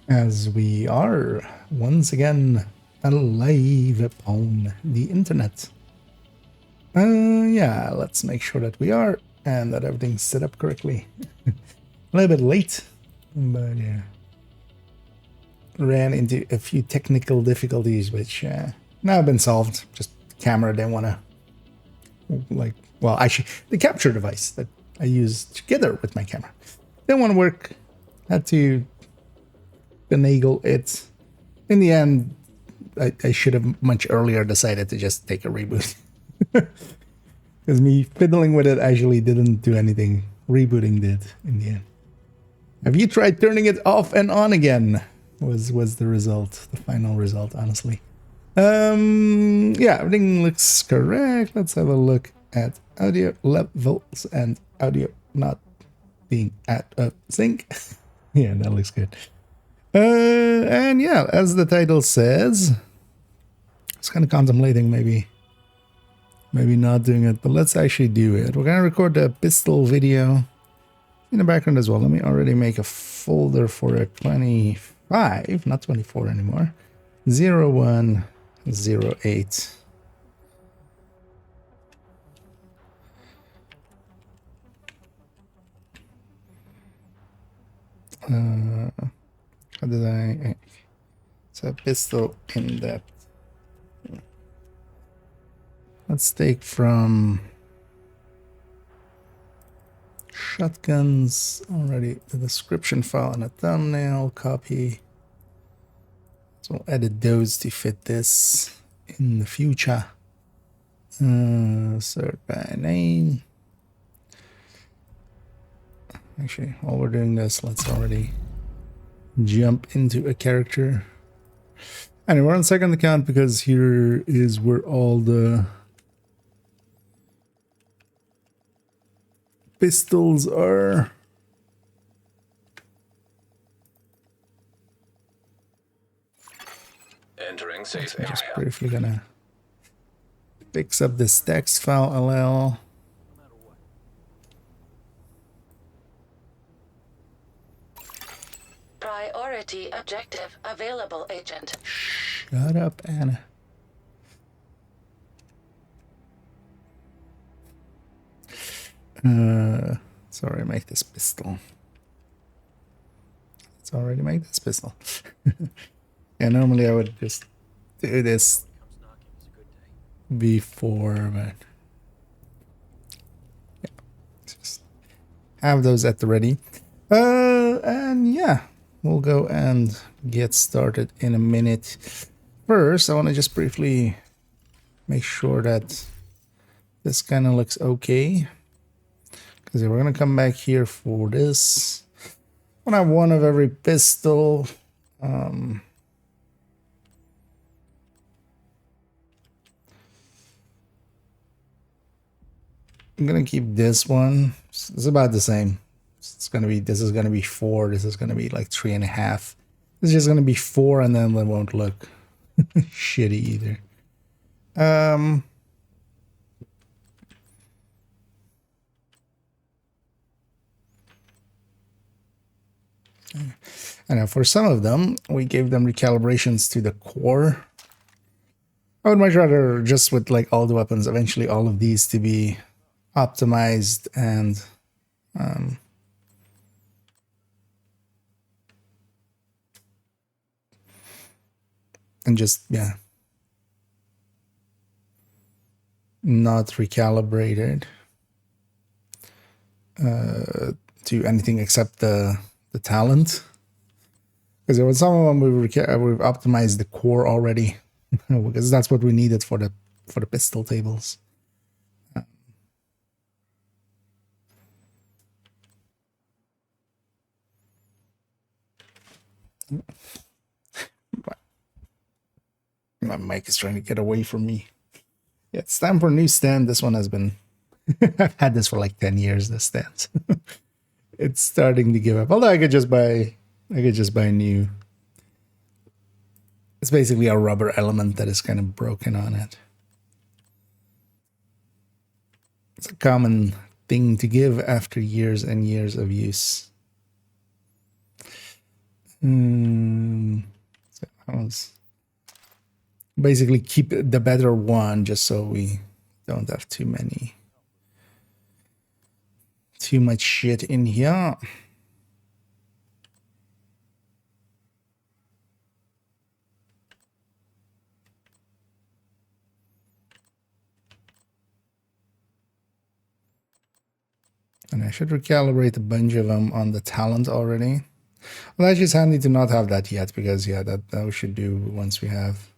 As we are once again alive upon the internet. Yeah, let's make sure that we are and that everything's set up correctly. A little bit late, but yeah. Ran into a few technical difficulties, which now have been solved. Just camera didn't want to, well, actually, the capture device that I use together with my camera didn't want to work. Had to finagle it. In the end, I should have much earlier decided to just take a reboot. Because me fiddling with it actually didn't do anything. Rebooting did in the end. Have you tried turning it off and on again? Was the result, the final result, honestly. Yeah, everything looks correct. Let's have a look at audio levels and audio not being out of sync. Yeah, that looks good. And yeah, as the title says, I was kind of contemplating maybe not doing it, but let's actually do it. We're gonna record the pistol video in the background as well. Let me already make a folder for a 25, not 24 anymore. 0108. How did I? It's a pistol in depth. Let's take from shotguns already, the description file and a thumbnail copy. So we'll edit those to fit this in the future. Sort by name. Actually, while we're doing this, let's already jump into a character. Anyway, we're on second account because here is where all the pistols are. Entering safe I'm just area. briefly gonna fix up this text file LL. Priority objective available, Agent. Shut up, Anna. Let's already make this pistol. Let's already make this pistol. Yeah, normally I would just do this before, but yeah, just have those at the ready. And yeah, we'll go and get started in a minute. First, I want to just briefly make sure that this kind of looks okay. Because we're going to come back here for this. I want to have one of every pistol. I'm going to keep this one. It's about the same. It's going to be, this is going to be 4. This is going to be like 3.5. This is just going to be 4 and then it won't look shitty either. I know for some of them, we gave them recalibrations to the core. I would much rather just with like all the weapons, eventually all of these to be optimized and just, yeah, not recalibrated to anything except the talent. Because there was some of them we've optimized the core already, because that's what we needed for the pistol tables. My mic is trying to get away from me. Yeah, it's time for a new stand. This one has been I've had this for like 10 years, this stand. It's starting to give up. Although I could just buy a new. It's basically a rubber element that is kind of broken on it. It's a common thing to give after years and years of use. rounds. Basically keep the better one just so we don't have too much shit in here. And I should recalibrate a bunch of them on the talent already. Well, that's just handy to not have that yet, because yeah, that we should do once we have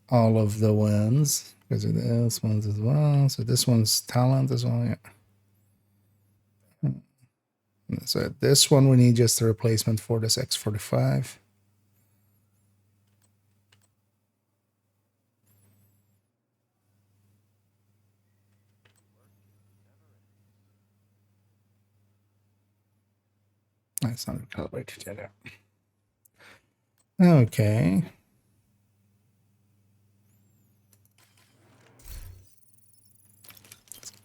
all of the ones. Because of this one's as well. So this one's talent as well, yeah. So this one we need just a replacement for this X45. That's not recalibrated yet. Okay.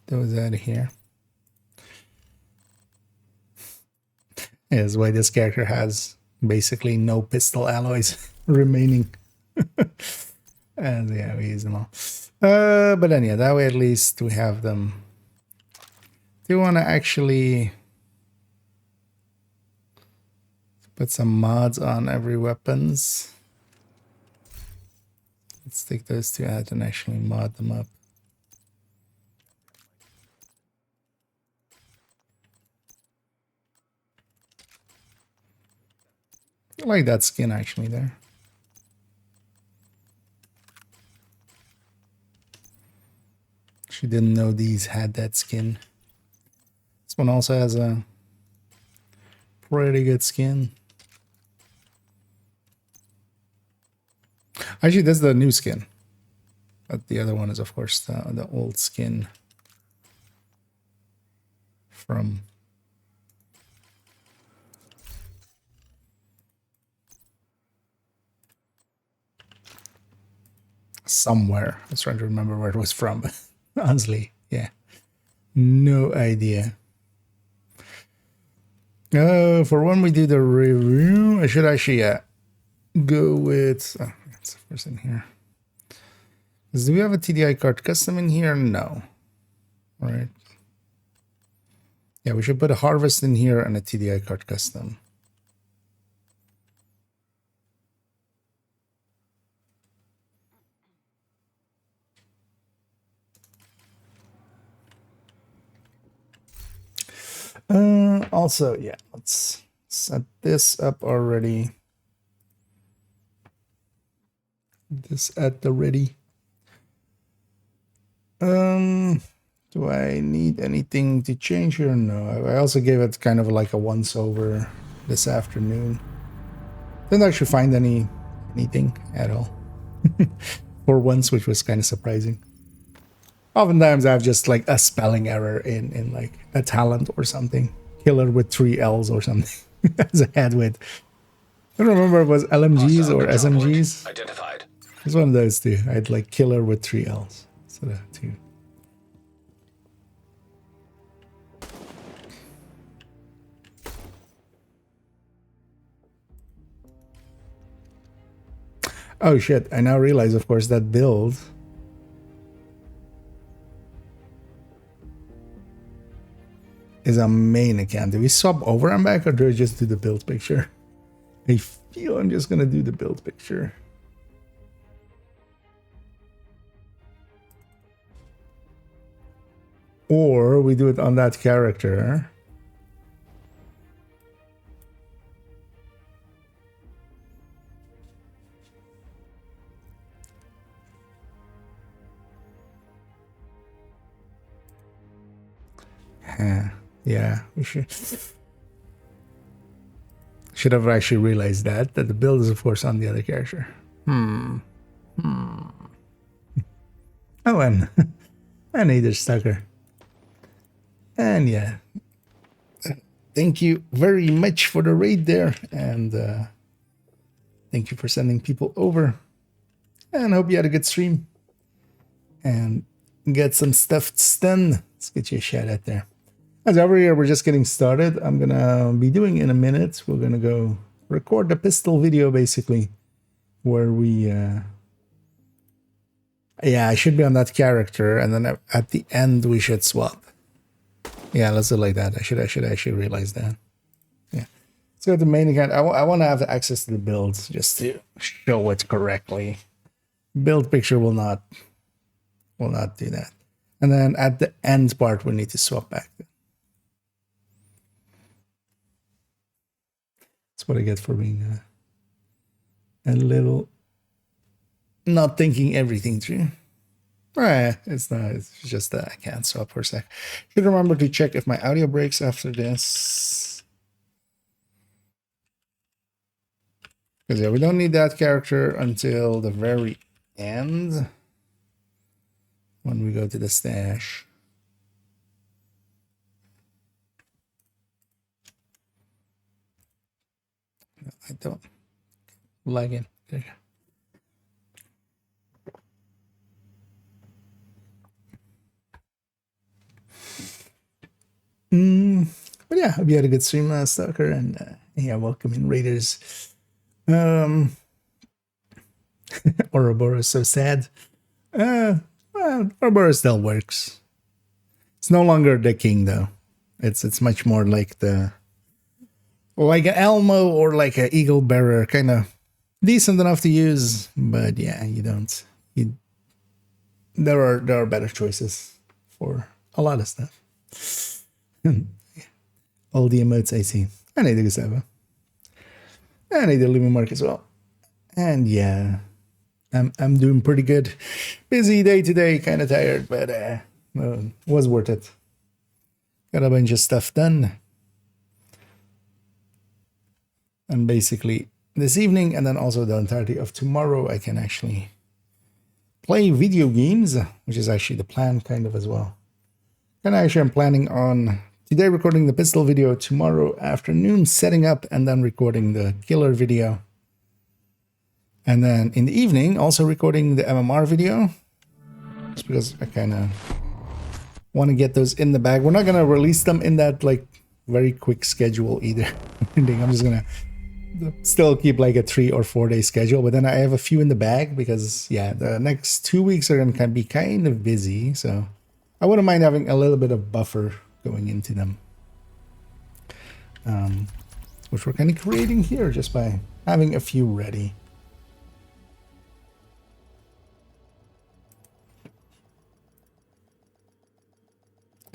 Those out of here. Yeah, that's why this character has basically no pistol alloys remaining. And yeah, we use them all. But then yeah, that way at least we have them. Do you want to actually put some mods on every weapons? Let's take those two out and actually mod them up. I like that skin actually there. She didn't know these had that skin. This one also has a pretty good skin. Actually, that's the new skin. But the other one is, of course, the old skin from somewhere. I was trying to remember where it was from. Honestly, yeah. No idea. For when we do the review, I should actually go with... Oh, that's the first in here. Do we have a TDI card custom in here? No. All right. Yeah, we should put a harvest in here and a TDI card custom. Also, yeah, let's set this up already. This at the ready. Do I need anything to change here? No. I also gave it kind of like a once over this afternoon. Didn't actually find anything at all for once, which was kind of surprising. Oftentimes I have just like a spelling error in like a talent or something. Killer with 3 L's or something as a head with. I don't remember if it was LMGs or SMGs. Identified. It's one of those two. I had like killer with 3 L's. So that too. Oh shit, I now realize, of course, that build is a main account. Do we swap over and back, or do I just do the build picture? I feel I'm just gonna do the build picture. Or we do it on that character. Yeah, we should have actually realized that the build is, of course, on the other character. Oh, and either Stucker. And yeah, thank you very much for the raid there, and thank you for sending people over. And I hope you had a good stream and get some stuff done. Let's get you a shout out there. As every year, we're just getting started. I'm gonna be doing in a minute. We're gonna go record the pistol video basically where we yeah, I should be on that character, and then at the end we should swap. Yeah, let's do it like that. I should actually realize that. Yeah. So the main account, I want to have access to the builds just to show it correctly. Build picture will not do that. And then at the end part, we need to swap back. That's what I get for being a little not thinking everything through. It's not. It's just that I can't swap for a sec. Should remember to check if my audio breaks after this. Because yeah, we don't need that character until the very end. When we go to the stash. I don't lag in. Okay. But yeah, hope you had a good stream, Stalker, and yeah, welcome in Raiders. Ouroboros so sad. Well, Ouroboros still works. It's no longer the king though. It's much more like an Elmo or like an Eagle Bearer, kind of decent enough to use, but yeah, there are better choices for a lot of stuff. All the emotes I see. I need the Gustavo. I need the Lumen Mark as well. And yeah, I'm doing pretty good. Busy day today, kind of tired, but was worth it. Got a bunch of stuff done. And basically this evening and then also the entirety of tomorrow, I can actually play video games, which is actually the plan kind of as well. And actually I'm planning on today recording the pistol video, tomorrow afternoon setting up and then recording the killer video. And then in the evening also recording the MMR video. Just because I kind of want to get those in the bag. We're not going to release them in that like very quick schedule either. I'm just going to still keep like a 3 or 4 day schedule, but then I have a few in the bag because yeah, the next 2 weeks are going to be kind of busy. So I wouldn't mind having a little bit of buffer going into them. Which we're kind of creating here just by having a few ready.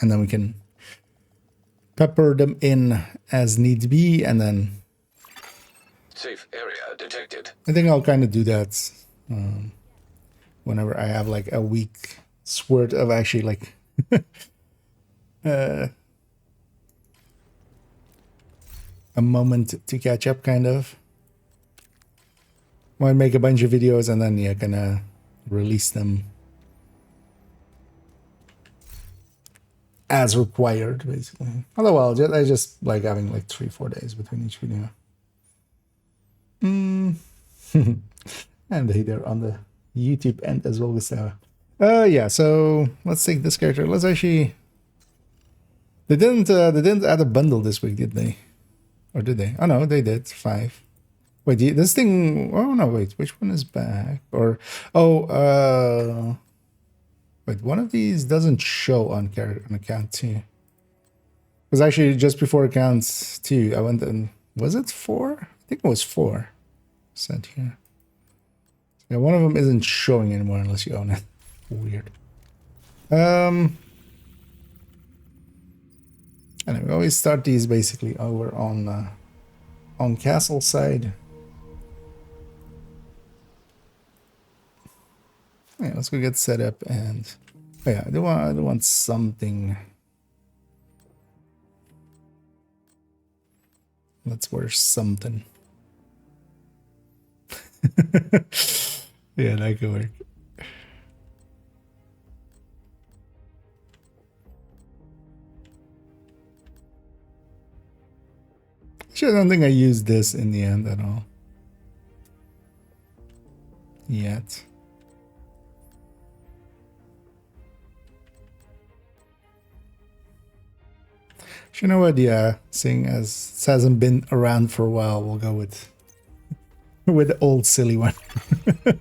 And then we can pepper them in as need be, and then safe area detected. I think I'll kind of do that whenever I have like a week's worth of actually like a moment to catch up, kind of. Might make a bunch of videos and then yeah, gonna release them as required, basically. Otherwise, I just like having like 3-4 days between each video. And hey there on the YouTube end as well, Gustavo. Yeah, so let's take this character. Let's actually. They didn't add a bundle this week, did they? Or did they? Oh no, they did. 5. Wait, this thing. Oh no, wait. Which one is back? Or wait, one of these doesn't show on account 2. Because actually, just before account 2, I went and was it 4? I think it was 4. Set here. Yeah, one of them isn't showing anymore unless you own it. Weird. Anyway, we always start these basically over on castle side. Yeah, let's go get set up and oh yeah, I do want something. Let's wear something. Yeah, that could work. Actually, I don't think I used this in the end at all. Yet. You know what? Yeah, seeing as it hasn't been around for a while, we'll go with with the old silly one.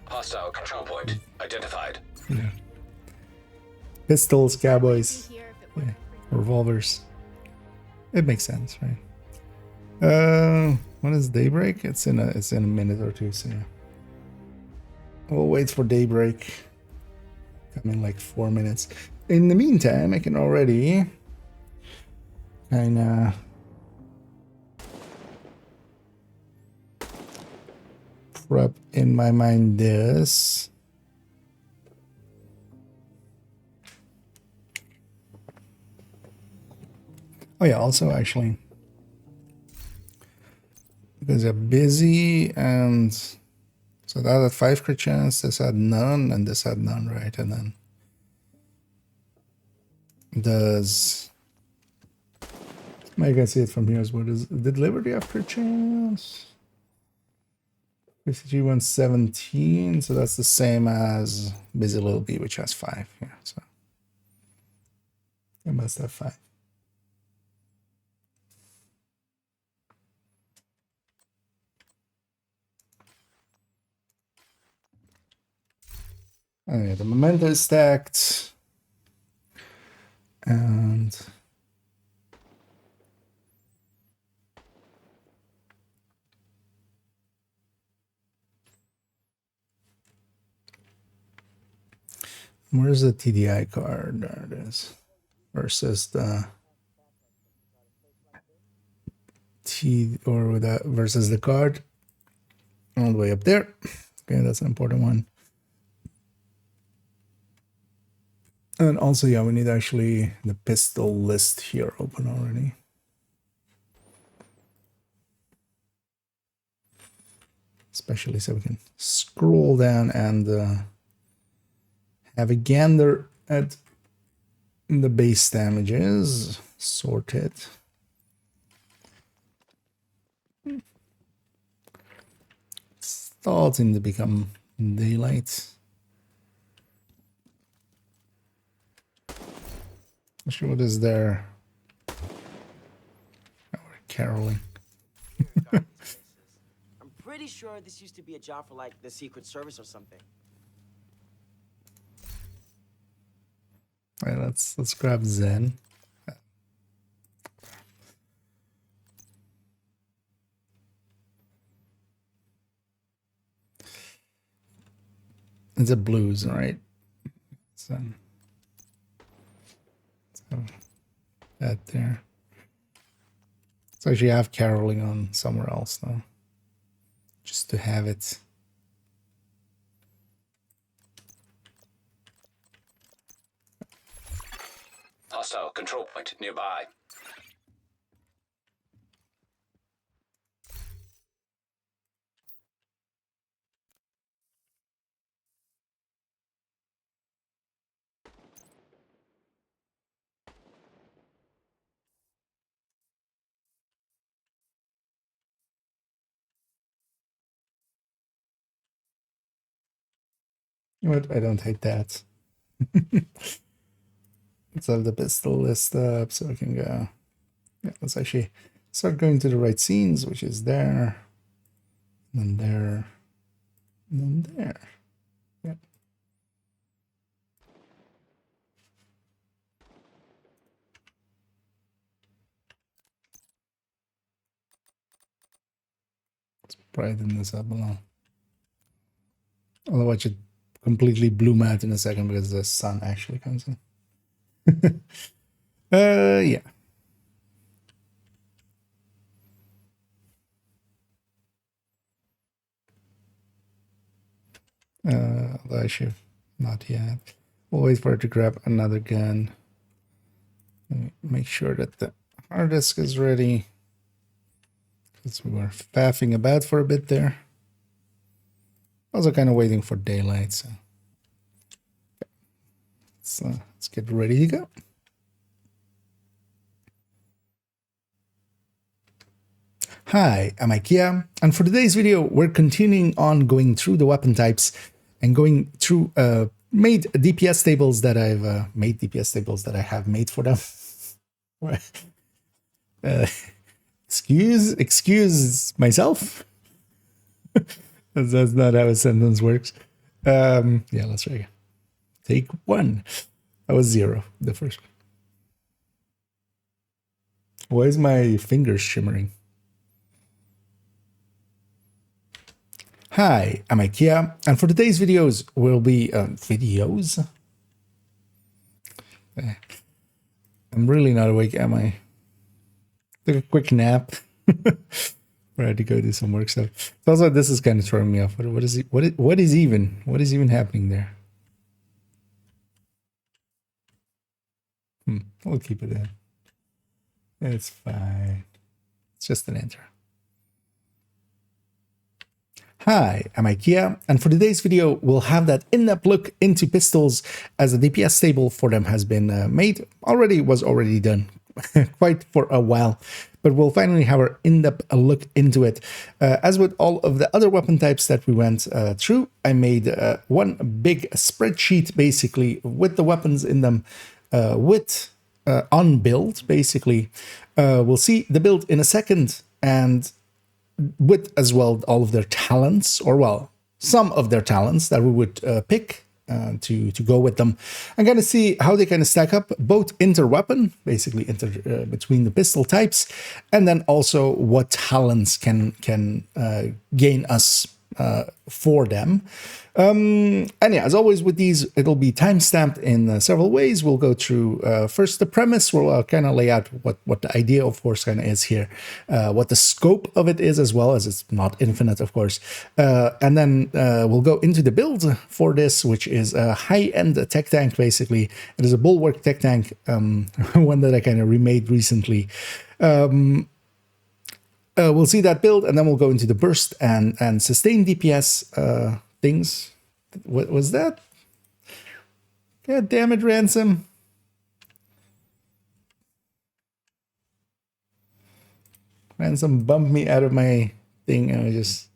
Hostile control point identified. Yeah. Pistols, cowboys, yeah. Revolvers. It makes sense, right? When is daybreak? It's in a minute or two, so yeah. We'll wait for daybreak. Come in like 4 minutes. In the meantime, I can already kinda prep in my mind this. Oh yeah, also actually, because they're busy, and so that had 5 crit chance, this had none, and this had none, right? And then does I can see it from here as well. Did Liberty have crit chance? 53 117, so that's the same as Busy Little Bee, which has 5. Yeah, so it must have 5. Oh yeah, the memento is stacked. And where's the TDI card? There it is. Versus the versus the card. All the way up there. Okay, that's an important one. And also, yeah, we need actually the pistol list here open already. Especially so we can scroll down and have a gander at the base damages. Sort it. It's starting to become daylight. Not sure what is there. Oh, we're caroling. I'm pretty sure this used to be a job for like the Secret Service or something. All right, let's grab Zen. It's a blues, right? Zen. So that there. So actually have caroling on somewhere else though. Just to have it. Hostile control point nearby. You know what? I don't hate that. Let's have the pistol list up so we can go. Yeah, let's actually start going to the right scenes, which is there, and then there, and then there. Yeah. Let's brighten this up a little. Otherwise, it completely bloom out in a second because the sun actually comes in. Yeah. Although I should not yet. We'll wait for it to grab another gun. Make sure that the hard disk is ready. Because we were faffing about for a bit there. Also kind of waiting for daylight, so let's get ready to go. Hi, I'm IKEA, and for today's video, we're continuing on going through the weapon types and going through made DPS tables that I have made for them. Excuse myself. That's not how a sentence works. Yeah, let's try again. Take one. That was 0, the first one. Why is my fingers shimmering? Hi, I'm IKEA, and for today's videos will be videos. I'm really not awake, am I? Took a quick nap. I had to go do some work stuff. Also, this is kind of throwing me off. What is even happening there? We'll keep it in. It's fine. It's just an enter. Hi, I'm IKEA, and for today's video, we'll have that in-depth look into pistols, as the DPS table for them has been made. Was already done quite for a while, but we'll finally have our in-depth look into it. As with all of the other weapon types that we went through, I made one big spreadsheet basically with the weapons in them, on build basically. We'll see the build in a second, and with as well all of their talents, or well, some of their talents that we would pick to go with them. I'm going to see how they kind of stack up, both inter-weapon, basically between the pistol types, and then also what talents can gain us for them. And yeah, as always with these, it'll be timestamped in several ways. We'll go through first the premise, where I'll kind of lay out what the idea, of course, kind of is here, what the scope of it is, as well as it's not infinite, of course. And then we'll go into the build for this, which is a high-end tech tank, basically. It is a bulwark tech tank, one that I kind of remade recently. We'll see that build, and then we'll go into the burst and sustain DPS things. What was that? God damn it, Ransom. Ransom bumped me out of my thing, and I just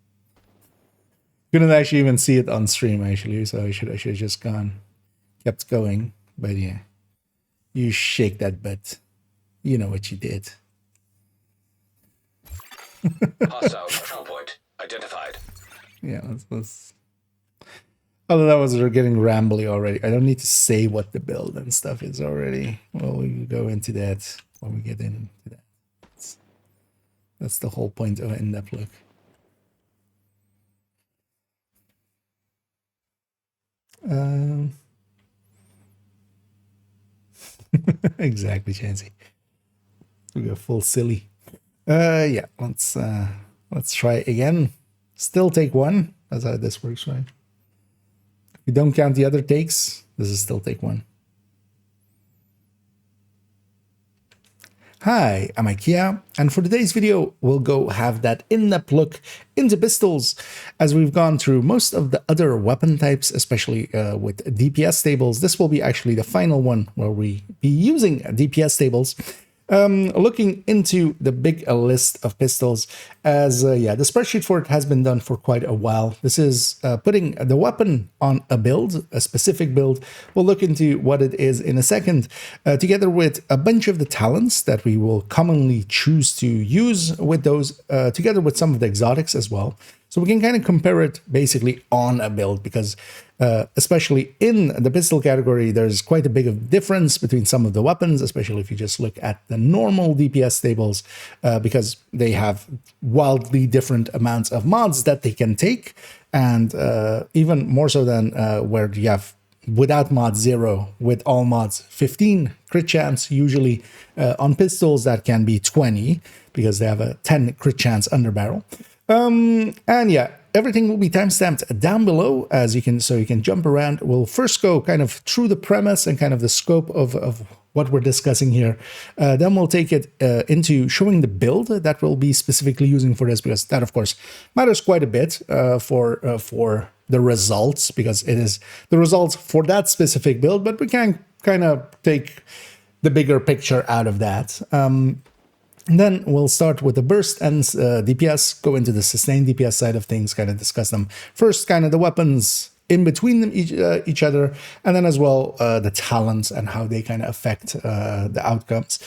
couldn't actually even see it on stream, actually, so I should have just kept going. But yeah, you shake that butt. You know what you did. Hostile control point identified. Yeah, let's. Although that was getting rambly already. I don't need to say what the build and stuff is already. Well, we can go into that when we get into that. That's the whole point of an in-depth look. Exactly, Chansey. We go full silly. Yeah, let's try again. Still take one. That's how this works, right? If we don't count the other takes, this is still take one. Hi, I'm IKEA, and for today's video, we'll go have that in-depth look into pistols, as we've gone through most of the other weapon types, especially with DPS tables. This will be actually the final one where we be using DPS tables. Looking into the big list of pistols, as yeah, the spreadsheet for it has been done for quite a while. This is putting the weapon on a build, a specific build. We'll look into what it is in a second, together with a bunch of the talents that we will commonly choose to use with those, together with some of the exotics as well. So we can kind of compare it basically on a build, because especially in the pistol category, there's quite a big of difference between some of the weapons, especially if you just look at the normal DPS tables, because they have wildly different amounts of mods that they can take, and even more so than where you have without mods 0, with all mods 15 crit chance, usually on pistols that can be 20, because they have a 10 crit chance under barrel. And yeah, everything will be timestamped down below, as you can, so you can jump around. We'll first go kind of through the premise and kind of the scope of what we're discussing here. Then we'll take it into showing the build that we'll be specifically using for this, because that, of course, matters quite a bit for the results, because it is the results for that specific build, but we can kind of take the bigger picture out of that. And then we'll start with the burst and DPS, go into the sustained DPS side of things, kind of discuss them. First, kind of the weapons in between them each other, and then as well the talents and how they kind of affect the outcomes.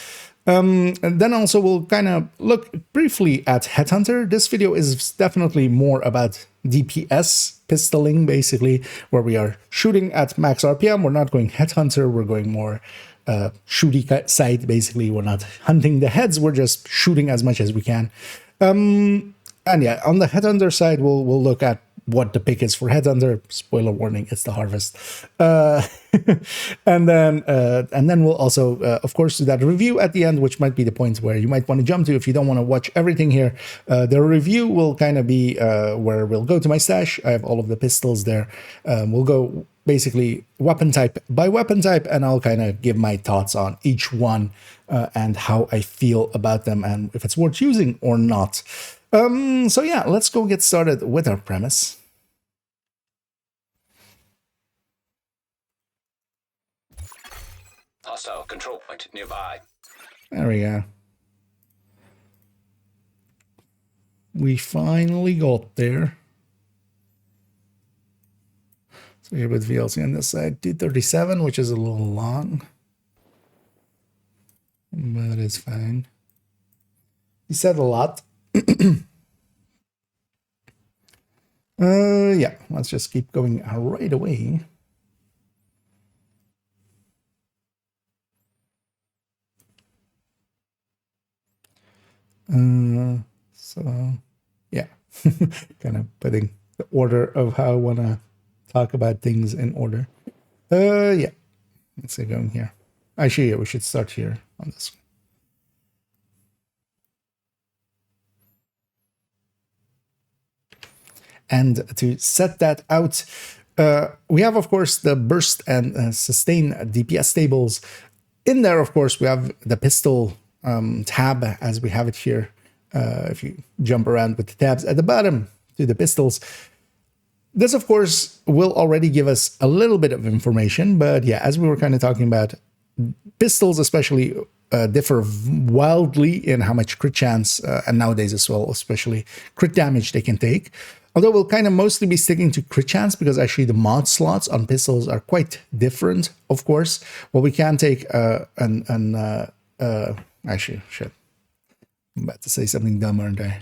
And then also we'll kind of look briefly at Headhunter. This video is definitely more about DPS pistoling, basically, where we are shooting at max RPM. We're not going Headhunter, we're going more shooty side, basically. We're not hunting the heads, we're just shooting as much as we can. And yeah, on the Headhunter side, we'll look at what the pick is for Headhunter. Spoiler warning, it's the Harvest. And then we'll also, of course, do that review at the end, which might be the point where you might want to jump to if you don't want to watch everything here. The review will kind of be where we'll go to my stash. I have all of the pistols there. We'll go basically weapon type by weapon type, and I'll kind of give my thoughts on each one and how I feel about them and if it's worth using or not. So yeah, let's go get started with our premise. Hostile control point nearby. There we go. We finally got there. So here with VLC on this side, 237, which is a little long, but it's fine. He said a lot. Yeah, let's just keep going right away. So yeah, kind of putting the order of how I want to talk about things in order. Yeah, let's say going here. Actually, yeah, we should start here on this one. And to set that out, we have, of course, the burst and sustain DPS tables. In there, of course, we have the pistol tab as we have it here. If you jump around with the tabs at the bottom to the pistols. This, of course, will already give us a little bit of information. But yeah, as we were kind of talking about, pistols especially differ wildly in how much crit chance, and nowadays as well, especially crit damage they can take. Although we'll kind of mostly be sticking to crit chance because actually the mod slots on pistols are quite different, of course. Well, we can take actually, shit. I'm about to say something dumb, aren't I?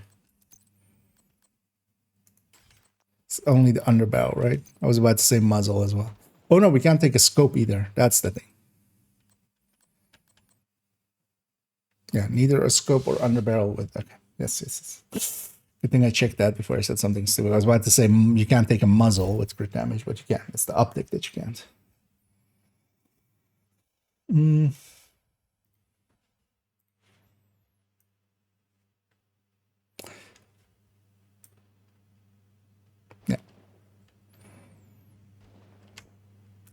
It's only the underbarrel, right? I was about to say muzzle as well. Oh no, we can't take a scope either. That's the thing. Yeah, neither a scope or underbarrel with... Okay, yes. Good thing I checked that before I said something stupid. I was about to say you can't take a muzzle with crit damage, but you can. It's the optic that you can't. Yeah.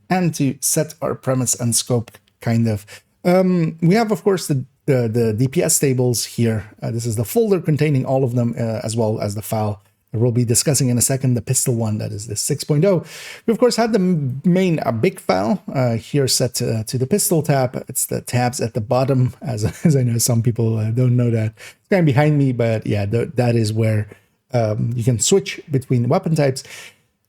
And to set our premise and scope, kind of, we have, of course, the DPS tables here. This is the folder containing all of them, as well as the file that we'll be discussing in a second, the pistol one, that is the 6.0. We, of course, had the main big file here set to the pistol tab. It's the tabs at the bottom, as I know some people don't know that. It's kind of behind me, but yeah, that is where you can switch between weapon types.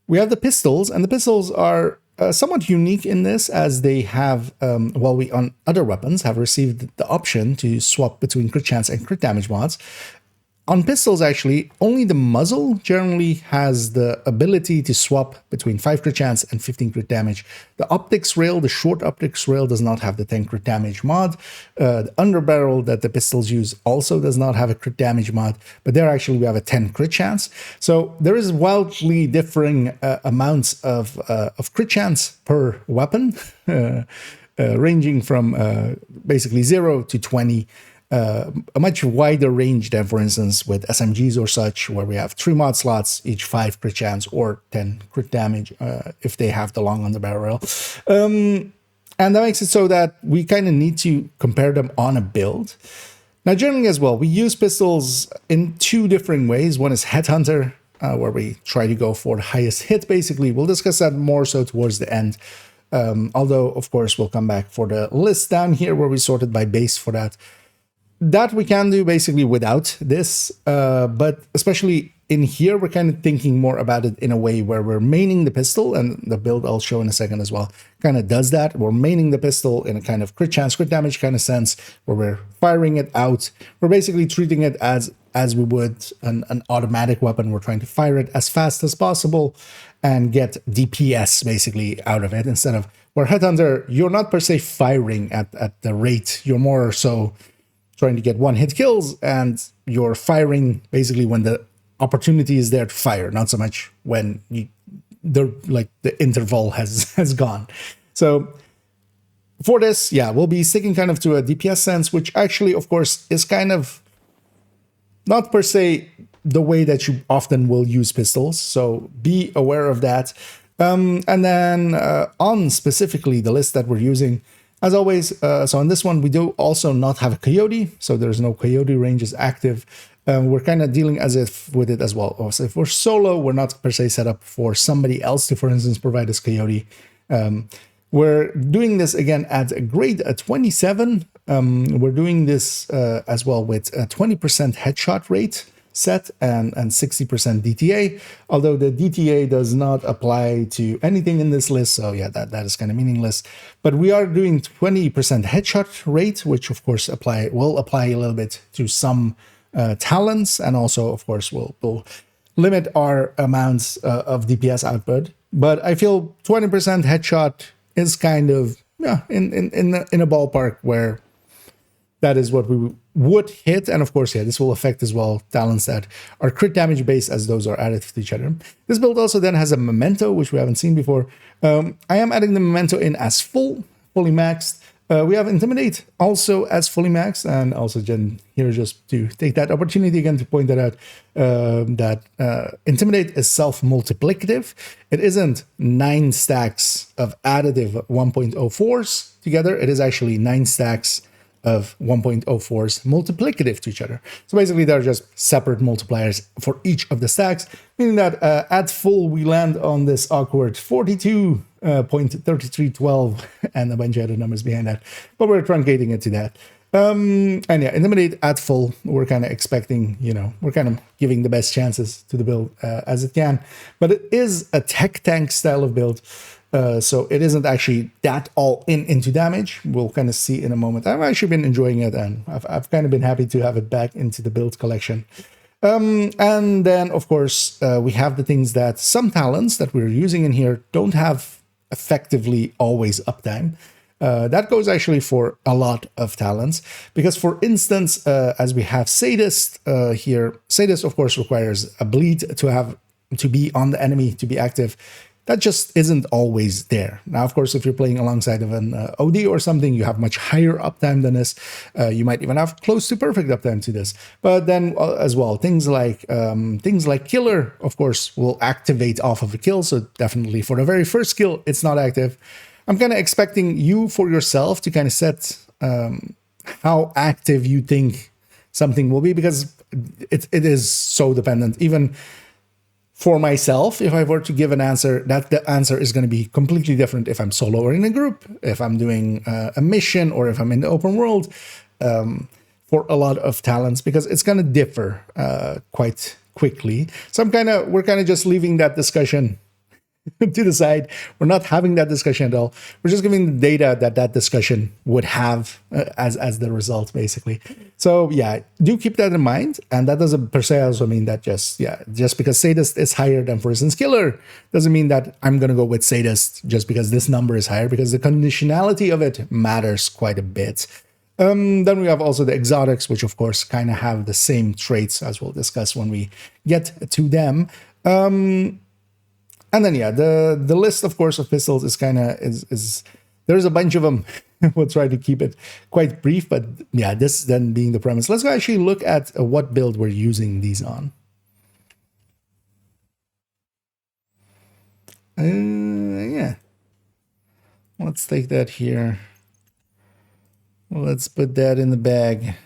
We have the pistols, and the pistols are somewhat unique in this, as they have, while we on other weapons have received the option to swap between crit chance and crit damage mods. On pistols, actually, only the muzzle generally has the ability to swap between 5 crit chance and 15 crit damage. The optics rail, the short optics rail, does not have the 10 crit damage mod. The underbarrel that the pistols use also does not have a crit damage mod, but there actually we have a 10 crit chance. So there is wildly differing amounts of crit chance per weapon, ranging from basically 0 to 20. A much wider range than, for instance, with SMGs or such, where we have 3 mod slots, each 5 crit chance or 10 crit damage if they have the long on the barrel. And that makes it so that we kind of need to compare them on a build. Now, generally as well, we use pistols in 2 different ways. One is Headhunter, where we try to go for the highest hit, basically. We'll discuss that more so towards the end. Although, of course, we'll come back for the list down here where we sorted by base for that. That we can do basically without this, but especially in here, we're kind of thinking more about it in a way where we're maining the pistol, and the build I'll show in a second as well kind of does that. We're maining the pistol in a kind of crit chance, crit damage kind of sense, where we're firing it out. We're basically treating it as we would an automatic weapon. We're trying to fire it as fast as possible and get DPS basically out of it, instead of where Headhunter, you're not per se firing at the rate, you're more so trying to get one-hit kills, and you're firing basically when the opportunity is there to fire, not so much when the interval has gone. So for this, yeah, we'll be sticking kind of to a DPS sense, which actually, of course, is kind of not per se the way that you often will use pistols. So be aware of that. And then on specifically the list that we're using, as always, so on this one, we do also not have a coyote, so there's no coyote ranges active. We're kind of dealing as if with it as well. So if we're solo, we're not per se set up for somebody else to, for instance, provide us coyote. We're doing this again at a grade 27. We're doing this as well with a 20% headshot rate set and 60% DTA, although the DTA does not apply to anything in this list, so yeah, that is kind of meaningless. But we are doing 20% headshot rate, which of course will apply a little bit to some talents, and also of course will limit our amounts of DPS output. But I feel 20% headshot is kind of in a ballpark where that is what we would hit. And of course, yeah, this will affect as well talents that are crit damage based, as those are added to each other. This build also then has a memento, which we haven't seen before. I am adding the memento in as fully maxed. We have Intimidate also as fully maxed, and also here just to take that opportunity again to point that out, that Intimidate is self-multiplicative. It isn't 9 stacks of additive 1.04s together. It is actually 9 stacks of 1.04s multiplicative to each other. So basically they're just separate multipliers for each of the stacks, meaning that at full we land on this awkward 42.3312 and a bunch of other numbers behind that, but we're truncating it to that. And yeah, Intimidate at full, we're kind of expecting, we're kind of giving the best chances to the build as it can, but it is a tech tank style of build. So it isn't actually that all into damage. We'll kind of see in a moment. I've actually been enjoying it, and I've kind of been happy to have it back into the build collection. And then, of course, we have the things that some talents that we're using in here don't have effectively always uptime. That goes actually for a lot of talents, because for instance, as we have Sadist here, Sadist, of course, requires a bleed to be on the enemy, to be active. That just isn't always there. Now, of course, if you're playing alongside of an OD or something, you have much higher uptime than this. You might even have close to perfect uptime to this. But then as well, things like Killer, of course, will activate off of a kill. So definitely for the very first kill, it's not active. I'm kind of expecting you for yourself to kind of set how active you think something will be, because it is so dependent. Even for myself, if I were to give an answer, that the answer is going to be completely different if I'm solo or in a group, if I'm doing a mission, or if I'm in the open world, for a lot of talents, because it's going to differ quite quickly. So we're kind of just leaving that discussion to the side. We're not having that discussion at all. We're just giving the data that discussion would have as the result, basically. So yeah, do keep that in mind. And that doesn't per se also mean that just because Sadist is higher than, for instance, Killer, doesn't mean that I'm going to go with Sadist just because this number is higher, because the conditionality of it matters quite a bit. Then we have also the exotics, which of course kind of have the same traits, as we'll discuss when we get to them. And then, yeah, the list, of course, of pistols is there's a bunch of them. We'll try to keep it quite brief, but yeah, this then being the premise. Let's go actually look at what build we're using these on. Yeah. Let's take that here. Let's put that in the bag.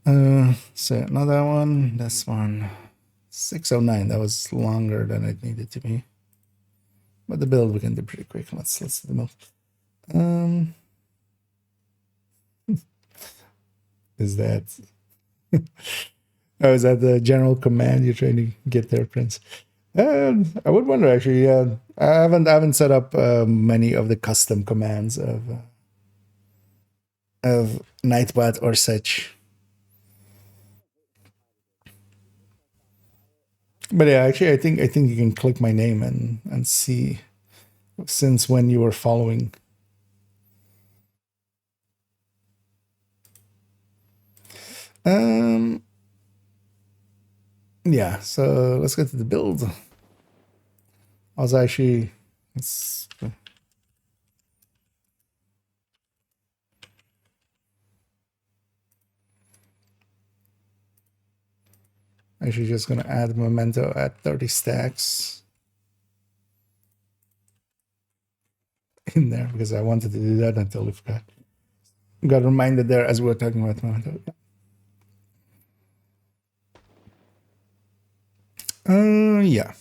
So not that one, this one. 609, that was longer than it needed to be. But the build we can do pretty quick. Let's do the build. Is that Oh, is that the general command you're trying to get there, Prince? I would wonder actually. Yeah, I haven't set up many of the custom commands of Nightbot or such. But yeah, actually, I think you can click my name and see since when you were following. Yeah. So let's get to the build. I was actually. It's, actually just gonna add memento at 30 stacks in there because I wanted to do that until we forgot. Got reminded there as we were talking about memento. Yeah.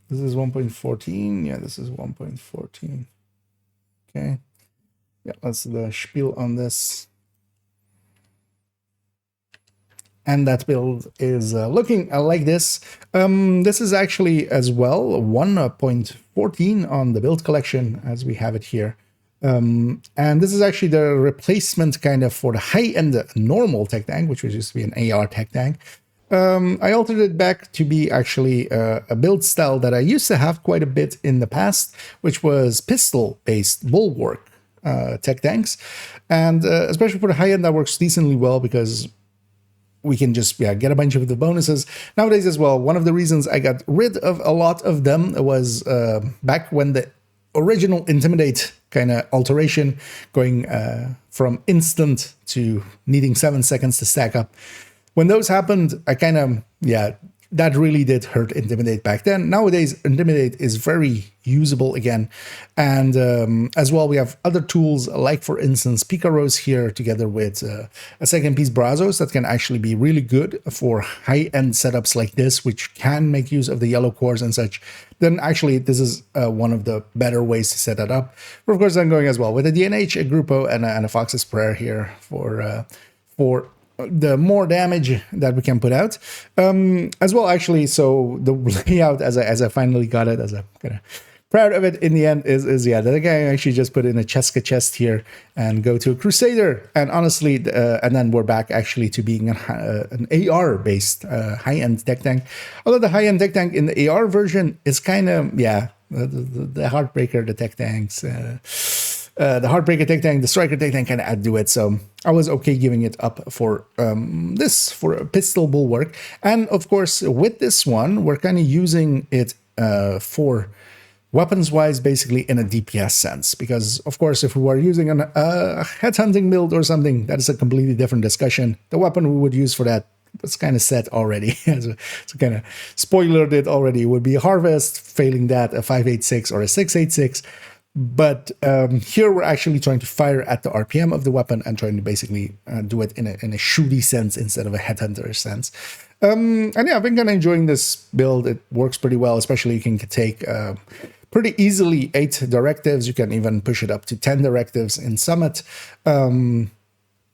This is 1.14. Yeah, this is 1.14. Okay. Yeah, that's the spiel on this. And that build is looking like this. This is actually as well 1.14 on the build collection as we have it here. And this is actually the replacement kind of for the high-end normal tech tank, which used to be an AR tech tank. I altered it back to be actually a build style that I used to have quite a bit in the past, which was pistol-based bulwark tech tanks. And especially for the high-end, that works decently well because we can just get a bunch of the bonuses. Nowadays as well, one of the reasons I got rid of a lot of them was back when the original Intimidate kind of alteration going from instant to needing 7 seconds to stack up. When those happened, I kind of, that really did hurt Intimidate back then. Nowadays, Intimidate is very usable again. And as well, we have other tools like, for instance, Picaros here together with a second piece Brazos that can actually be really good for high-end setups like this, which can make use of the yellow cores and such. Then actually, this is one of the better ways to set that up. But of course, I'm going as well with a DNH, a Grupo, and a Fox's Prayer here for the more damage that we can put out. As well, actually, so the layout as I finally got it, as I'm kind of proud of it in the end, is that I actually just put in a Cheska chest here and go to a Crusader. And honestly, and then we're back actually to being an AR-based high-end tech tank. Although the high-end tech tank in the AR version is kind of, the Heartbreaker, the tech tanks, the Heartbreaker tech tank, the Striker tech tank kind of add to it. So I was okay giving it up for for a pistol bulwark. And of course, with this one, we're kind of using it for weapons-wise, basically in a DPS sense. Because, of course, if we were using a headhunting build or something, that is a completely different discussion. The weapon we would use for that, it's kind of set already. So kind of spoilered it already. It would be a Harvest, failing that, a 586 or a 686. But here we're actually trying to fire at the RPM of the weapon and trying to basically do it in a shooty sense instead of a headhunter sense. And yeah, I've been kind of enjoying this build. It works pretty well, especially you can take pretty easily 8 directives. You can even push it up to 10 directives in Summit.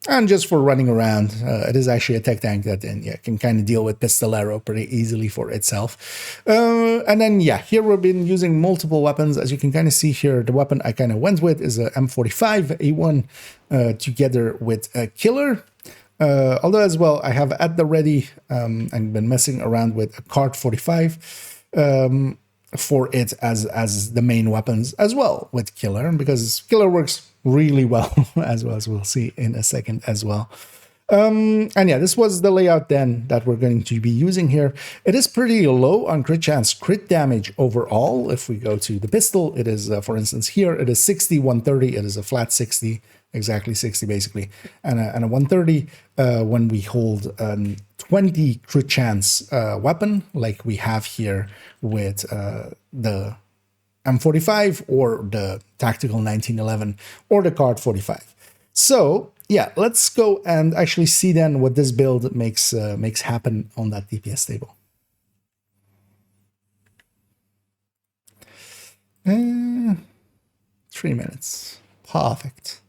And just for running around, it is actually a tech tank that can kind of deal with Pistolero pretty easily for itself. And then, here we've been using multiple weapons. As you can kind of see here, the weapon I kind of went with is a M45A1 together with a Killer. Although as well, I have at the ready and been messing around with a Card 45 for it as the main weapons as well with Killer, because Killer works really well as we'll see in a second as well. And this was the layout then that we're going to be using here. It is pretty low on crit chance, crit damage overall. If we go to the pistol, it is, for instance, here, it is 60, 130. It is a flat 60, exactly 60 basically, and a 130 when we hold a 20 crit chance weapon like we have here with the M45 or the Tactical 1911 or the Card 45. So let's go and actually see then what this build makes happen on that DPS table. 3 minutes, perfect.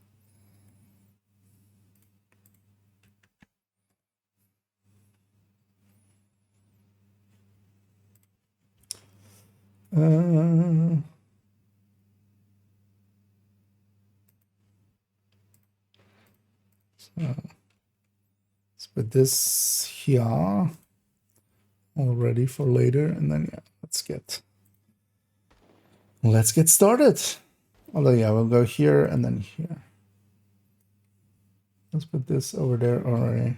Let's put this here already for later, and then yeah, let's get started. Although yeah, we'll go here and then here. Let's put this over there already.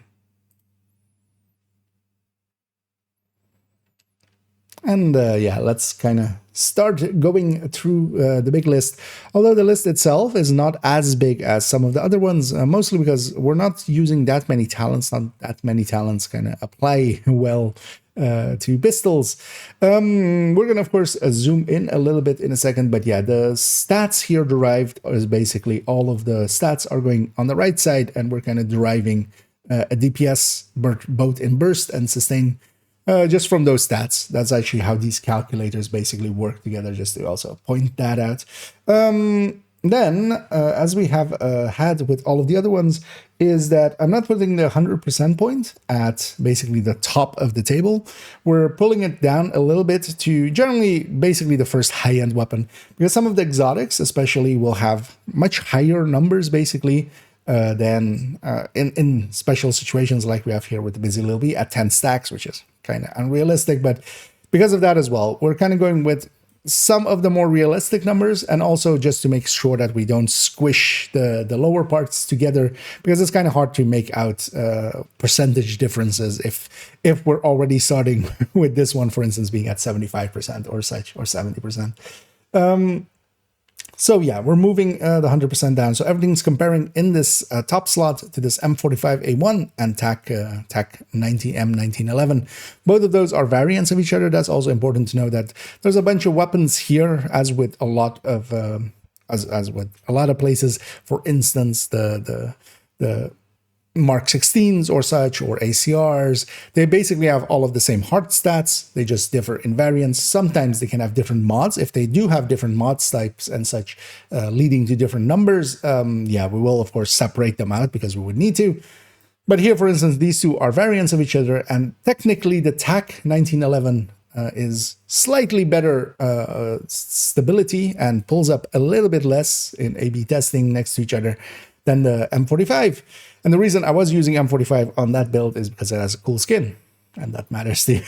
And yeah, let's kind of start going through the big list. Although the list itself is not as big as some of the other ones, mostly because we're not using that many talents. Not that many talents kind of apply well to pistols. We're going to, of course, zoom in a little bit in a second. But yeah, the stats here derived is basically all of the stats are going on the right side. And we're kind of deriving a DPS both in burst and sustain. Just from those stats. That's actually how these calculators basically work together, just to also point that out. Then, as we have had with all of the other ones, is that I'm not putting the 100% point at basically the top of the table. We're pulling it down a little bit to generally basically the first high-end weapon, because some of the exotics especially will have much higher numbers basically than in special situations like we have here with the Busy Lil B at 10 stacks, which is kind of unrealistic. But because of that as well, we're kind of going with some of the more realistic numbers, and also just to make sure that we don't squish the lower parts together, because it's kind of hard to make out percentage differences if we're already starting with this one, for instance, being at 75% or such, or 70%. So yeah, we're moving the 100% down. So everything's comparing in this top slot to this M45A1 and TAC 90M1911. Both of those are variants of each other. That's also important to know that there's a bunch of weapons here, as with a lot of as with a lot of places. For instance, the Mark 16s or such, or ACRs, they basically have all of the same heart stats. They just differ in variants. Sometimes they can have different mods. If they do have different mod types and such, leading to different numbers, yeah, we will of course separate them out because we would need to. But here, for instance, these two are variants of each other, and technically the TAC 1911 is slightly better stability and pulls up a little bit less in A/B testing next to each other than the M45. And the reason I was using M45 on that build is because it has a cool skin, and that matters too.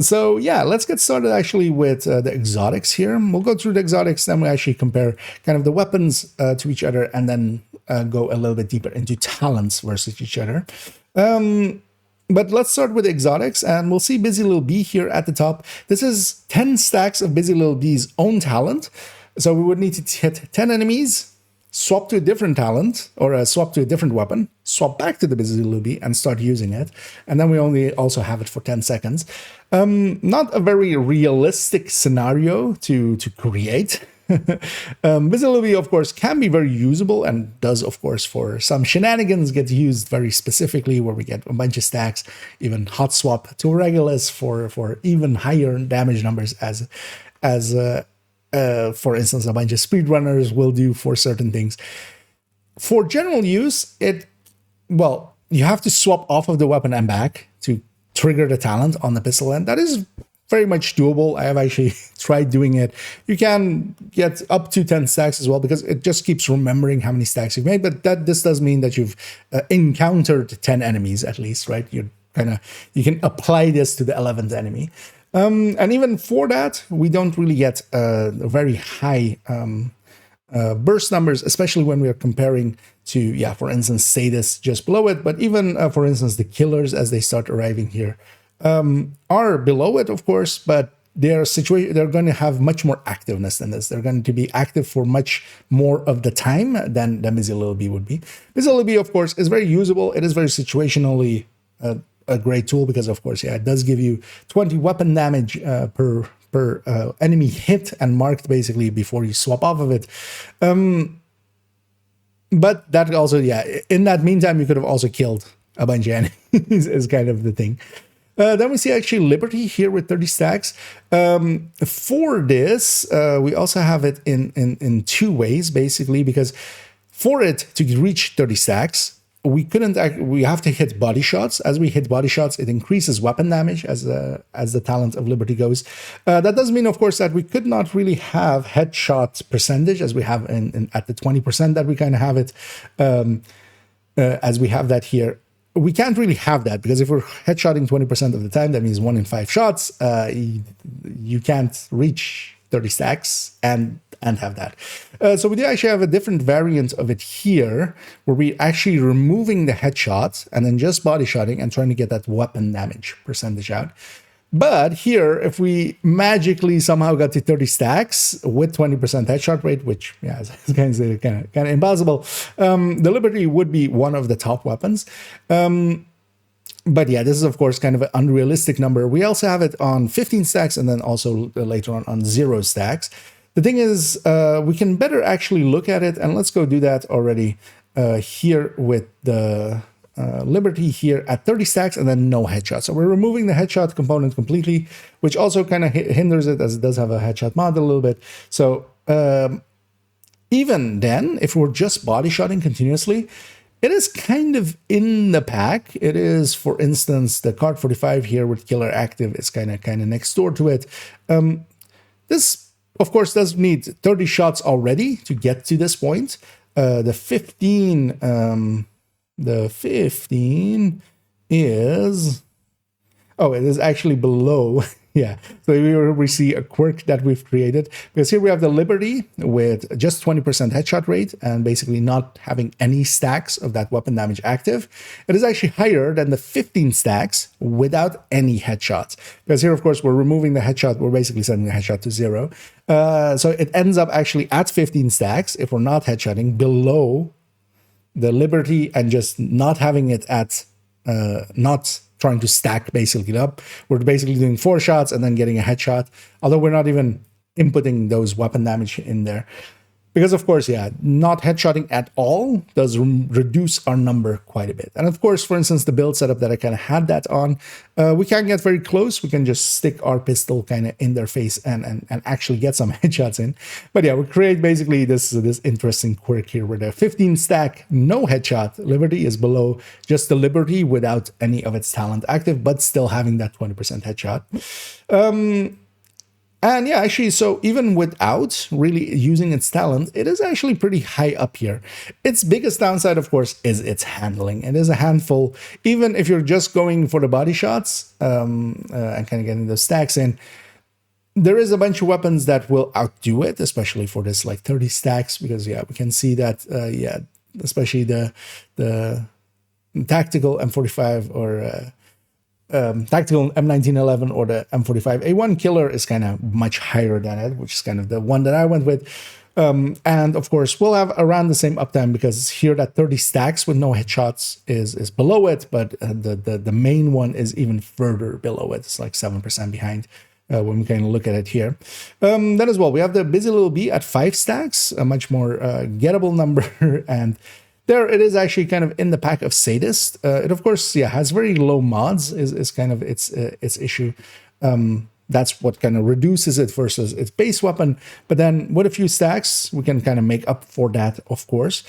So yeah, let's get started actually with the exotics here. We'll go through the exotics, then we actually compare kind of the weapons to each other, and then go a little bit deeper into talents versus each other. But let's start with exotics, and we'll see Busy Lil B here at the top. This is 10 stacks of Busy Lil B's own talent. So we would need to hit 10 enemies, swap to a different talent, or swap to a different weapon, swap back to the Busy Lil B and start using it. And then we only also have it for 10 seconds. Not a very realistic scenario to create. Busy Lil B, of course, can be very usable, and does, of course, for some shenanigans get used very specifically, where we get a bunch of stacks, even hot swap to Regulus for even higher damage numbers, as for instance, a bunch of speedrunners will do for certain things. For general use, well, you have to swap off of the weapon and back to trigger the talent on the pistol, and that is very much doable. I have actually tried doing it. You can get up to 10 stacks as well, because it just keeps remembering how many stacks you've made, but this does mean that you've encountered 10 enemies at least, right? You can apply this to the 11th enemy. And even for that, we don't really get very high burst numbers, especially when we are comparing to, yeah, for instance, Sadis just below it. But even, for instance, the killers, as they start arriving here, are below it, of course, but they're going to have much more activeness than this. They're going to be active for much more of the time than Busy Lil B would be. Busy Lil B, of course, is very usable. It is very situationally a great tool, because of course, yeah, it does give you 20 weapon damage per enemy hit and marked basically before you swap off of it. But that also, yeah, in that meantime, you could have also killed a bunch of enemies is kind of the thing. Then we see actually Liberty here with 30 stacks. For this, we also have it in two ways, basically, because for it to reach 30 stacks, we couldn't. We have to hit body shots. As we hit body shots, it increases weapon damage as the talent of Liberty goes. That does mean, of course, that we could not really have headshot percentage as we have at the 20% that we kind of have it, as we have that here. We can't really have that because if we're headshotting 20% of the time, that means 1 in 5 shots. You can't reach 30 stacks and have that. So we do actually have a different variant of it here, where we're actually removing the headshot and then just body shotting and trying to get that weapon damage percentage out. But here, if we magically somehow got to 30 stacks with 20% headshot rate, which yeah, is kind of impossible, the Liberty would be one of the top weapons. But yeah, this is of course kind of an unrealistic number. We also have it on 15 stacks and then also later on 0 stacks. The thing is, we can better actually look at it, and let's go do that already here with the Liberty here at 30 stacks and then no headshot. So we're removing the headshot component completely, which also kind of hinders it as it does have a headshot mod a little bit. So even then, if we're just body shotting continuously, it is kind of in the pack. It is, for instance, the Card 45 here with Killer Active is kind of next door to it. This, of course, does need 30 shots already to get to this point. The 15 is... Oh, it is actually below. Yeah, so here we see a quirk that we've created, because here we have the Liberty with just 20% headshot rate and basically not having any stacks of that weapon damage active. It is actually higher than the 15 stacks without any headshots, because here, of course, we're removing the headshot. We're basically setting the headshot to 0. So it ends up actually at 15 stacks if we're not headshotting, below the Liberty, and just not having it at not trying to stack basically up. We're basically doing 4 shots and then getting a headshot, although we're not even inputting those weapon damage in there. Because of course, yeah, not headshotting at all does reduce our number quite a bit. And of course, for instance, the build setup that I kind of had that on, we can't get very close. We can just stick our pistol kind of in their face and actually get some headshots in. But yeah, we create basically this interesting quirk here where the 15 stack, no headshot Liberty is below just the Liberty without any of its talent active, but still having that 20% headshot. And yeah, actually, so even without really using its talent, it is actually pretty high up here. Its biggest downside, of course, is its handling. It is a handful, even if you're just going for the body shots and kind of getting those stacks in. There is a bunch of weapons that will outdo it, especially for this like 30 stacks, because yeah, we can see that, yeah, especially the tactical M45 or tactical M1911 or the M45A1 killer is kind of much higher than it, which is kind of the one that I went with. And of course, we'll have around the same uptime, because here that 30 stacks with no headshots is below it, but the main one is even further below it. It's like 7% behind when we kind of look at it here. Then as well, we have the Busy Little Bee at 5 stacks, a much more gettable number, and there it is actually kind of in the pack of Sadist. It, of course, yeah, has very low mods, is kind of its issue. That's what kind of reduces it versus its base weapon. But then with a few stacks, we can kind of make up for that, of course.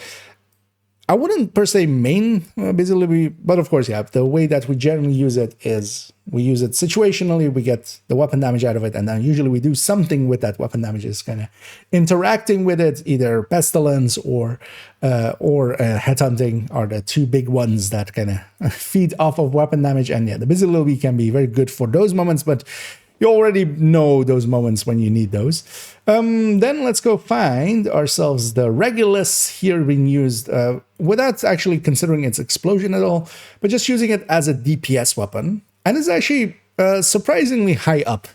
I wouldn't per se main Busy Little Bee, but of course, yeah, the way that we generally use it is we use it situationally, we get the weapon damage out of it, and then usually we do something with that weapon damage, is kind of interacting with it. Either Pestilence or Headhunting are the 2 big ones that kind of feed off of weapon damage. And yeah, the Busy Little Bee can be very good for those moments, but you already know those moments when you need those. Then let's go find ourselves the Regulus here being used without actually considering its explosion at all, but just using it as a DPS weapon. And it's actually surprisingly high up,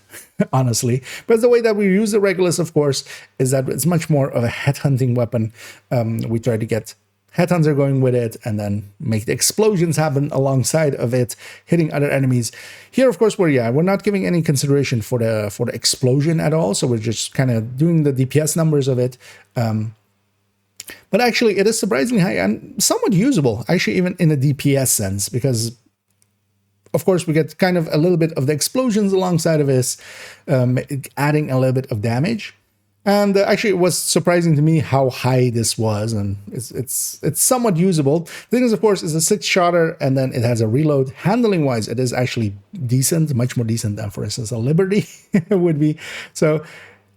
honestly. But the way that we use the Regulus, of course, is that it's much more of a headhunting weapon. We try to get Headhunter going with it and then make the explosions happen alongside of it, hitting other enemies. Here, of course, we're not giving any consideration for the explosion at all, so we're just kind of doing the DPS numbers of it. But actually, it is surprisingly high and somewhat usable, actually, even in a DPS sense, because of course, we get kind of a little bit of the explosions alongside of this, adding a little bit of damage. And actually, it was surprising to me how high this was, and it's somewhat usable. The thing is, of course, it's a 6-shotter, and then it has a reload. Handling-wise, it is actually decent, much more decent than, for instance, a Liberty would be. So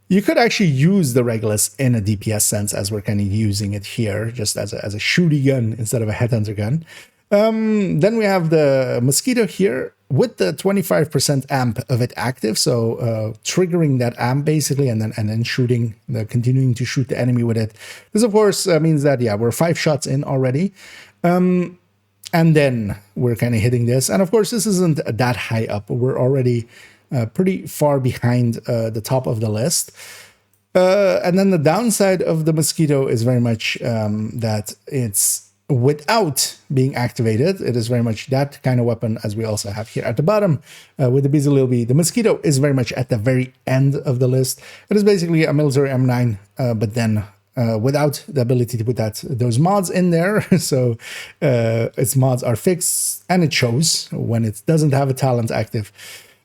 you could actually use the Regulus in a DPS sense, as we're kind of using it here, just as a shooty gun instead of a headhunter gun. Then we have the Mosquito here with the 25% amp of it active, so triggering that amp basically, and then shooting, continuing to shoot the enemy with it. This, of course, means that, yeah, we're 5 shots in already. And then we're kind of hitting this. And of course, this isn't that high up. We're already pretty far behind the top of the list. And then the downside of the Mosquito is very much that it's without being activated. It is very much that kind of weapon as we also have here at the bottom with the Bizililbi. The Mosquito is very much at the very end of the list. It is basically a military M9, but then without the ability to put those mods in there. So its mods are fixed, and it shows when it doesn't have a talent active.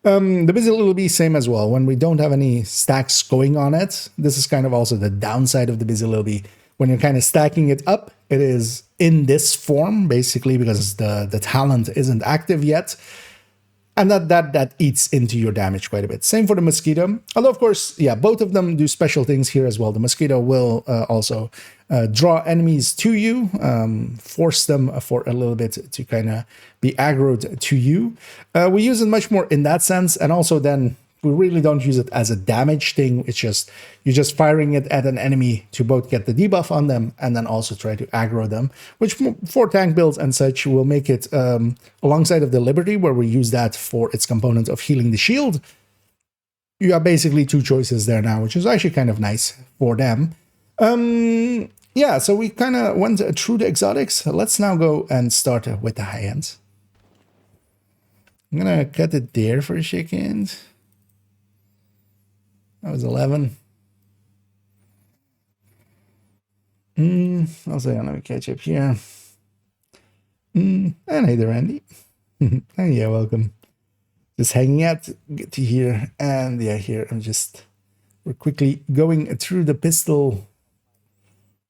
The Bizililbi, same as well. When we don't have any stacks going on it, this is kind of also the downside of the Bizililbi. When you're kind of stacking it up, it is in this form, basically, because the talent isn't active yet. And that eats into your damage quite a bit. Same for the Mosquito. Although, of course, yeah, both of them do special things here as well. The Mosquito will also draw enemies to you, force them for a little bit to kind of be aggroed to you. We use it much more in that sense, and also then we really don't use it as a damage thing. It's just, you're just firing it at an enemy to both get the debuff on them and then also try to aggro them, which for tank builds and such will make it alongside of the Liberty, where we use that for its component of healing the shield. You have basically 2 choices there now, which is actually kind of nice for them. Yeah, so we kind of went through the exotics. Let's now go and start with the high ends. I'm gonna cut it there for a second. That was 11. Also, let me catch up here. And hey there, Andy. And yeah, welcome. Just hanging out, get to here. And yeah, here we're quickly going through the pistol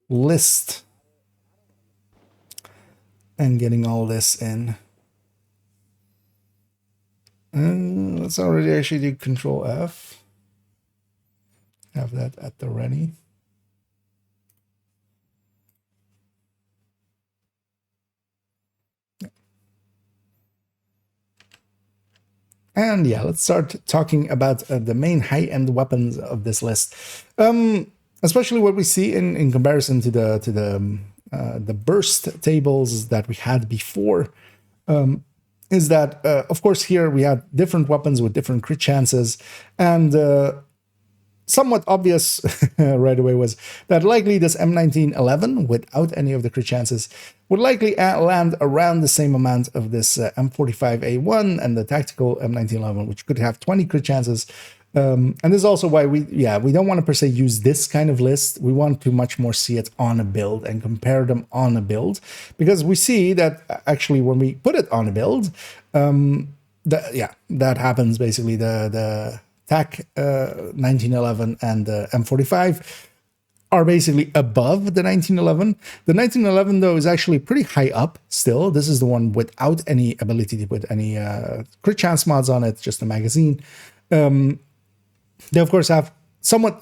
list and getting all this in. Let's already actually do Control F. Have that at the ready. And yeah, let's start talking about the main high-end weapons of this list. Especially what we see in comparison to the burst tables that we had before. Is that, of course, here we have different weapons with different crit chances, and somewhat obvious right away was that likely this M1911, without any of the crit chances, would likely land around the same amount of this M45A1 and the tactical M1911, which could have 20 crit chances. And this is also why we don't want to per se use this kind of list. We want to much more see it on a build and compare them on a build, because we see that actually when we put it on a build, that happens basically. The TAC 1911 and the M45 are basically above the 1911. The 1911, though, is actually pretty high up still. This is the one without any ability to put any crit chance mods on it, just a magazine. They, of course, have somewhat,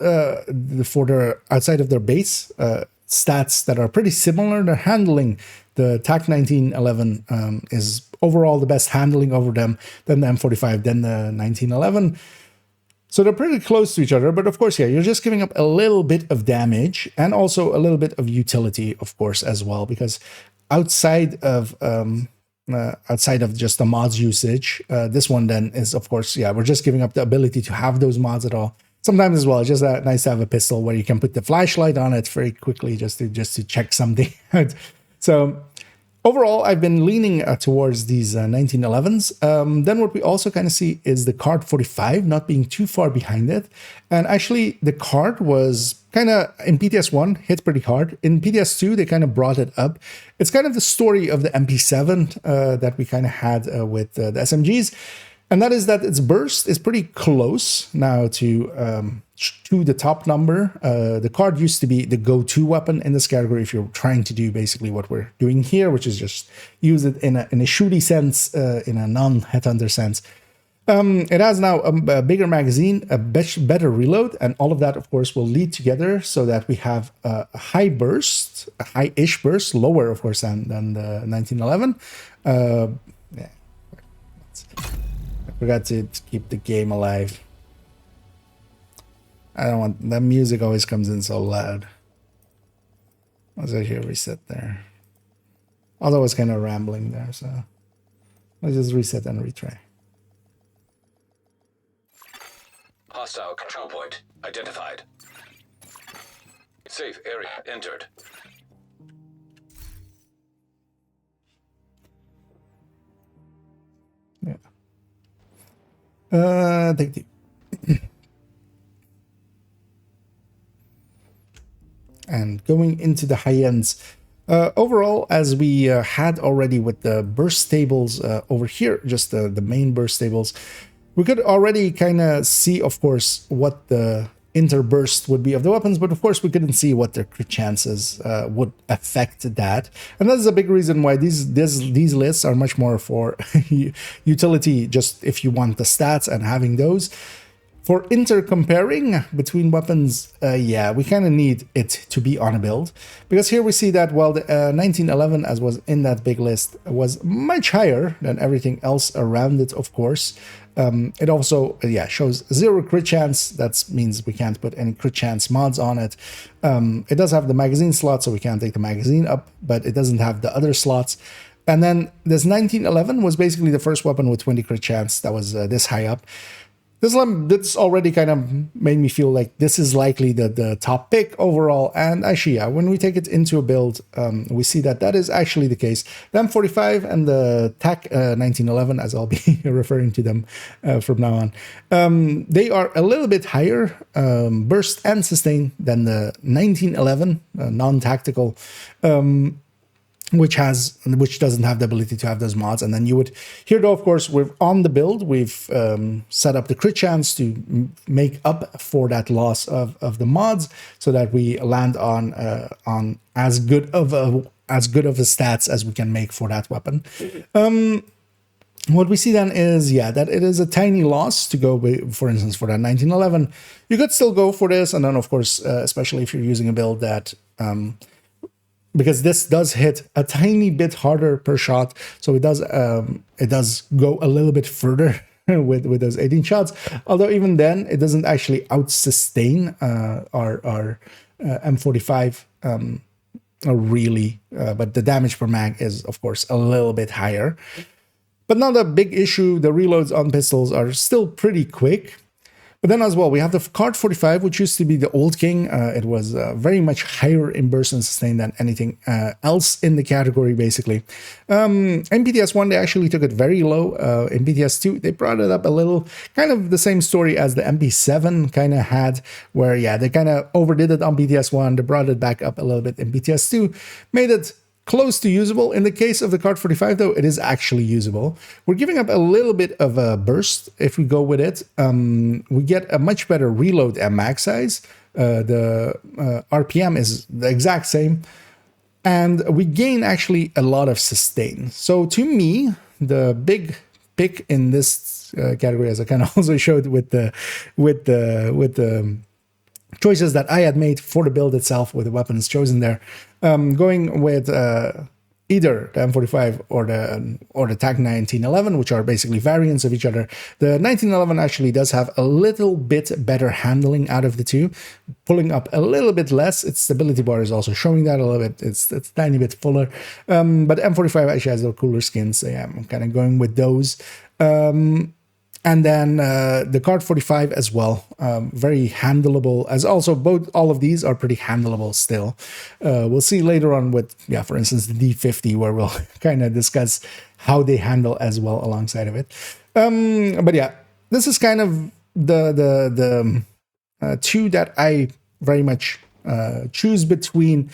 for their outside of their base, stats that are pretty similar. Their handling, the TAC 1911 is overall the best handling over them, then the M45, then the 1911. So they're pretty close to each other, but of course, yeah, you're just giving up a little bit of damage and also a little bit of utility, of course, as well, because outside of just the mods usage, this one then is, of course, yeah, we're just giving up the ability to have those mods at all. Sometimes as well, it's just nice to have a pistol where you can put the flashlight on it very quickly just to check something out. So overall, I've been leaning towards these 1911s. Then what we also kind of see is the card 45 not being too far behind it. And actually, the card was kind of, in PTS1, hit pretty hard. In PTS2, they kind of brought it up. It's kind of the story of the MP7 that we kind of had with the SMGs. And that is that its burst is pretty close now to the top number. The card used to be the go-to weapon in this category if you're trying to do basically what we're doing here, which is just use it in a shooty sense, in a non-headhunter sense. It has now a bigger magazine, a better reload, and all of that, of course, will lead together so that we have a high burst, a high-ish burst, lower, of course, than the 1911. Yeah, I forgot to keep the game alive. I don't want... That music always comes in so loud. Let's actually reset there. Although I was kind of rambling there, so... Let's just reset and retry. Hostile control point identified. Safe area entered. Yeah. Take two. And going into the high ends, overall, as we had already with the burst tables over here, just the main burst tables, we could already kind of see, of course, what the interburst would be of the weapons, but of course we couldn't see what their crit chances would affect that. And that's a big reason why these lists are much more for utility, just if you want the stats and having those. For inter-comparing between weapons, yeah, we kind of need it to be on a build. Because here we see that, well, the 1911, as was in that big list, was much higher than everything else around it, of course. It also, yeah, shows 0 crit chance. That means we can't put any crit chance mods on it. It does have the magazine slot, so we can't take the magazine up, but it doesn't have the other slots. And then this 1911 was basically the first weapon with 20 crit chance that was this high up. This already kind of made me feel like this is likely the top pick overall. And actually, yeah, when we take it into a build, we see that that is actually the case. The M45 and the TAC 1911, as I'll be referring to them from now on, they are a little bit higher burst and sustain than the 1911 non-tactical. Which doesn't have the ability to have those mods. And then you would here, though, of course, we're on the build. We've set up the crit chance to make up for that loss of the mods, so that we land on as good of a stats as we can make for that weapon. What we see then is, yeah, that it is a tiny loss to go with, for instance, for that 1911. You could still go for this, and then of course, especially if you're using a build that. Because this does hit a tiny bit harder per shot, so it does go a little bit further with those 18 shots. Although even then, it doesn't actually out-sustain our M45 really. But the damage per mag is, of course, a little bit higher. But not a big issue. The reloads on pistols are still pretty quick. But then as well, we have the Card 45, which used to be the old king. It was very much higher in burst and sustain than anything else in the category, basically. MPTS 1, they actually took it very low. In BTS 2, they brought it up a little. Kind of the same story as the MP7 kind of had, where, yeah, they kind of overdid it on BTS 1. They brought it back up a little bit in BTS 2. Made it close to usable. In the case of the Card 45, though, it is actually usable. We're giving up a little bit of a burst if we go with it. We get a much better reload and mag size. The RPM is the exact same. And we gain actually a lot of sustain. So to me, the big pick in this category, as I kind of also showed with the choices that I had made for the build itself with the weapons chosen there, going with either the M45 or the TAC 1911, which are basically variants of each other. The 1911 actually does have a little bit better handling out of the two, pulling up a little bit less. Its stability bar is also showing that a little bit. It's a tiny bit fuller, but M45 actually has a cooler skin, so yeah, I'm kind of going with those. And then the Card 45 as well, very handleable, as also all of these are pretty handleable still. We'll see later on with, yeah, for instance, the D50, where we'll kind of discuss how they handle as well alongside of it. But yeah, this is kind of the two that I very much choose between,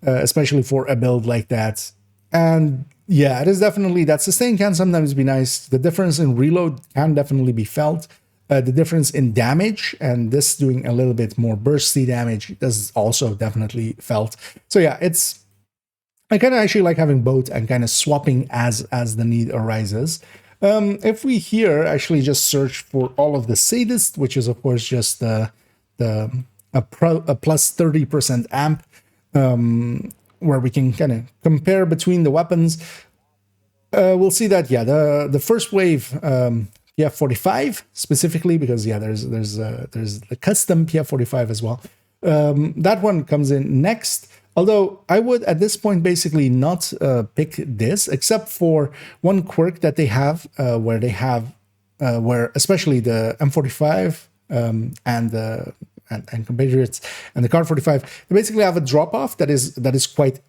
especially for a build like that. And Yeah, it is definitely, that sustain can sometimes be nice. The difference in reload can definitely be felt. The difference in damage, and this doing a little bit more bursty damage, is also definitely felt. So yeah, I kind of actually like having both and kind of swapping as the need arises. If we here actually just search for all of the sadist, which is of course just a plus 30% amp, where we can kind of compare between the weapons, we'll see that yeah, the first wave PF45 specifically, because yeah, there's the custom PF45 as well. That one comes in next. Although I would at this point basically not pick this, except for one quirk that they have, where they have where especially the M45 and the compatriots and the Card 45, they basically have a drop off that is quite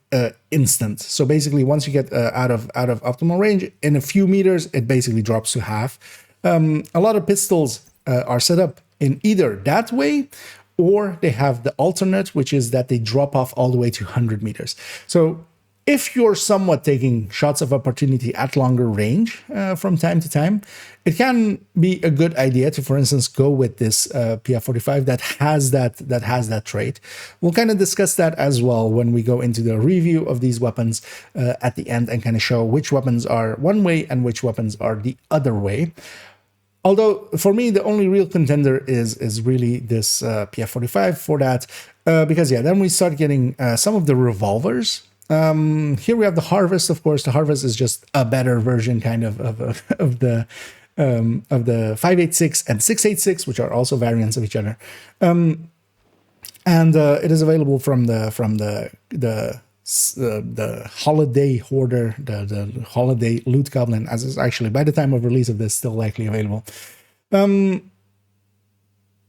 instant. So basically, once you get out of optimal range, in a few meters, it basically drops to half. A lot of pistols are set up in either that way, or they have the alternate, which is that they drop off all the way to 100 meters. So if you're somewhat taking shots of opportunity at longer range from time to time, it can be a good idea to, for instance, go with this PF45 that has that trait. We'll kind of discuss that as well when we go into the review of these weapons at the end, and kind of show which weapons are one way and which weapons are the other way. Although for me, the only real contender is really this PF45 for that, because yeah, then we start getting some of the revolvers. Here we have the Harvest. Of course, the Harvest is just a better version, kind of the 5.86 and 6.86, which are also variants of each other. And it is available from the holiday hoarder, the holiday loot goblin, as is actually by the time of release of this still likely available.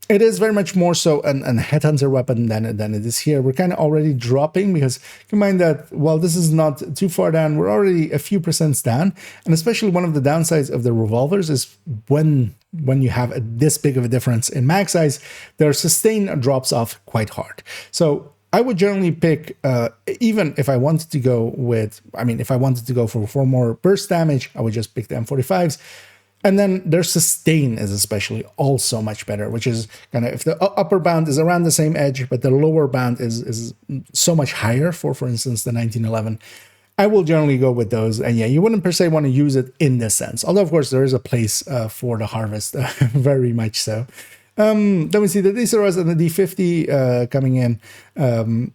It is very much more so a headhunter weapon than it is here. We're kind of already dropping, because keep in mind that while this is not too far down, we're already a few percents down. And especially one of the downsides of the revolvers is when you have this big of a difference in mag size, their sustain drops off quite hard. So I would generally pick, even if I wanted to go with, if I wanted to go for more burst damage, I would just pick the M45s. And then their sustain is especially also much better, which is kind of, if the upper bound is around the same edge, but the lower bound is so much higher, for instance, the 1911, I will generally go with those. And yeah, you wouldn't per se want to use it in this sense. Although, of course, there is a place for the Harvest, very much so. Then we see the D0s and the D50 coming in. And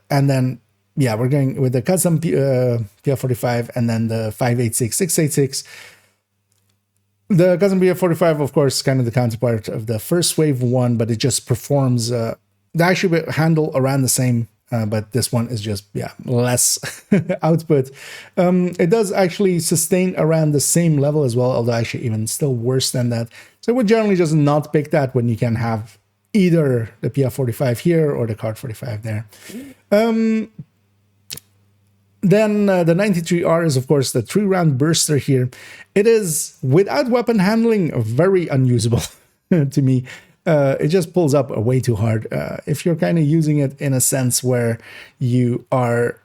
then, yeah, we're going with the custom PF45 and then the 5.86, 6.86. The custom PF45, of course, kind of the counterpart of the first wave one, but it just performs, they actually handle around the same, but this one is just, yeah, less output. It does actually sustain around the same level as well, although actually even still worse than that. So I would generally just not pick that when you can have either the PF45 here or the Card 45 there. Then the 93R is, of course, the 3-round burster here. It is, without weapon handling, very unusable to me. It just pulls up way too hard. If you're kind of using it in a sense where you are,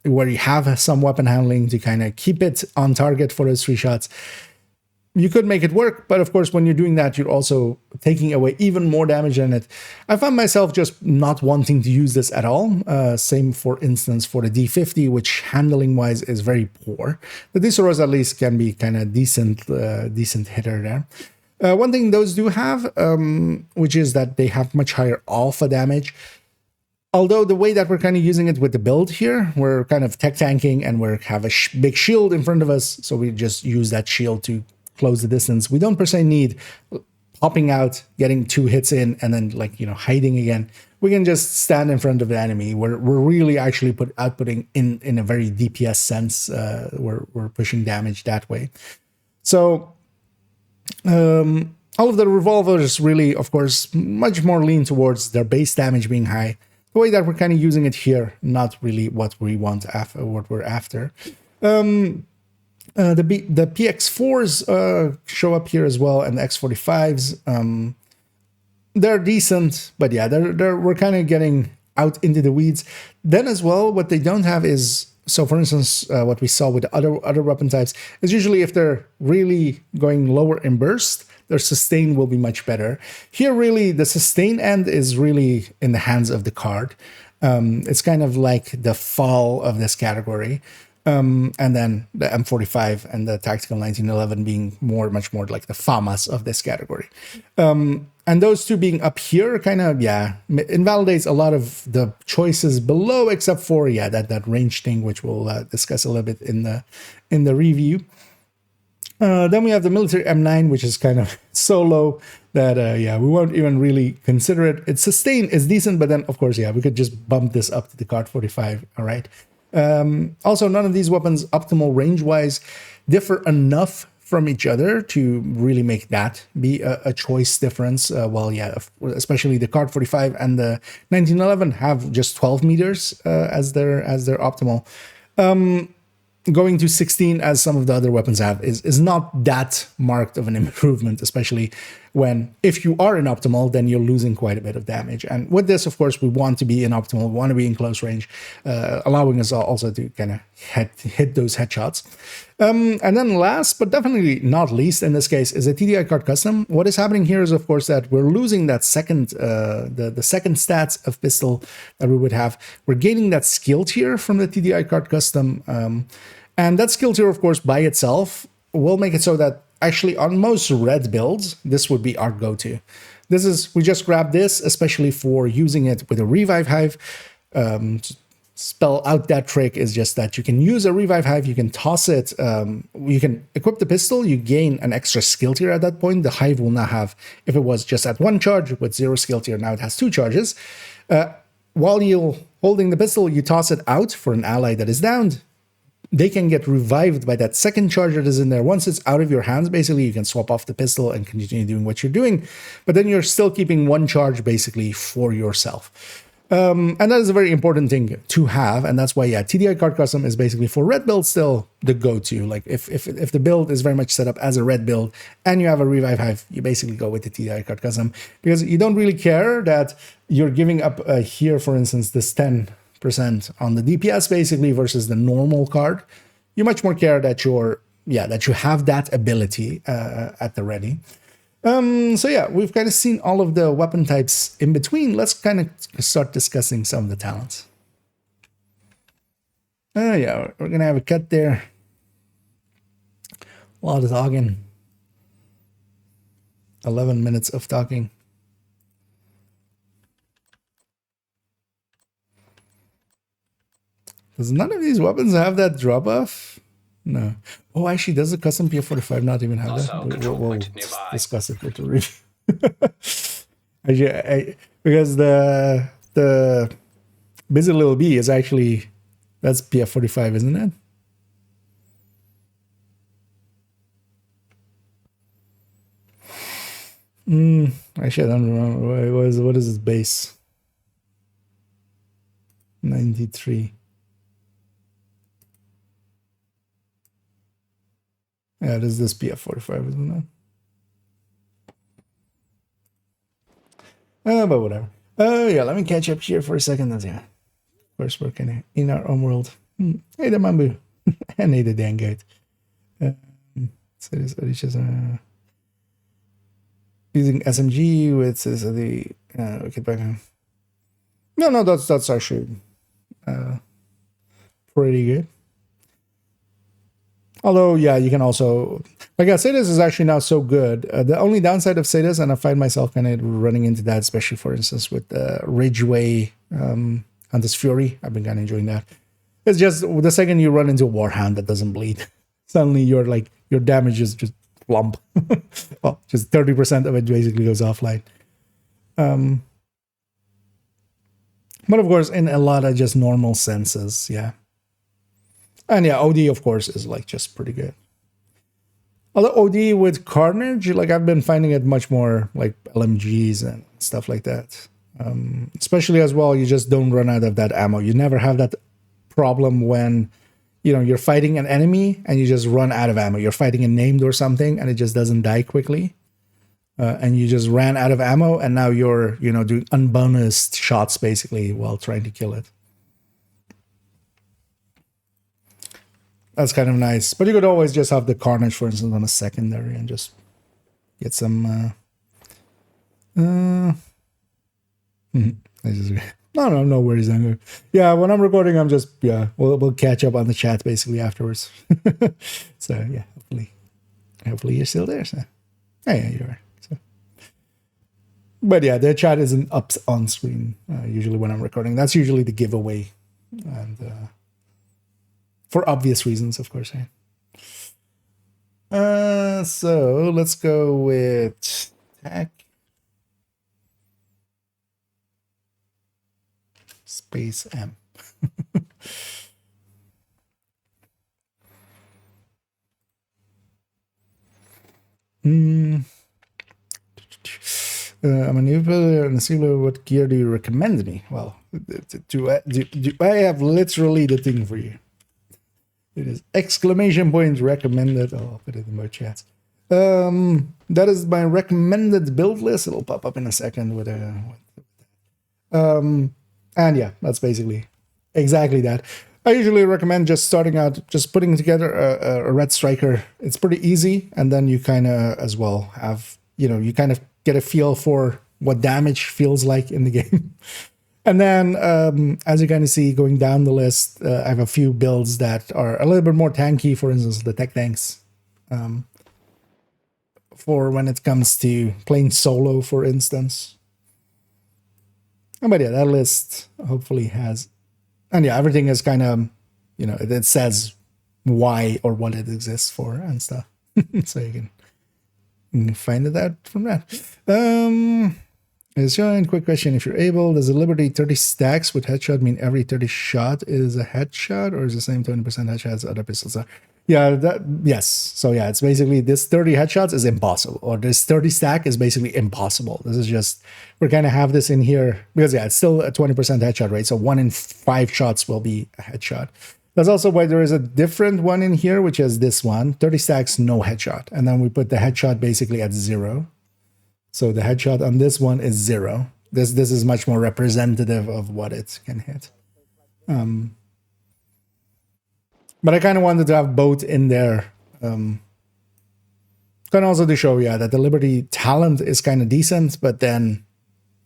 where you have some weapon handling to kind of keep it on target for those 3 shots, you could make it work, but of course, when you're doing that, you're also taking away even more damage in it. I found myself just not wanting to use this at all. Same, for instance, for the D50, which handling-wise is very poor. The D0s at least can be kind of decent hitter there. One thing those do have, which is that they have much higher alpha damage. Although the way that we're kind of using it with the build here, we're kind of tech tanking and we have a big shield in front of us, so we just use that shield to close the distance. We don't per se need popping out, getting 2 hits in, and then hiding again. We can just stand in front of the enemy. We're really actually outputting in a very DPS sense. We're pushing damage that way. So all of the revolvers really, of course, much more lean towards their base damage being high. The way that we're kind of using it here, not really what we want after, what we're after. The PX4s show up here as well, and the X45s. They're decent, but yeah, we're kind of getting out into the weeds. Then as well, what they don't have is So, for instance, what we saw with the other weapon types is usually if they're really going lower in burst, their sustain will be much better. Here, really, the sustain end is really in the hands of the card. It's kind of like the fall of this category. And then the M45 and the Tactical 1911 being much more like the FAMAS of this category. And those two being up here kind of, invalidates a lot of the choices below, except for, that range thing, which we'll discuss a little bit in the review. Then we have the military M9, which is kind of so low that, we won't even really consider it. Its sustain is decent, but then, of course, we could just bump this up to the Card 45, all right? Also, none of these weapons, optimal range-wise, differ enough from each other to really make that be a choice difference. Especially the Card 45 and the 1911 have just 12 meters as their optimal. Going to 16, as some of the other weapons have, is not that marked of an improvement, especially when, if you are in optimal, then you're losing quite a bit of damage. And with this, of course, we want to be in optimal, we want to be in close range, allowing us also to kind of hit those headshots. And then last, but definitely not least in this case, is a TDI card custom. What is happening here is, of course, that we're losing that second, the second stats of pistol that we would have. We're gaining that skill tier from the TDI card custom. And that skill tier, of course, by itself will make it so that actually on most red builds, this would be our go-to. We just grab this, especially for using it with a Revive Hive. Spell out that trick is just that you can use a Revive Hive, you can toss it, you can equip the pistol, you gain an extra skill tier at that point. The Hive will now have, if it was just at 1 charge with 0 skill tier, now it has 2 charges. While you're holding the pistol, you toss it out for an ally that is downed. They can get revived by that second charge that is in there. Once it's out of your hands, basically, you can swap off the pistol and continue doing what you're doing. But then you're still keeping 1 charge, basically, for yourself. And that is a very important thing to have. And that's why, TDI card custom is basically for red build still the go-to. Like, if the build is very much set up as a red build and you have a Revive Hive, you basically go with the TDI card custom. Because you don't really care that you're giving up here, for instance, this 10% on the DPS basically versus the normal card. You much more care that that you have that ability at the ready. We've kind of seen all of the weapon types in between. Let's kind of start discussing some of the talents. We're gonna have a cut there. A lot of talking. 11 minutes of talking. Does none of these weapons have that drop-off? No. Oh, actually, does the custom PF45 not even have that? We'll discuss it with the review. Because the Busy Little Bee is actually, that's PF45, isn't it? Actually, I don't remember. What is its base? 93. Yeah, it is this PF45, isn't it? But whatever. Let me catch up here for a second. Of course, we're kind of in our own world. Hey, the Mambu. And hey, the dang goat. So this is just using SMG with the okay, back. No, that's actually pretty good. Although, you can also, like Sadis is actually now so good. The only downside of Sadis, and I find myself kind of running into that, especially for instance with Ridgeway Hunter's Fury. I've been kind of enjoying that. It's just the second you run into a Warhound that doesn't bleed, suddenly your damage is just plump. Well, just 30% of it basically goes offline. But of course, in a lot of just normal senses, And OD, of course, is just pretty good. Although OD with Carnage, I've been finding it much more like LMGs and stuff like that. Especially as well, you just don't run out of that ammo. You never have that problem when, you're fighting an enemy and you just run out of ammo. You're fighting a named or something and it just doesn't die quickly. And you just ran out of ammo and now you're, doing unbonused shots basically while trying to kill it. that's kind of nice. But you could always just have the Carnage, for instance, on a secondary and just get some. No worries. Yeah, when I'm recording, I'm just we'll catch up on the chat basically afterwards. So yeah, hopefully you're still there. So yeah, you are. So. But yeah, the chat isn't up on screen usually when I'm recording. That's usually the giveaway, and for obvious reasons, of course. So let's go with tech. Space M. I'm a new player and a what gear do you recommend me? Well, do I have literally the thing for you? It is exclamation point recommended. Oh, I'll put it in my chat. That is my recommended build list. It'll pop up in a second with a. And yeah, that's basically exactly that. I usually recommend just starting out, just putting together a red striker. It's pretty easy, and then you kind of as well have, you kind of get a feel for what damage feels like in the game. And then, as you kind of see going down the list, I have a few builds that are a little bit more tanky. For instance, the tech tanks. For when it comes to playing solo, for instance. But yeah, that list hopefully has, and yeah, everything is kind of, it says why or what it exists for and stuff. So you can find it out from that. Sean, quick question. If you're able, does the Liberty 30 stacks with headshot mean every 30 shot is a headshot, or is the same 20% headshot as other pistols are? Yeah, yes. So yeah, it's basically this 30 headshots is impossible, or this 30 stack is basically impossible. This is just, we're going to have this in here because yeah, it's still a 20% headshot rate. So 1 in 5 shots will be a headshot. That's also why there is a different one in here, which is this one, 30 stacks, no headshot. And then we put the headshot basically at 0. So the headshot on this one is 0. This is much more representative of what it can hit. But I kind of wanted to have both in there. Kind of also to show, that the Liberty talent is kind of decent, but then,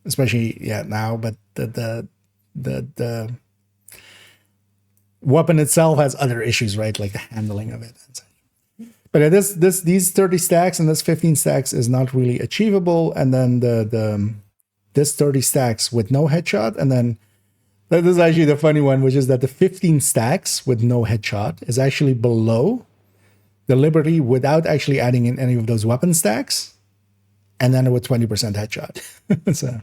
especially now, but the weapon itself has other issues, right? Like the handling of it. But these 30 stacks and this 15 stacks is not really achievable. And then this 30 stacks with no headshot, and then that is actually the funny one, which is that the 15 stacks with no headshot is actually below the Liberty without actually adding in any of those weapon stacks, and then with 20% headshot. So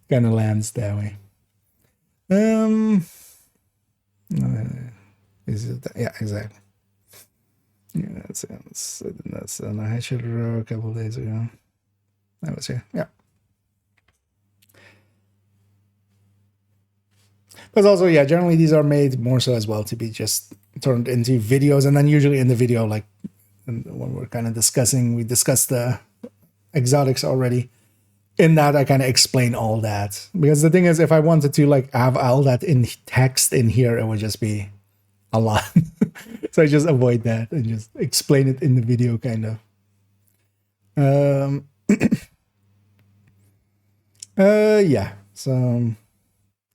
kind of lands that way. Is it? Yeah, exactly. Yeah, that's and I headshot row a couple of days ago. That was here. Yeah. But also, generally these are made more so as well to be just turned into videos, and then usually in the video, like when we're kind of discussing, we discussed the exotics already. In that, I kind of explain all that, because the thing is, if I wanted to like have all that in text in here, it would just be a lot. So I just avoid that and just explain it in the video, kind of. Yeah. So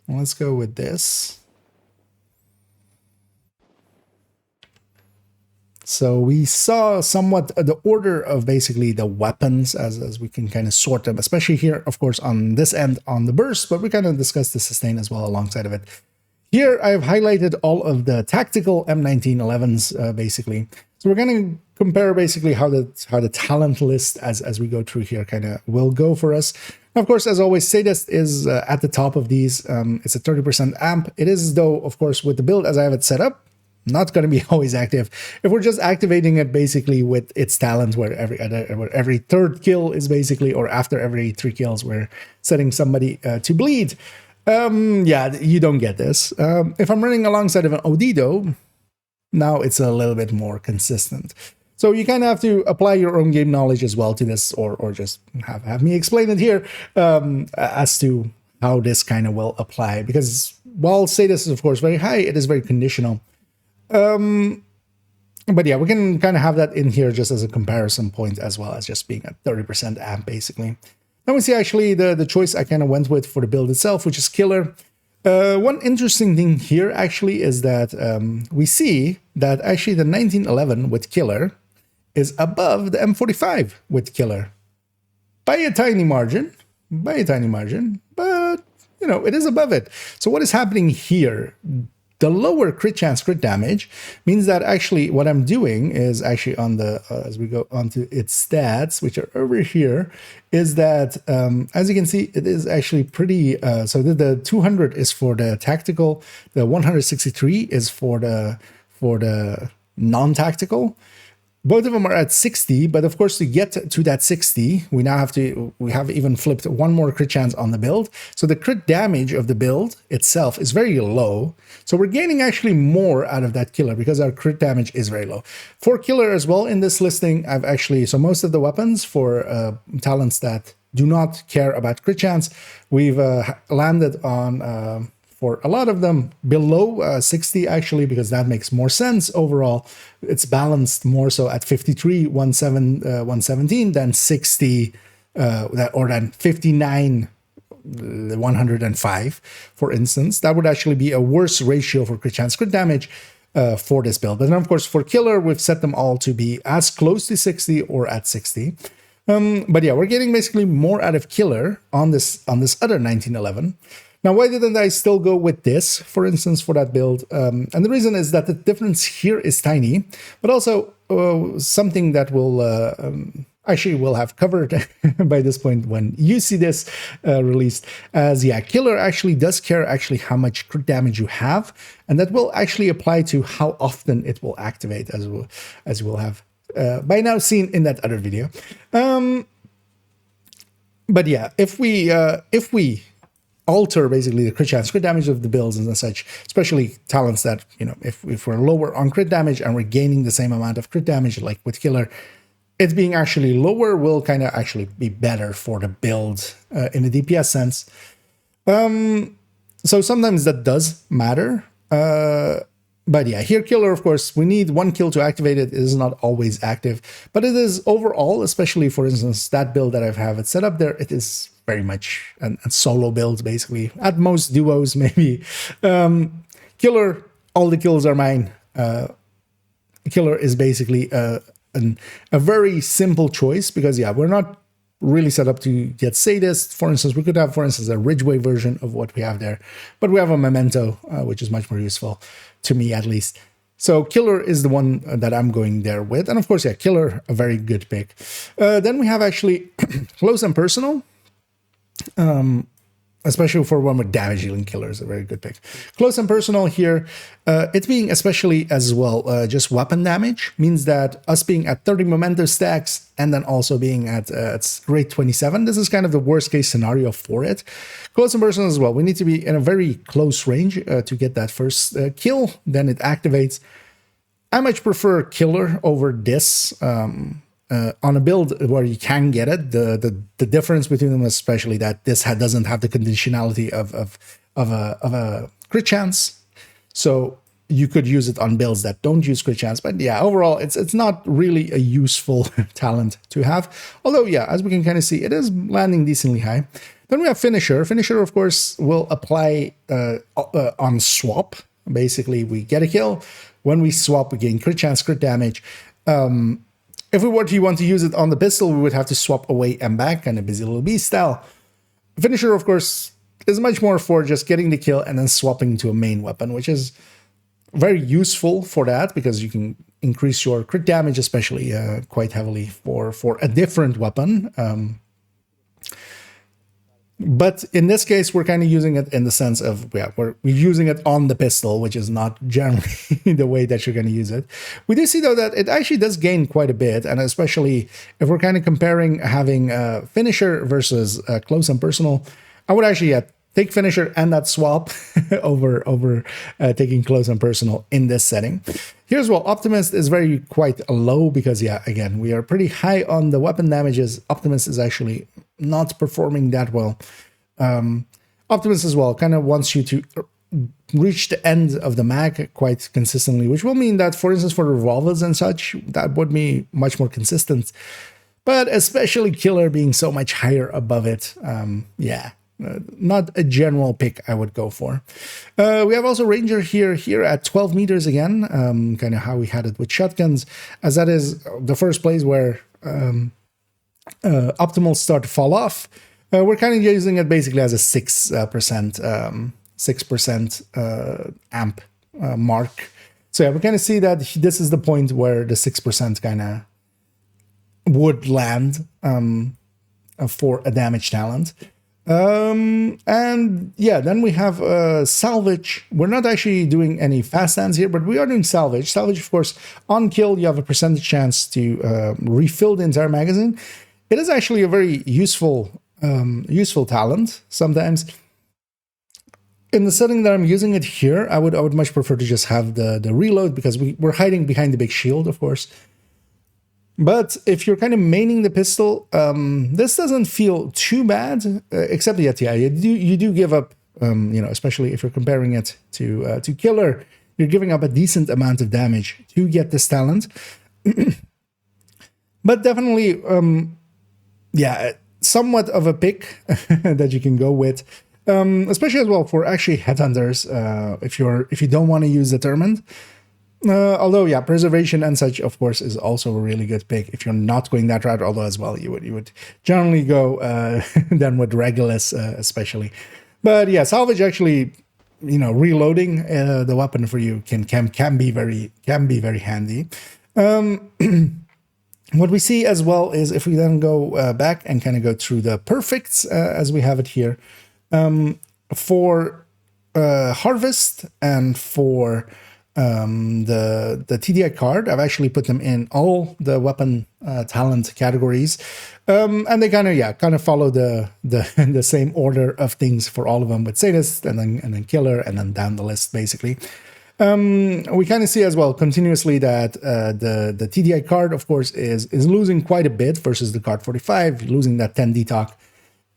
let's go with this. So we saw somewhat the order of basically the weapons as we can kind of sort them, especially here, of course, on this end on the burst, but we kind of discussed the sustain as well alongside of it. Here I've highlighted all of the tactical M1911s basically. So we're going to compare basically how the talent list as we go through here kind of will go for us. Of course, as always, Sadist is at the top of these. It's a 30% amp. It is, though, of course, with the build as I have it set up, not going to be always active. If we're just activating it basically with its talent, where every third kill is basically, or after every 3 kills, we're setting somebody to bleed. You don't get this. If I'm running alongside of an OD, though, now it's a little bit more consistent. So you kind of have to apply your own game knowledge as well to this, or just have me explain it here as to how this kind of will apply. Because while Sadist is, of course, very high, it is very conditional. But yeah, we can kind of have that in here just as a comparison point, as well as just being at 30% amp, basically. Then we see actually the choice I kind of went with for the build itself, which is Killer. One interesting thing here actually is that we see that actually the 1911 with Killer is above the M45 with Killer by a tiny margin, but you know, it is above it. So what is happening here? The lower crit chance, crit damage means that actually what I'm doing is actually on the, as we go onto its stats, which are over here, is that, as you can see, it is actually pretty, so the 200 is for the tactical, the 163 is for the non-tactical. Both of them are at 60, but of course to get to that 60, we have even flipped one more crit chance on the build. So the crit damage of the build itself is very low. So we're gaining actually more out of that Killer because our crit damage is very low. For Killer as well in this listing, I've actually, so most of the weapons for talents that do not care about crit chance, we've landed on, for a lot of them below 60 actually, because that makes more sense overall. It's balanced more so at 53, 117 than 60 or than 59, 105, for instance. That would actually be a worse ratio for crit chance, crit damage for this build. But then of course for Killer, we've set them all to be as close to 60 or at 60. But yeah, we're getting basically more out of Killer on this other 1911. Now, why didn't I still go with this, for instance, for that build? And the reason is that the difference here is tiny, but also something that will actually we'll have covered by this point when you see this released. As yeah, Killer actually does care actually how much crit damage you have, and that will actually apply to how often it will activate, as we'll have by now seen in that other video. But yeah, if we alter basically the crit chance, crit damage of the builds and such, especially talents that, you know, if we're lower on crit damage and we're gaining the same amount of crit damage like with Killer, it being actually lower will kind of actually be better for the build in the DPS sense. So sometimes that does matter. But yeah, here Killer, of course, we need one kill to activate it. It is not always active, but it is overall, especially for instance, that build that I have it set up there, it is very much a solo build, basically. At most duos, maybe. Killer, all the kills are mine. Killer is basically a very simple choice because, yeah, we're not really set up to get sadist. For instance, we could have, for instance, a Ridgeway version of what we have there, but we have a Memento, which is much more useful, to me at least. So Killer is the one that I'm going there with. And of course, yeah, Killer, a very good pick. Then we have actually Close and Personal. Especially for one with damage dealing Killer is a very good pick. Close and Personal here, it being especially as well just weapon damage means that us being at 30 memento stacks and then also being at rate 27, this is kind of the worst case scenario for it. Close and Personal as well, we need to be in a very close range to get that first kill, then it activates. I much prefer Killer over this. On a build where you can get it, the difference between them, especially that this doesn't have the conditionality of a crit chance, so you could use it on builds that don't use crit chance. But yeah, overall, it's not really a useful talent to have. Although yeah, as we can kind of see, it is landing decently high. Then we have Finisher. Finisher, of course, will apply on swap. Basically, we get a kill. When we swap, we gain crit chance, crit damage. If we were to want to use it on the pistol, we would have to swap away and back, kind of busy little beast style. Finisher, of course, is much more for just getting the kill and then swapping to a main weapon, which is very useful for that because you can increase your crit damage, especially quite heavily for a different weapon. But in this case, we're kind of using it in the sense of, yeah, we're using it on the pistol, which is not generally the way that you're going to use it. We do see, though, that it actually does gain quite a bit, and especially if we're kind of comparing having Finisher versus Close and Personal, I would actually take Finisher and that swap over taking Close and Personal in this setting. Here's what Optimist is quite low because, yeah, again, we are pretty high on the weapon damages. Optimist is actually not performing that well. Optimist as well kind of wants you to reach the end of the mag quite consistently, which will mean that, for instance, for revolvers and such, that would be much more consistent. But especially killer being so much higher above it, not a general pick I would go for. We have also Ranger here at 12 meters again, kind of how we had it with shotguns, as that is the first place where optimals start to fall off. We're kind of using it basically as a 6% amp mark. So yeah, we kind of see that this is the point where the 6% kind of would land for a damage talent. And yeah, then we have salvage. We're not actually doing any fast stands here, but we are doing salvage. Salvage, of course, on kill, you have a percentage chance to refill the entire magazine. It is actually a very useful talent sometimes. In the setting that I'm using it here, I would much prefer to just have the reload, because we're hiding behind the big shield, of course. But if you're kind of maining the pistol, this doesn't feel too bad, except that, yeah, you do give up, especially if you're comparing it to killer, you're giving up a decent amount of damage to get this talent. But definitely, somewhat of a pick that you can go with, especially as well for actually headhunters, if you don't want to use determined. Although, yeah, preservation and such, of course, is also a really good pick if you're not going that route. Although, as well, you would generally go then with Regulus, especially. But yeah, salvage actually, reloading the weapon for you can be very handy. What we see as well is, if we then go back and kind of go through the perfects as we have it here, for harvest and for the TDI card, I've actually put them in all the weapon talent categories, and they kind of follow the same order of things for all of them, with sadist and then killer and then down the list basically. We kind of see as well continuously that the TDI card, of course, is losing quite a bit versus the card 45. Losing that 10 detox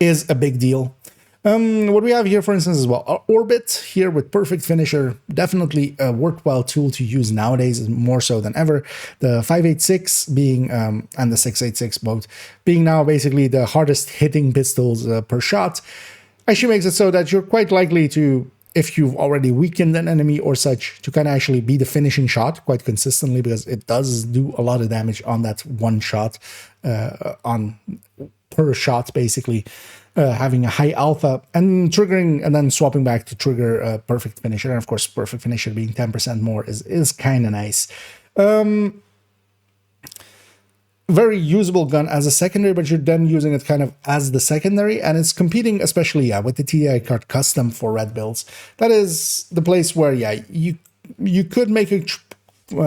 is a big deal. What we have here, for instance, as well, Orbit here with Perfect Finisher, definitely a worthwhile tool to use nowadays, more so than ever. The 5.86 being, and the 6.86 both, being now basically the hardest hitting pistols per shot, actually makes it so that you're quite likely to, if you've already weakened an enemy or such, to kind of actually be the finishing shot quite consistently, because it does do a lot of damage on that one shot, on per shot, basically. Having a high alpha and triggering and then swapping back to trigger Perfect Finisher. And of course, Perfect Finisher being 10% more is kind of nice. Very usable gun as a secondary, but you're then using it kind of as the secondary, and it's competing especially with the TDI card custom for red builds. That is the place where you could make a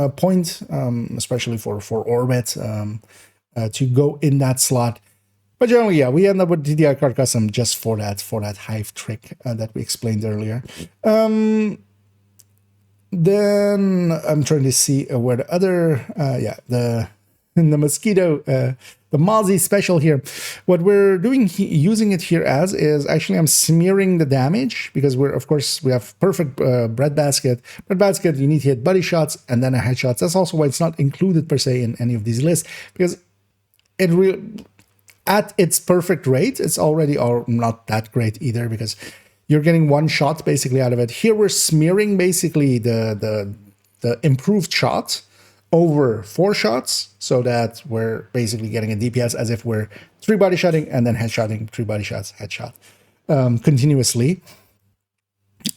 point, especially for Orbit, to go in that slot. But generally, we end up with TDI card custom just for that hive trick that we explained earlier. Then I'm trying to see where the other, the mosquito, the Mozzie special here. What we're doing, using it here as, is actually I'm smearing the damage, because we have perfect breadbasket. Breadbasket, you need to hit body shots and then a headshots. That's also why it's not included per se in any of these lists, because it really, at its perfect rate, it's already not that great either, because you're getting one shot basically out of it. Here we're smearing basically the improved shot over 4 shots, so that we're basically getting a DPS as if we're 3 body shotting and then headshotting, 3 body shots, headshot continuously.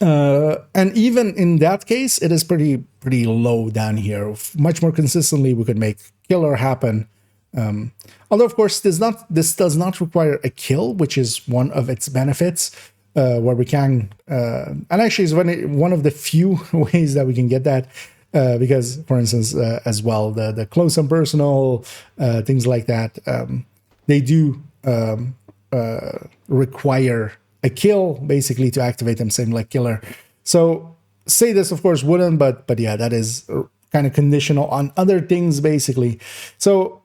And even in that case, it is pretty low down here. Much more consistently, we could make killer happen. Although, of course, this does not require a kill, which is one of its benefits, where we can, and actually is one of the few ways that we can get that, because, for instance, as well, the close and personal, things like that, they do require a kill, basically, to activate them, same like killer. So, say this, of course, wouldn't, but yeah, that is kind of conditional on other things, basically. So,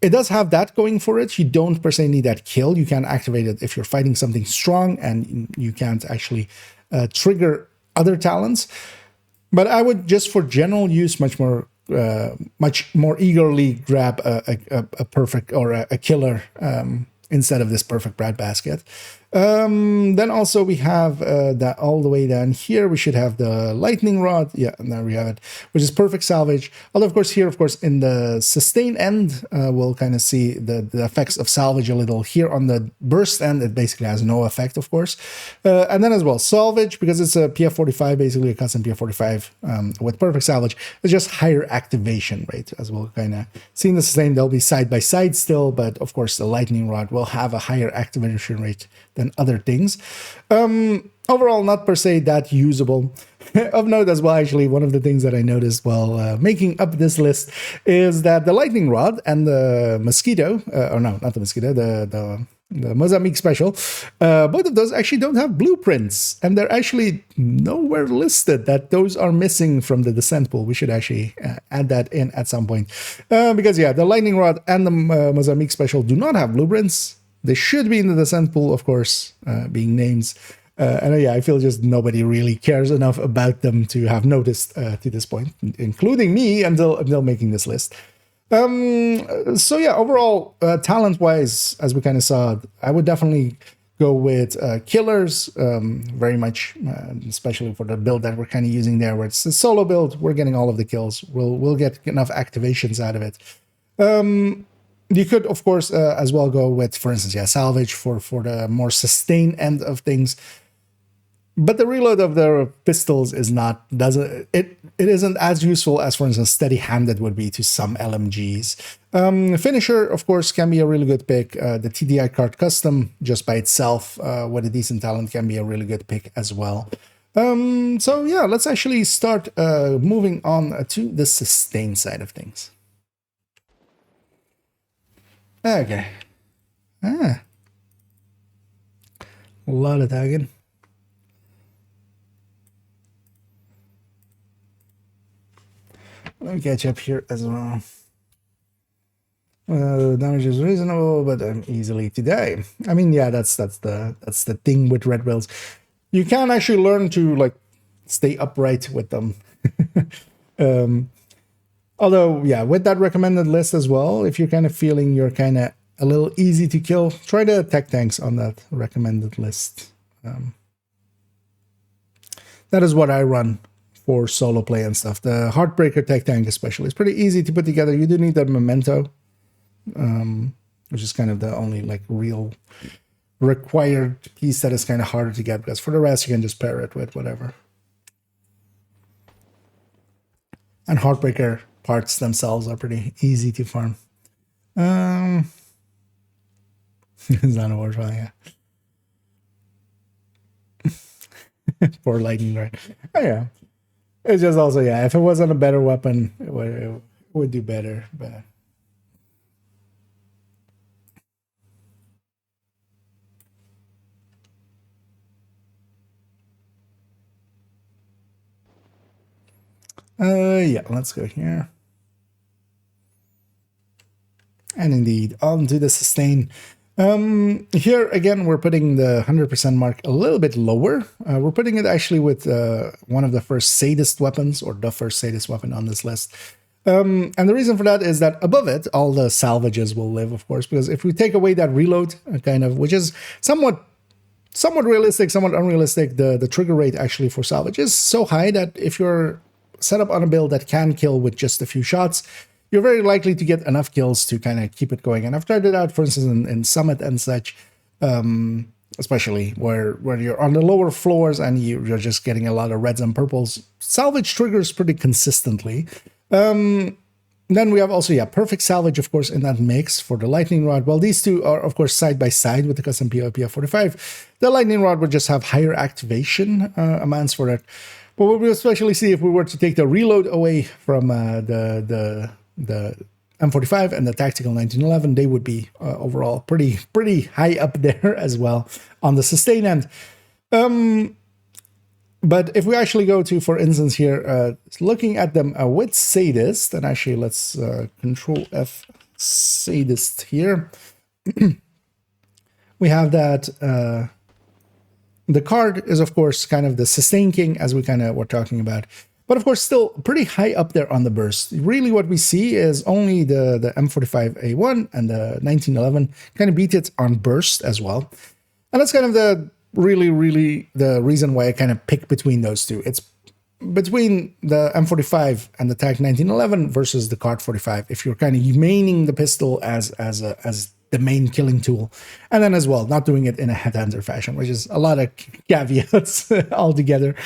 it does have that going for it. You don't per se need that kill. You can activate it if you're fighting something strong and you can't actually trigger other talents. But I would just for general use much more eagerly grab a perfect or a killer instead of this perfect breadbasket. Then also we have that all the way down here, we should have the lightning rod. Yeah, and there we have it, which is perfect salvage. Although, of course, here, of course, in the sustain end, we'll kind of see the effects of salvage a little. Here on the burst end, it basically has no effect, of course. And then as well, salvage, because it's a PF45, basically a custom PF45 with perfect salvage, it's just higher activation rate, as we'll kind of see in the sustain. They'll be side by side still, but of course, the lightning rod will have a higher activation rate than other things. Overall, not per se that usable. Of note as well, actually, one of the things that I noticed while making up this list is that the lightning rod and the mosquito, or no, not the mosquito, the Mozambique special, both of those actually don't have blueprints, and they're actually nowhere listed that those are missing from the descent pool. We should actually add that in at some point, because yeah, the lightning rod and the Mozambique special do not have blueprints. They should be in the descent pool, of course, being names. And yeah, I feel just nobody really cares enough about them to have noticed to this point, including me until making this list. So yeah, overall, talent-wise, as we kind of saw, I would definitely go with killers, very much, especially for the build that we're kind of using there, where it's a solo build. We're getting all of the kills. We'll get enough activations out of it. You could, of course, as well go with, for instance, yeah, salvage for the more sustained end of things. But the reload of the pistols is it isn't as useful as, for instance, steady-handed would be to some LMGs. Finisher, of course, can be a really good pick. The TDI card custom, just by itself, with a decent talent, can be a really good pick as well. So yeah, let's actually start moving on to the sustain side of things. Okay. A lot of tagging. Let me catch up here as well. Damage is reasonable, but I'm easily to die. I mean, yeah, that's the thing with red whales. You can actually learn to like stay upright with them. Although, yeah, with that recommended list as well, if you're kind of feeling you're kind of a little easy to kill, try the tech tanks on that recommended list. That is what I run for solo play and stuff. The Heartbreaker tech tank especially is pretty easy to put together. You do need the memento, which is kind of the only like real required piece that is kind of harder to get, because for the rest you can just pair it with whatever. And Heartbreaker parts themselves are pretty easy to farm. It's not a war trial, yeah. Poor lightning, right? Oh, yeah. It's just also, yeah, if it wasn't a better weapon, it would do better, but... yeah, let's go here. And indeed, on to the sustain. Here, again, we're putting the 100% mark a little bit lower. We're putting it actually with one of the first sadist weapons, or the first sadist weapon on this list. And the reason for that is that above it, all the salvages will live, of course, because if we take away that reload, kind of, which is somewhat realistic, somewhat unrealistic, the trigger rate actually for salvage is so high that if you're set up on a build that can kill with just a few shots, you're very likely to get enough kills to kind of keep it going. And I've tried it out, for instance, in Summit and such, especially where you're on the lower floors and you're just getting a lot of reds and purples. Salvage triggers pretty consistently. Then we have also, yeah, perfect salvage, of course, in that mix for the lightning rod. Well, these two are, of course, side by side with the custom PF45. The lightning rod would just have higher activation amounts for that. But what we especially see if we were to take the reload away from the M45 and the Tactical 1911, they would be overall pretty high up there as well on the sustain end. But if we actually go to, for instance, here, looking at them with Sadist, and actually let's Control F Sadist here. We have that The card is, of course, kind of the sustain king, as we kind of were talking about. But of course, still pretty high up there on the burst. Really what we see is only the M45A1 and the 1911 kind of beat it on burst as well. And that's kind of the really the reason why I kind of pick between those two. It's between the M45 and the TAC 1911 versus the Card 45. If you're kind of maining the pistol as the main killing tool, and then as well not doing it in a headhunter fashion, which is a lot of caveats altogether.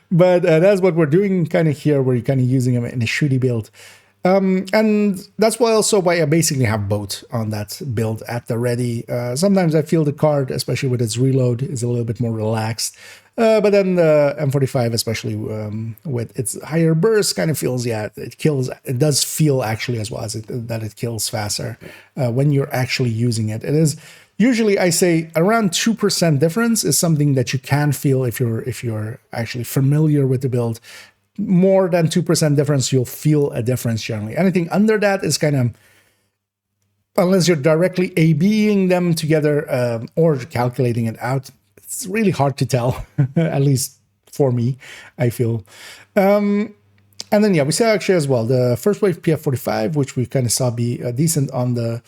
But that's what we're doing kind of here, where you're kind of using them in a shooty build. And that's why I basically have both on that build at the ready. Sometimes I feel the card, especially with its reload, is a little bit more relaxed. But then the M45, especially with its higher burst, kind of feels, it kills. It does feel actually as well as that it kills faster when you're actually using it. It is usually, I say, around 2% difference is something that you can feel if you're actually familiar with the build. More than 2% difference, you'll feel a difference generally. Anything under that is kind of, unless you're directly A/Bing them together or calculating it out, it's really hard to tell, at least for me, I feel. And then, we saw actually as well the first wave PF45, which we kind of saw be decent on the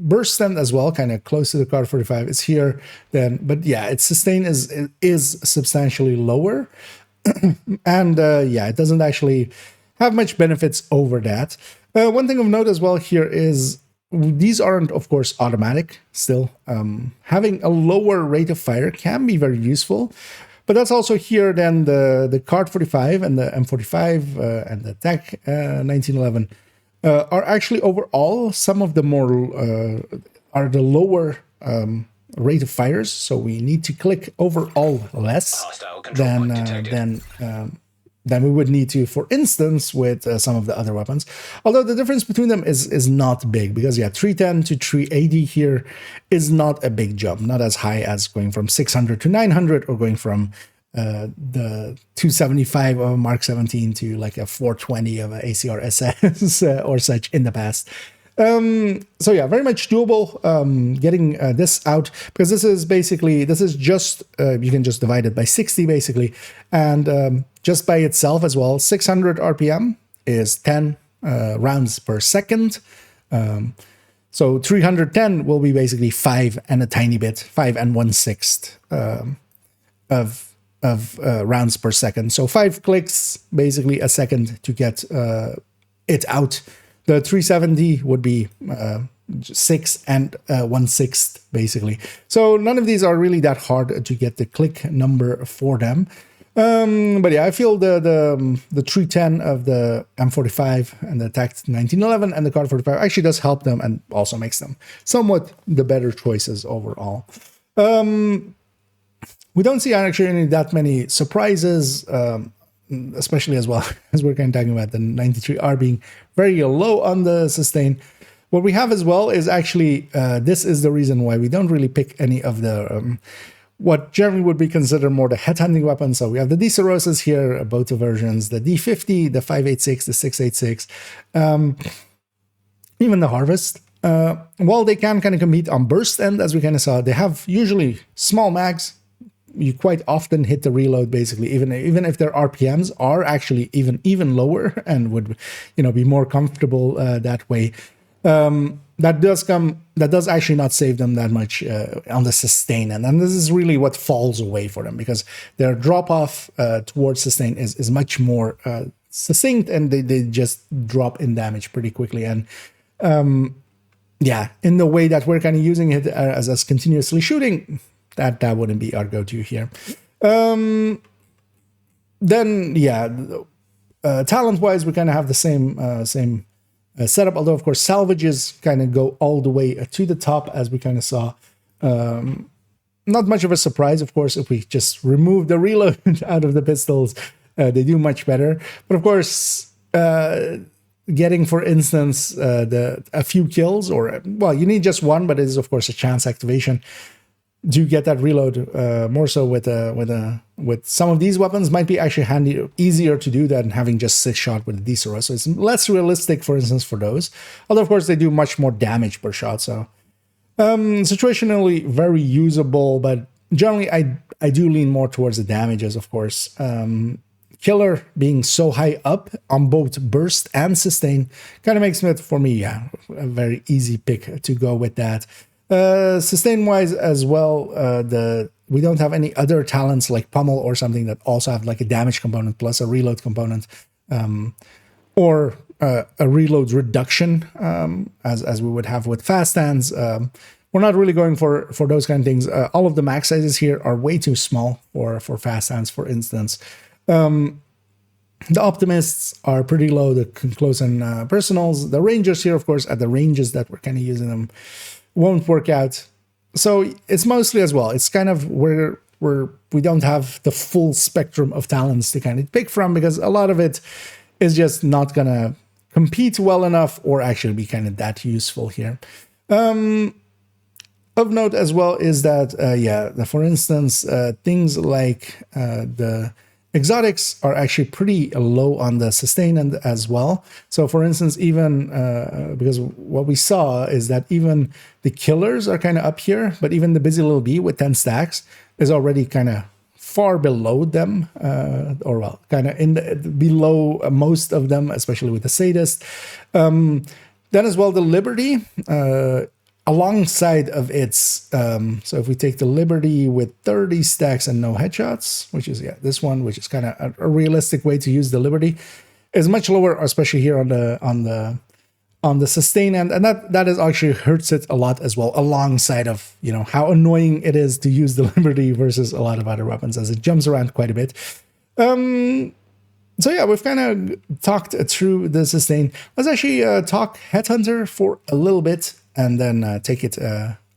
burst stand as well, kind of close to the Card 45. It's here then, but its sustain is substantially lower. And it doesn't actually have much benefits over that. One thing of note as well here is these aren't, of course, automatic still. Having a lower rate of fire can be very useful, but that's also here then the Card 45 and the M45 and the TAC 1911 are actually overall some of the more are the lower rate of fires, so we need to click overall less than we would need to, for instance, with some of the other weapons. Although the difference between them is not big, because 310 to 380 here is not a big jump, not as high as going from 600 to 900 or going from the 275 of a Mark 17 to like a 420 of an ACR SS or such in the past. Very much doable getting this out, because this is just, you can just divide it by 60 basically, and just by itself as well, 600 RPM is 10 rounds per second. So 310 will be basically 5 and a tiny bit, 5 and 1/6 of rounds per second. So 5 clicks basically a second to get it out. The 370 would be 6 and 1/6 basically. So none of these are really that hard to get the click number for them. But I feel the 310 of the M45 and the TAC 1911 and the Card 45 actually does help them and also makes them somewhat the better choices overall. We don't see actually that many surprises, especially as well as we're kind of talking about the 93R being very low on the sustain. What we have as well is actually, this is the reason why we don't really pick any of the, what generally would be considered more the headhunting weapons. So we have the D-Ceroses here, both the versions, the D50, the 586, the 686, even the Harvest. While they can kind of compete on burst end, as we kind of saw, they have usually small mags. You quite often hit the reload basically, even if their RPMs are actually even lower and would, be more comfortable that way. That does actually not save them that much on the sustain end, and this is really what falls away for them, because their drop off towards sustain is much more succinct, and they just drop in damage pretty quickly. And in the way that we're kind of using it as continuously shooting, that wouldn't be our go-to here. Then talent-wise, we kind of have the same setup, although of course salvages kind of go all the way to the top, as we kind of saw. Not much of a surprise, of course, if we just remove the reload out of the pistols, they do much better. But of course, getting, for instance, a few kills, or you need just one, but it is of course a chance activation. Do get that reload more so with some of these weapons might be actually easier to do than having just 6 shot with the D-Ceros. So it's less realistic, for instance, for those. Although of course they do much more damage per shot. So situationally very usable, but generally, I do lean more towards the damages, of course. Killer being so high up on both burst and sustain kind of makes it, for me, yeah, a very easy pick to go with that. Sustain wise as well, we don't have any other talents like Pummel or something that also have like a damage component plus a reload component, or a reload reduction, as we would have with fast hands. We're not really going for those kind of things. All of the max sizes here are way too small for fast hands, for instance. The optimists are pretty low, the close and personals. The rangers here, of course, at the ranges that we're kind of using them, won't work out. So it's mostly as well, it's kind of where we don't have the full spectrum of talents to kind of pick from, because a lot of it is just not gonna compete well enough or actually be kind of that useful here. Of note as well is that, for instance, things like the exotics are actually pretty low on the sustain end as well. So for instance, even because what we saw is that even the killers are kind of up here, but even the busy little bee with 10 stacks is already kind of far below them, or well, kind of below most of them, especially with the sadist. Then as well, the Liberty, alongside of its, so if we take the Liberty with 30 stacks and no headshots, which is, this one, which is kind of a realistic way to use the Liberty, is much lower, especially here on the sustain end, and that is actually hurts it a lot as well, alongside of, you know, how annoying it is to use the Liberty versus a lot of other weapons, as it jumps around quite a bit. So yeah, we've kind of talked through the sustain. Let's actually talk Headhunter for a little bit, and then take it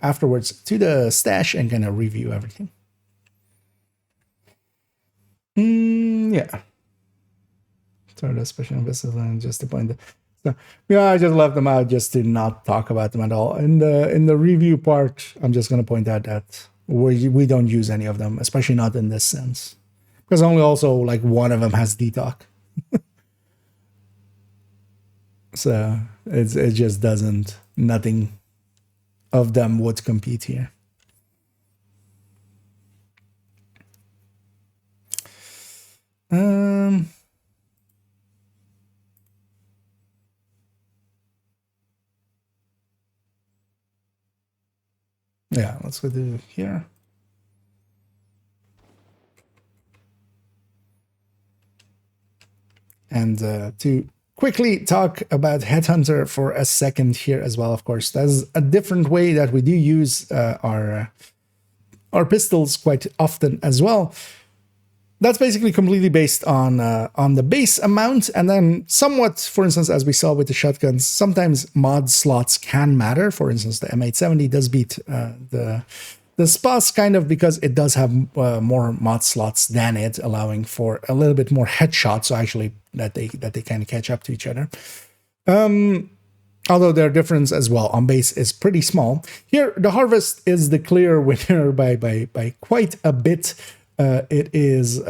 afterwards to the stash and kind of review everything. Yeah. Sorry, the special investors and just to point. So, yeah, I just left them out just to not talk about them at all. In the review part, I'm just going to point out that we don't use any of them, especially not in this sense, because only also like one of them has detox. So it just doesn't. Nothing of them would compete here. Yeah, let's go to here. And to quickly talk about Headhunter for a second here as well, of course. That's a different way that we do use our pistols quite often as well. That's basically completely based on the base amount, and then somewhat, for instance, as we saw with the shotguns, sometimes mod slots can matter. For instance, the M870 does beat the SPAS kind of because it does have more mod slots than it, allowing for a little bit more headshots, so actually that they kind of catch up to each other. Although their difference as well on base is pretty small. Here, the Harvest is the clear winner by quite a bit. It is,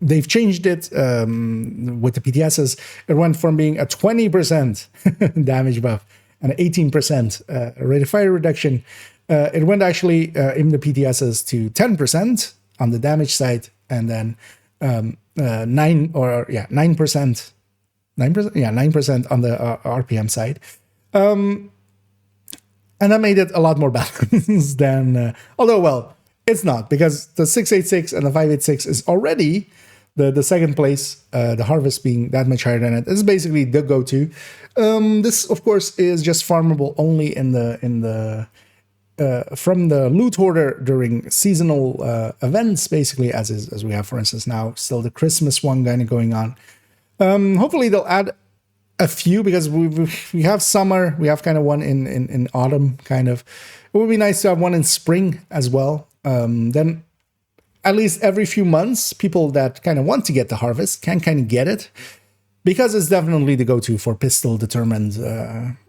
they've changed it with the PTSs. It went from being a 20% damage buff and 18% rate of fire reduction. It went actually in the PTSs to 10% on the damage side, and then 9% on the RPM side. And that made it a lot more balanced than, although, well, it's not, because the 686 and the 586 is already the second place, the Harvest being that much higher than it. This is basically the go-to. This, of course, is just farmable only in the from the loot hoarder during seasonal events, basically, as we have, for instance, now still the Christmas one kind of going on. Hopefully they'll add a few, because we have summer, we have kind of one in autumn, kind of. It would be nice to have one in spring as well. Then at least every few months, people that kind of want to get the Harvest can kind of get it, because it's definitely the go-to for pistol determined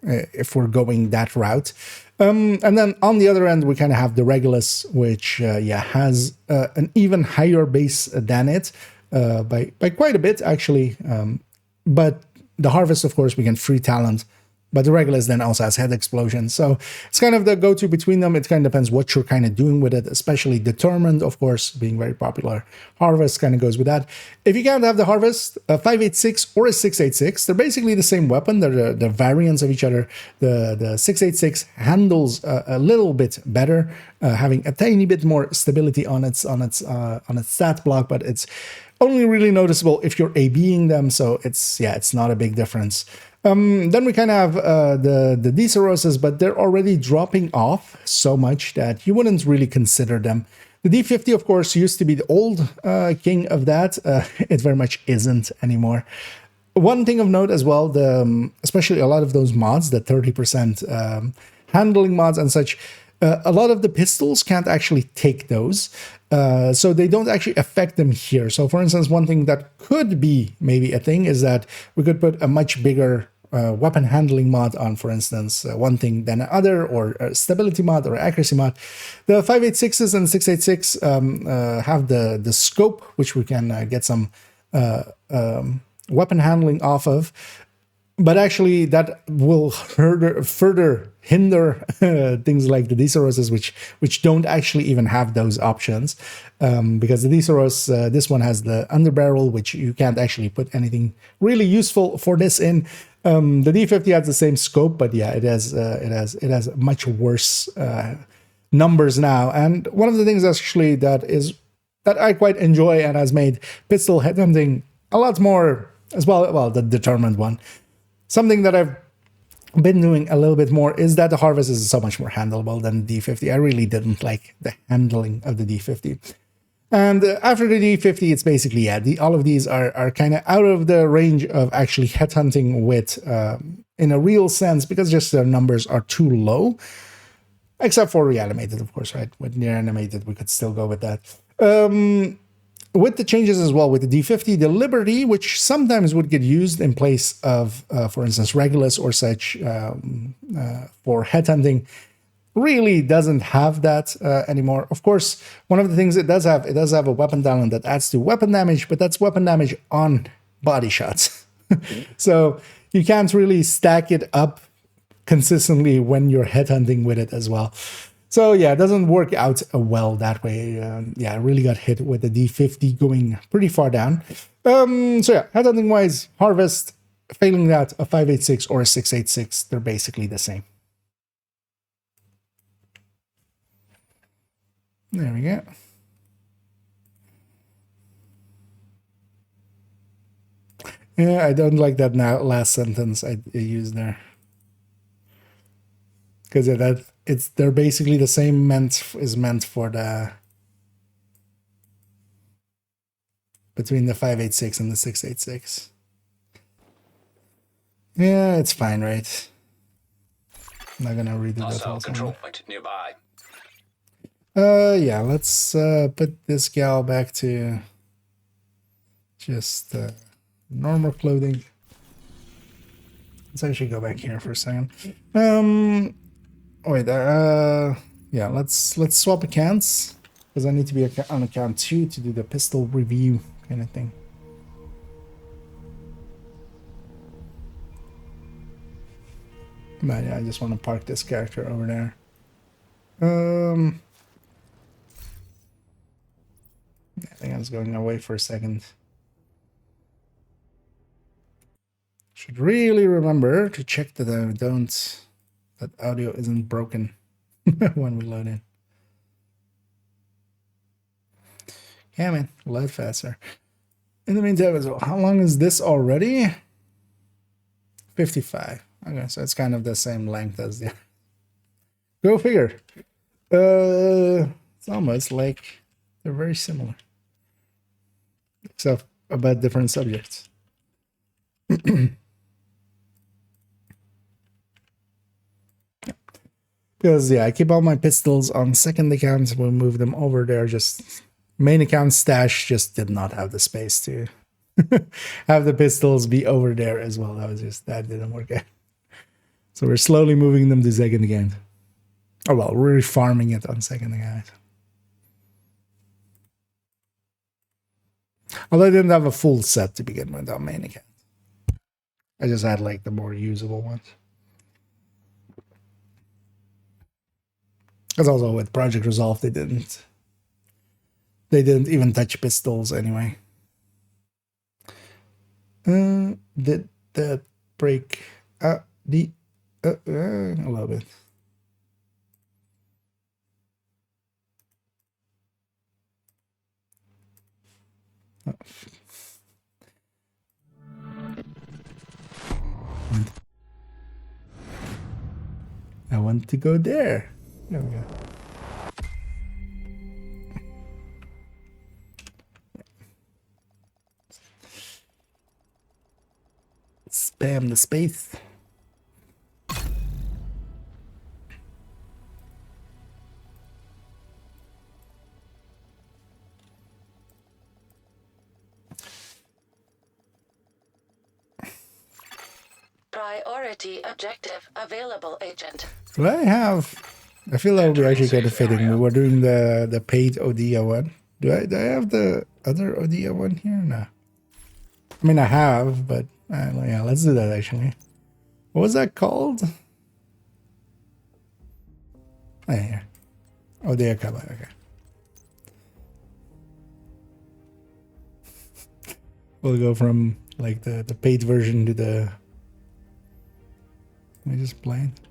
if we're going that route. And then on the other end, we kind of have the Regulus, which has an even higher base than it by quite a bit, actually. But the Harvest, of course, we can free talent But the Regulus then also has head explosion. So it's kind of the go-to between them. It kind of depends what you're kind of doing with it, especially Determined, of course, being very popular. Harvest kind of goes with that. If you can't have the Harvest, a 5.86 or a 6.86, they're basically the same weapon. They're the variants of each other. The 6.86 handles a little bit better, having a tiny bit more stability on its stat block, but it's only really noticeable if you're ABing them. So it's not a big difference. Then we kind of have the D-Soroses, but they're already dropping off so much that you wouldn't really consider them. The D50, of course, used to be the old king of that. It very much isn't anymore. One thing of note as well, especially a lot of those mods, the 30% handling mods and such, a lot of the pistols can't actually take those. So they don't actually affect them here. So for instance, one thing that could be maybe a thing is that we could put a much bigger weapon handling mod on, for instance, one thing than another, or a stability mod or accuracy mod. The 5.86s and 6.86 have the scope, which we can get some weapon handling off of. But actually, that will further hinder things like the D-Soroses, which don't actually even have those options. Because the D-Soros, this one has the underbarrel, which you can't actually put anything really useful for this in. The D50 has the same scope, but yeah, it has much worse numbers now. And one of the things actually that I quite enjoy and has made pistol headhunting a lot more as well. Well, the Determined one. Something that I've been doing a little bit more is that the Harvest is so much more handleable than the D50. I really didn't like the handling of the D50. And after the D50, it's basically, all of these are kind of out of the range of actually headhunting with, in a real sense, because just their numbers are too low. Except for Reanimated, of course, right? With Reanimated, we could still go with that. With the changes as well, with the D50, the Liberty, which sometimes would get used in place of, for instance, Regulus or such for headhunting, really doesn't have that anymore. Of course, one of the things it does have a weapon download that adds to weapon damage, but that's weapon damage on body shots. So you can't really stack it up consistently when you're headhunting with it as well. So yeah, it doesn't work out well that way. I really got hit with the D50 going pretty far down. So yeah, headhunting wise, Harvest, failing that, a 5.86 or a 6.86, they're basically the same. There we go. Yeah, I don't like that last sentence I used there. Because they're basically the same is meant for the between the 5.86 and the 6.86. Yeah, it's fine, right? I'm not gonna redo that whole control point nearby. Yeah, let's put this gal back to just normal clothing. Let's actually go back here for a second. Wait, yeah, let's swap accounts, because I need to be on account 2 to do the pistol review kind of thing. But yeah, I just want to park this character over there. I think I was going away for a second. Should really remember to check that that audio isn't broken when we load in. Yeah, man, load faster. In the meantime, as well, how long is this already? 55. Okay, so it's kind of the same length as the. Go figure. It's almost like they're very similar, except about different subjects. Because yeah, I keep all my pistols on second account. We'll move them over there. Just main account stash just did not have the space to have the pistols be over there as well. That didn't work out. So we're slowly moving them to second account. Oh well, we're farming it on second account. Although I didn't have a full set to begin with on main account. I just had like the more usable ones. Because also with Project Resolve, they didn't even touch pistols anyway. Did that break a little bit? Oh. I want to go there. There we go. Spam the space. Priority objective available, Agent. Do I have? I feel that would be actually kind of fitting. We were doing the paid Odia one. Do I have the other Odia one here? No. I mean, I have, but yeah, let's do that actually. What was that called? Oh, here. Odia Kaba. Okay. We'll go from like the paid version to the. Let me just play it.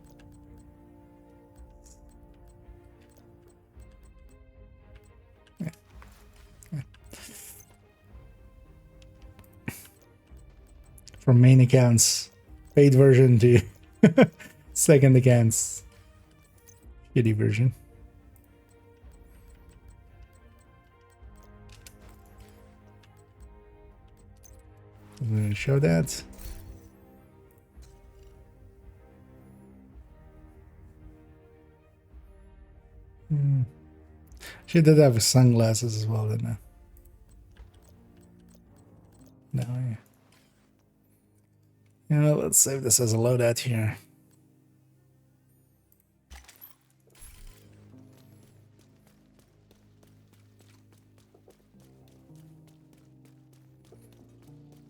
From main accounts, paid version to second accounts, shitty version. I'm going to show that. She did have sunglasses as well, didn't I? No, yeah. You know, let's save this as a loadout here.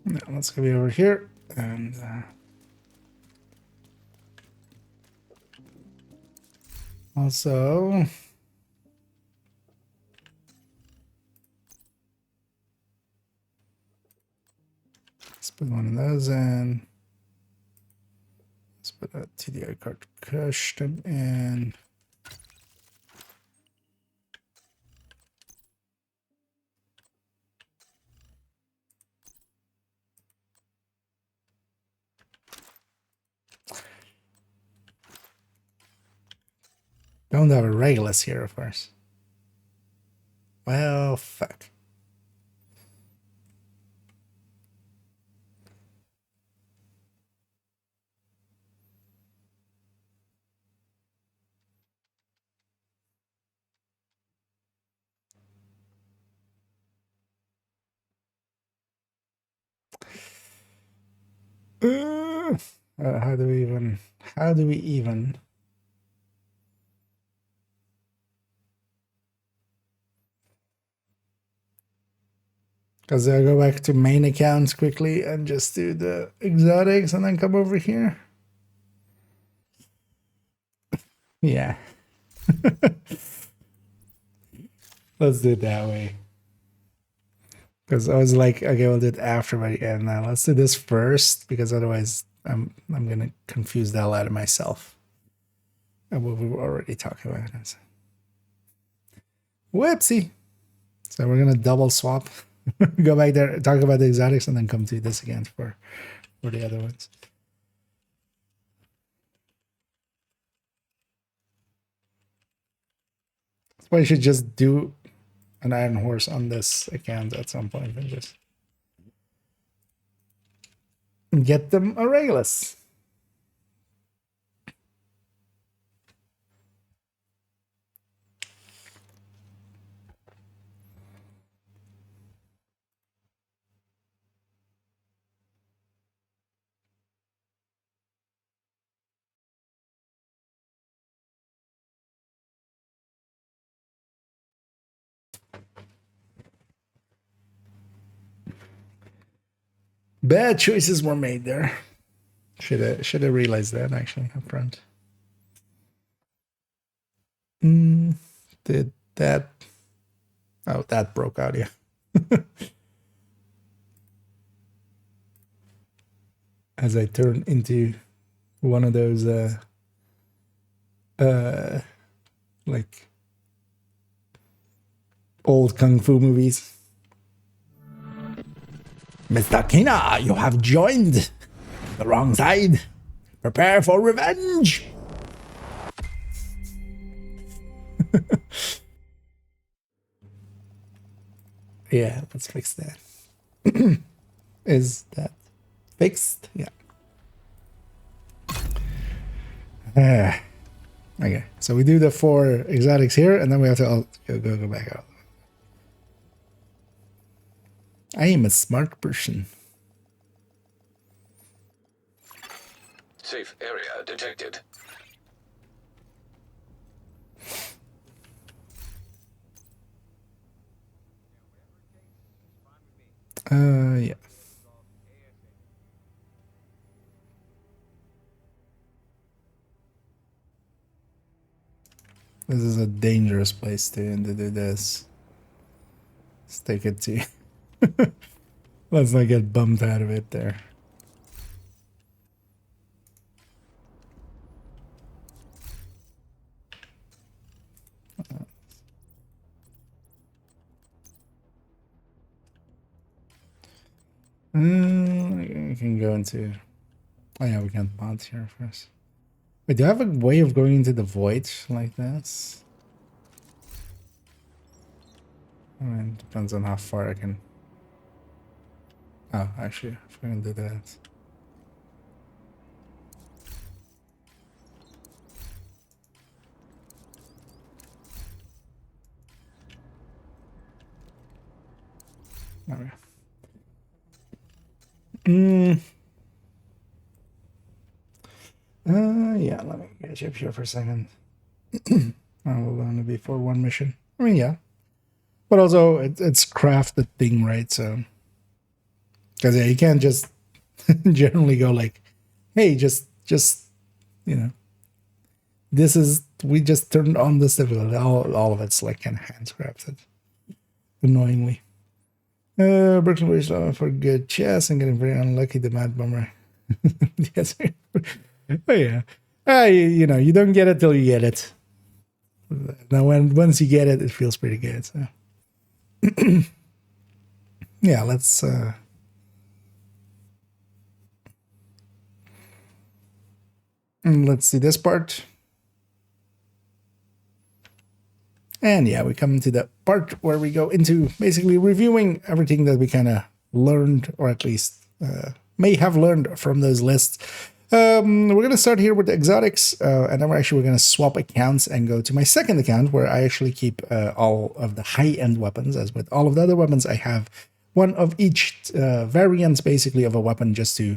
Now, let's go over here and also let's put one of those in. Let's put a TDI card custom in. Don't have a Regulus here, of course. Well, fuck. How do we even? Because I'll go back to main accounts quickly and just do the exotics and then come over here. Yeah. Let's do it that way. Because I was like, okay, we'll do it after, but yeah, now let's do this first, because otherwise I'm gonna confuse the hell out of myself. And what we were already talking about. Whoopsie. So we're gonna double swap. Go back there, talk about the exotics, and then come to this again for the other ones. That's why you should just do an Iron Horse on this account at some point and just get them a Regulus. Bad choices were made there. Should have realized that actually up front. Did that? Oh, that broke out, yeah. As I turn into one of those, like old kung fu movies. Mr. Kina, you have joined the wrong side. Prepare for revenge. Yeah, let's fix that. Is that fixed? Yeah. Okay, so we do the 4 exotics here, and then we have to go back out. I am a smart person. Safe area detected. Yeah. This is a dangerous place to do this. Let's take it to... Let's not get bumped out of it there. I can go into... Oh yeah, we can mod here first. Wait, do I have a way of going into the void like this? I mean, depends on how far I can... Oh, actually, if I can do that. There we go. Yeah, let me get you up here for a second. Will only be for one mission. I mean, yeah. But also, it's craft the thing, right? So... Because, yeah, you can't just generally go like, hey, just, you know, this is, we just turned on this difficulty. All of it's like kind of handcrafted. Annoyingly. Brooks and Wish for good chess and getting very unlucky, the Mad Bummer. Yes. Oh, yeah. You know, you don't get it till you get it. Now, once you get it, it feels pretty good. So. Yeah, let's... let's see this part. And yeah, we come to the part where we go into basically reviewing everything that we kind of learned, or at least may have learned from those lists. We're going to start here with the exotics, and then we're going to swap accounts and go to my second account where I actually keep all of the high-end weapons. As with all of the other weapons, I have one of each variant basically of a weapon, just to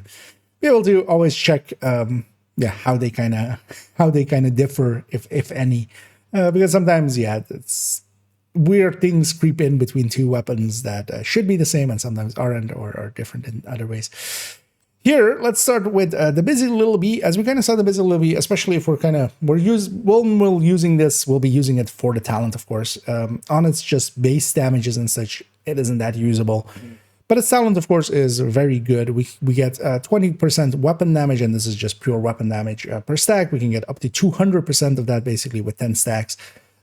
be able to always check how they kind of differ, if any, because sometimes it's weird things creep in between two weapons that should be the same and sometimes aren't, or are different in other ways. Here, let's start with the Busy Little Bee. As we kind of saw the Busy Little Bee, especially if we're using this, we'll be using it for the talent, of course. On its just base damages and such, it isn't that usable. But its talent, of course, is very good. We get 20% weapon damage, and this is just pure weapon damage per stack. We can get up to 200% of that, basically, with 10 stacks.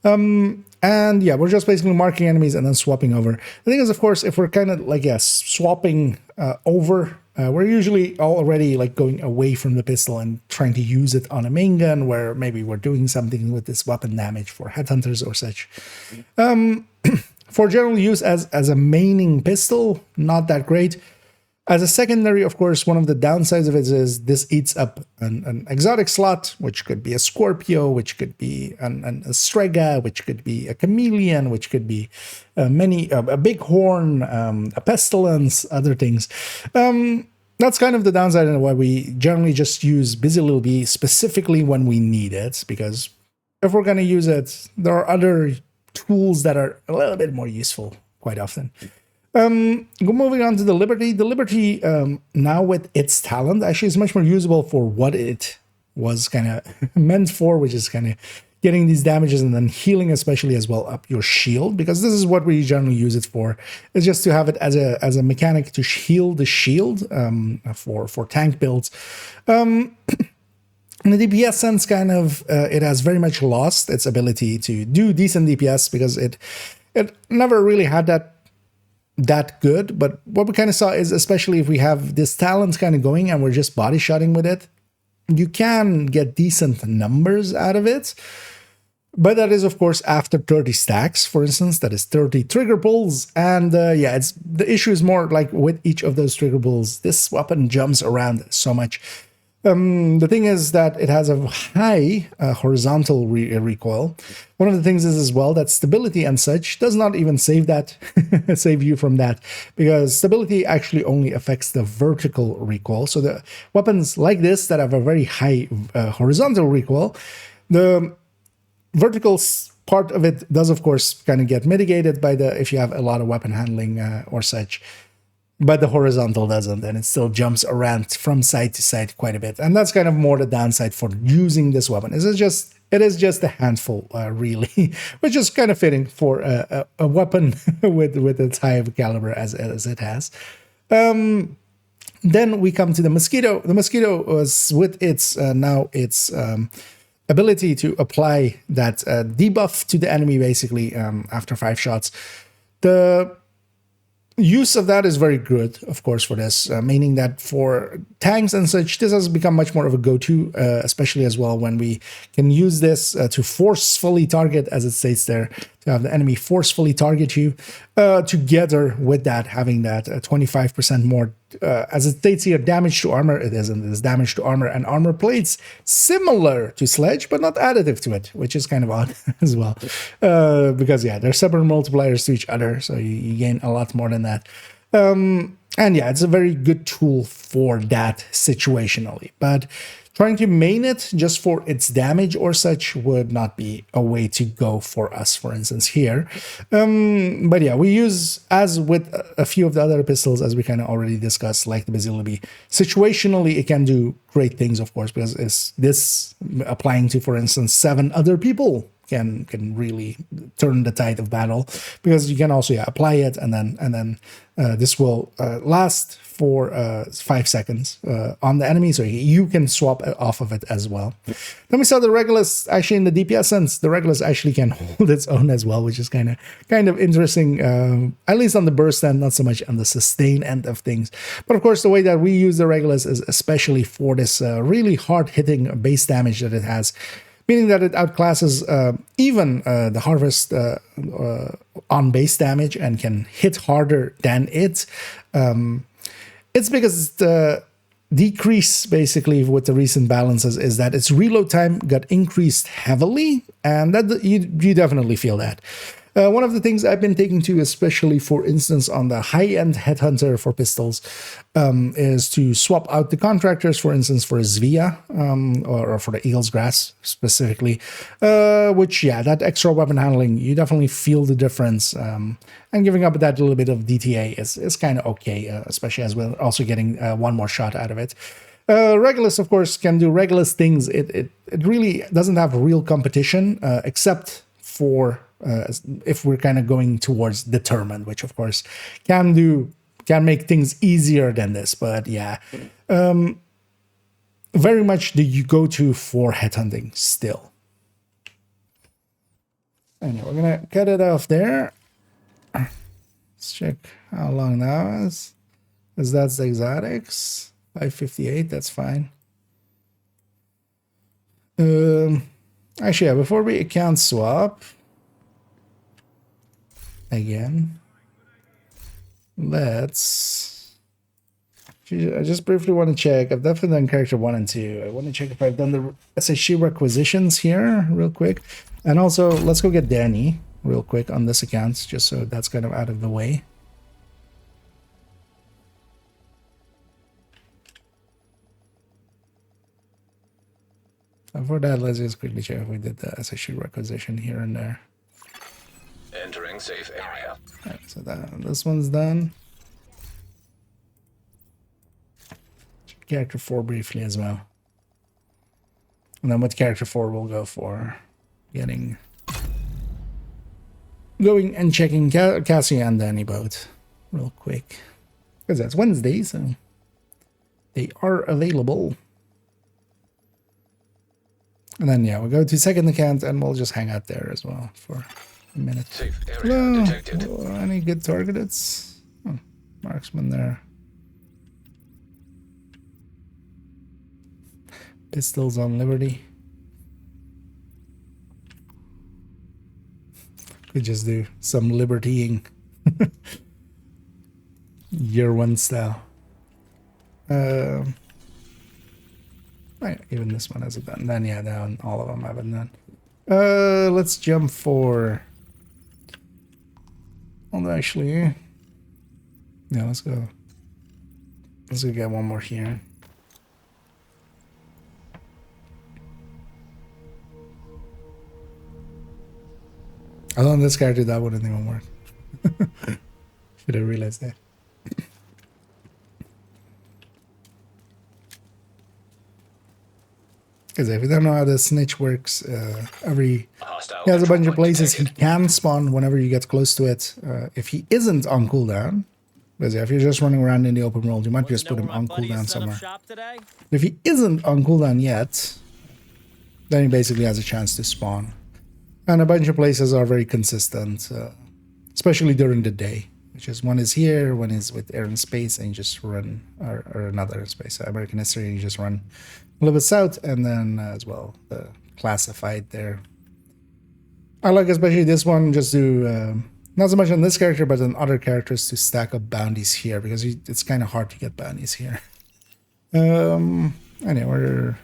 And yeah, we're just basically marking enemies and then swapping over. The thing is, of course, if we're kind of like, swapping over, we're usually already like going away from the pistol and trying to use it on a main gun, where maybe we're doing something with this weapon damage for headhunters or such. For general use as a maining pistol, not that great. As a secondary, of course, one of the downsides of it is this eats up an exotic slot, which could be a Scorpio, which could be a Strega, which could be a Chameleon, which could be a Bighorn, a Pestilence, other things. That's kind of the downside, and why we generally just use Busy Little Bee specifically when we need it, because if we're going to use it, there are other tools that are a little bit more useful quite often. Moving on to the Liberty. The Liberty, now with its talent, actually is much more usable for what it was kind of meant for, which is kind of getting these damages and then healing especially as well up your shield, because this is what we generally use it for. It's just to have it as a mechanic to heal the shield for tank builds. In the DPS sense, kind of, it has very much lost its ability to do decent DPS because it never really had that good. But what we kind of saw is, especially if we have this talent kind of going and we're just body shotting with it, you can get decent numbers out of it. But that is, of course, after 30 stacks, for instance. That is 30 trigger pulls. And yeah, the issue is more like with each of those trigger pulls, this weapon jumps around so much. The thing is that it has a high horizontal recoil. One of the things is as well that stability and such does not even save you from that, because stability actually only affects the vertical recoil. So the weapons like this that have a very high horizontal recoil, the vertical part of it does of course kind of get mitigated by if you have a lot of weapon handling or such. But the horizontal doesn't, and it still jumps around from side to side quite a bit. And that's kind of more the downside for using this weapon. It is just a handful, really, which is kind of fitting for a weapon with its high of caliber as it has. Then we come to the Mosquito. The Mosquito was with its ability to apply that debuff to the enemy, basically, after 5 shots. The use of that is very good, of course, for this, meaning that for tanks and such, this has become much more of a go-to, especially as well when we can use this to forcefully target, as it states there, to have the enemy forcefully target you, together with that, having that 25% more, as it states here, damage to armor. It is damage to armor and armor plates, similar to Sledge, but not additive to it, which is kind of odd as well. Because, yeah, they're separate multipliers to each other, so you gain a lot more than that. And yeah, it's a very good tool for that situationally. But trying to main it just for its damage or such would not be a way to go for us, for instance, here. But yeah, we use, as with a few of the other pistols, as we kind of already discussed, like the Bazilliobi, situationally, it can do great things, of course, because it's this applying to, for instance, 7 other people can really turn the tide of battle, because you can also apply it and then this will last for 5 seconds on the enemy, so you can swap off of it as well. Then we saw the Regulus. Actually, in the DPS sense, the Regulus actually can hold its own as well, which is kind of interesting, at least on the burst end, not so much on the sustain end of things. But of course, the way that we use the Regulus is especially for this really hard-hitting base damage that it has, meaning that it outclasses even the Harvest on base damage and can hit harder than it. It's because the decrease, basically, with the recent balances is that its reload time got increased heavily, and that you definitely feel that. One of the things I've been taking to, especially for instance on the high-end Headhunter for pistols, is to swap out the contractors, for instance, for a Zvia, or for the Eagle's Grass specifically, which, yeah, that extra weapon handling, you definitely feel the difference, and giving up that little bit of DTA is kind of okay, especially as we're also getting one more shot out of it. Regulus, of course, can do Regulus things. It really doesn't have real competition, except for if we're kind of going towards Determined, which of course can make things easier than this. But yeah, very much the go-to for headhunting still. Anyway, we're gonna cut it off there. Let's check how long that was. Because that's the exotics. 558, that's fine. Actually, yeah, before we account swap again, I just briefly want to check. I've definitely done character 1 and 2. I want to check if I've done the SHG requisitions here real quick. And also, let's go get Danny real quick on this account, just so that's kind of out of the way. And for that, let's just quickly check if we did the SHG requisition here and there. Entering safe area. Right, so this one's done. Character 4 briefly as well. And then what character 4 we'll go for. going and checking Cassie and Danny both real quick. Because that's Wednesday, so they are available. And then, yeah, we'll go to second account and we'll just hang out there as well for a minute. Safe area detected. Any good targets? Oh, marksman there. Pistols on Liberty. Could just do some libertying. Year one style. Right, even this one hasn't done. Then yeah, down all of them haven't done. Let's jump for. Well, actually, yeah, let's go. Let's go get one more here. I thought this character that wouldn't even work. Should have realized that. Because if you don't know how the snitch works, he has a bunch of places he can spawn whenever you get close to it. If he isn't on cooldown, because if you're just running around in the open world, you might just put him on cooldown somewhere. If he isn't on cooldown yet, then he basically has a chance to spawn. And a bunch of places are very consistent, especially during the day. Which is one is here, one is with Air and Space, and you just run, or another space, American History, and you just run a little bit south, and then as well the classified there. I like especially this one, just to not so much on this character, but on other characters to stack up bounties here, because it's kind of hard to get bounties here. Anyway,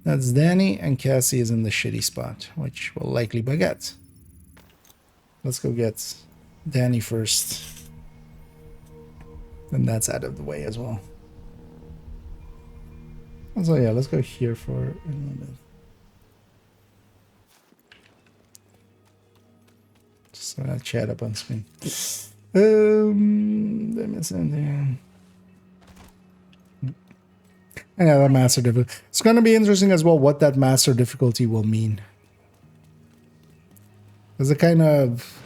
that's Danny, and Cassie is in the shitty spot, which will likely baguette. Let's go get Danny first. Then that's out of the way as well. So yeah, let's go here for a little bit. Just chat up on screen. Let me send there. And yeah, that master difficulty. It's going to be interesting as well what that master difficulty will mean. Because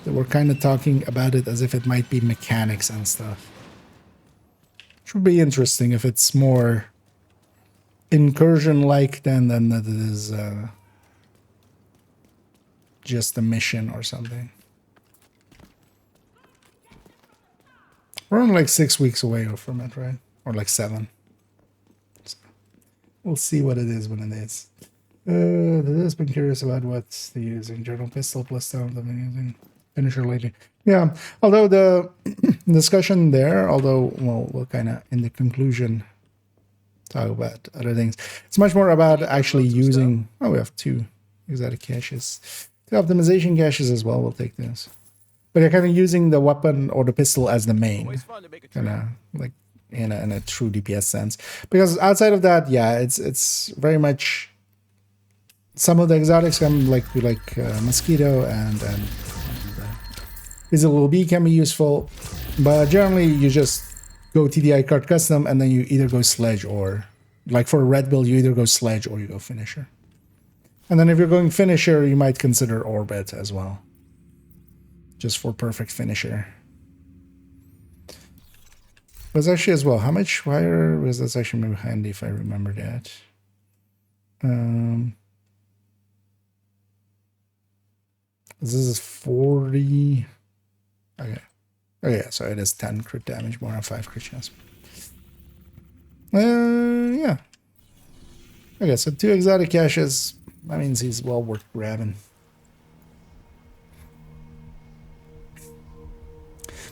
we're kind of talking about it as if it might be mechanics and stuff. Which would be interesting if it's more incursion-like than that it is just a mission or something. We're only like 6 weeks away from it, right? Or like 7. So we'll see what it is when it is. I've been curious about what's the using journal pistol plus sound I've been using finisher lately. Yeah, although the discussion there, well, we'll kind of in the conclusion talk about other things. It's much more about actually using. Oh, we have 2 exotic caches, 2 optimization caches as well. We'll take this, but you're kind of using the weapon or the pistol as the main, kind of like in a true DPS sense. Because outside of that, yeah, it's very much. Some of the exotics can like mosquito and Visible B can be useful, but generally you just go TDI card custom and then you either go sledge or like for a red build you either go sledge or you go finisher. And then if you're going finisher, you might consider orbit as well, just for perfect finisher. But actually as well, how much fire was that's actually maybe handy if I remember that. This is 40. Okay. Oh yeah, so it is 10 crit damage, more than 5 crit chance. Yeah. Okay, so 2 exotic caches. That means he's well worth grabbing.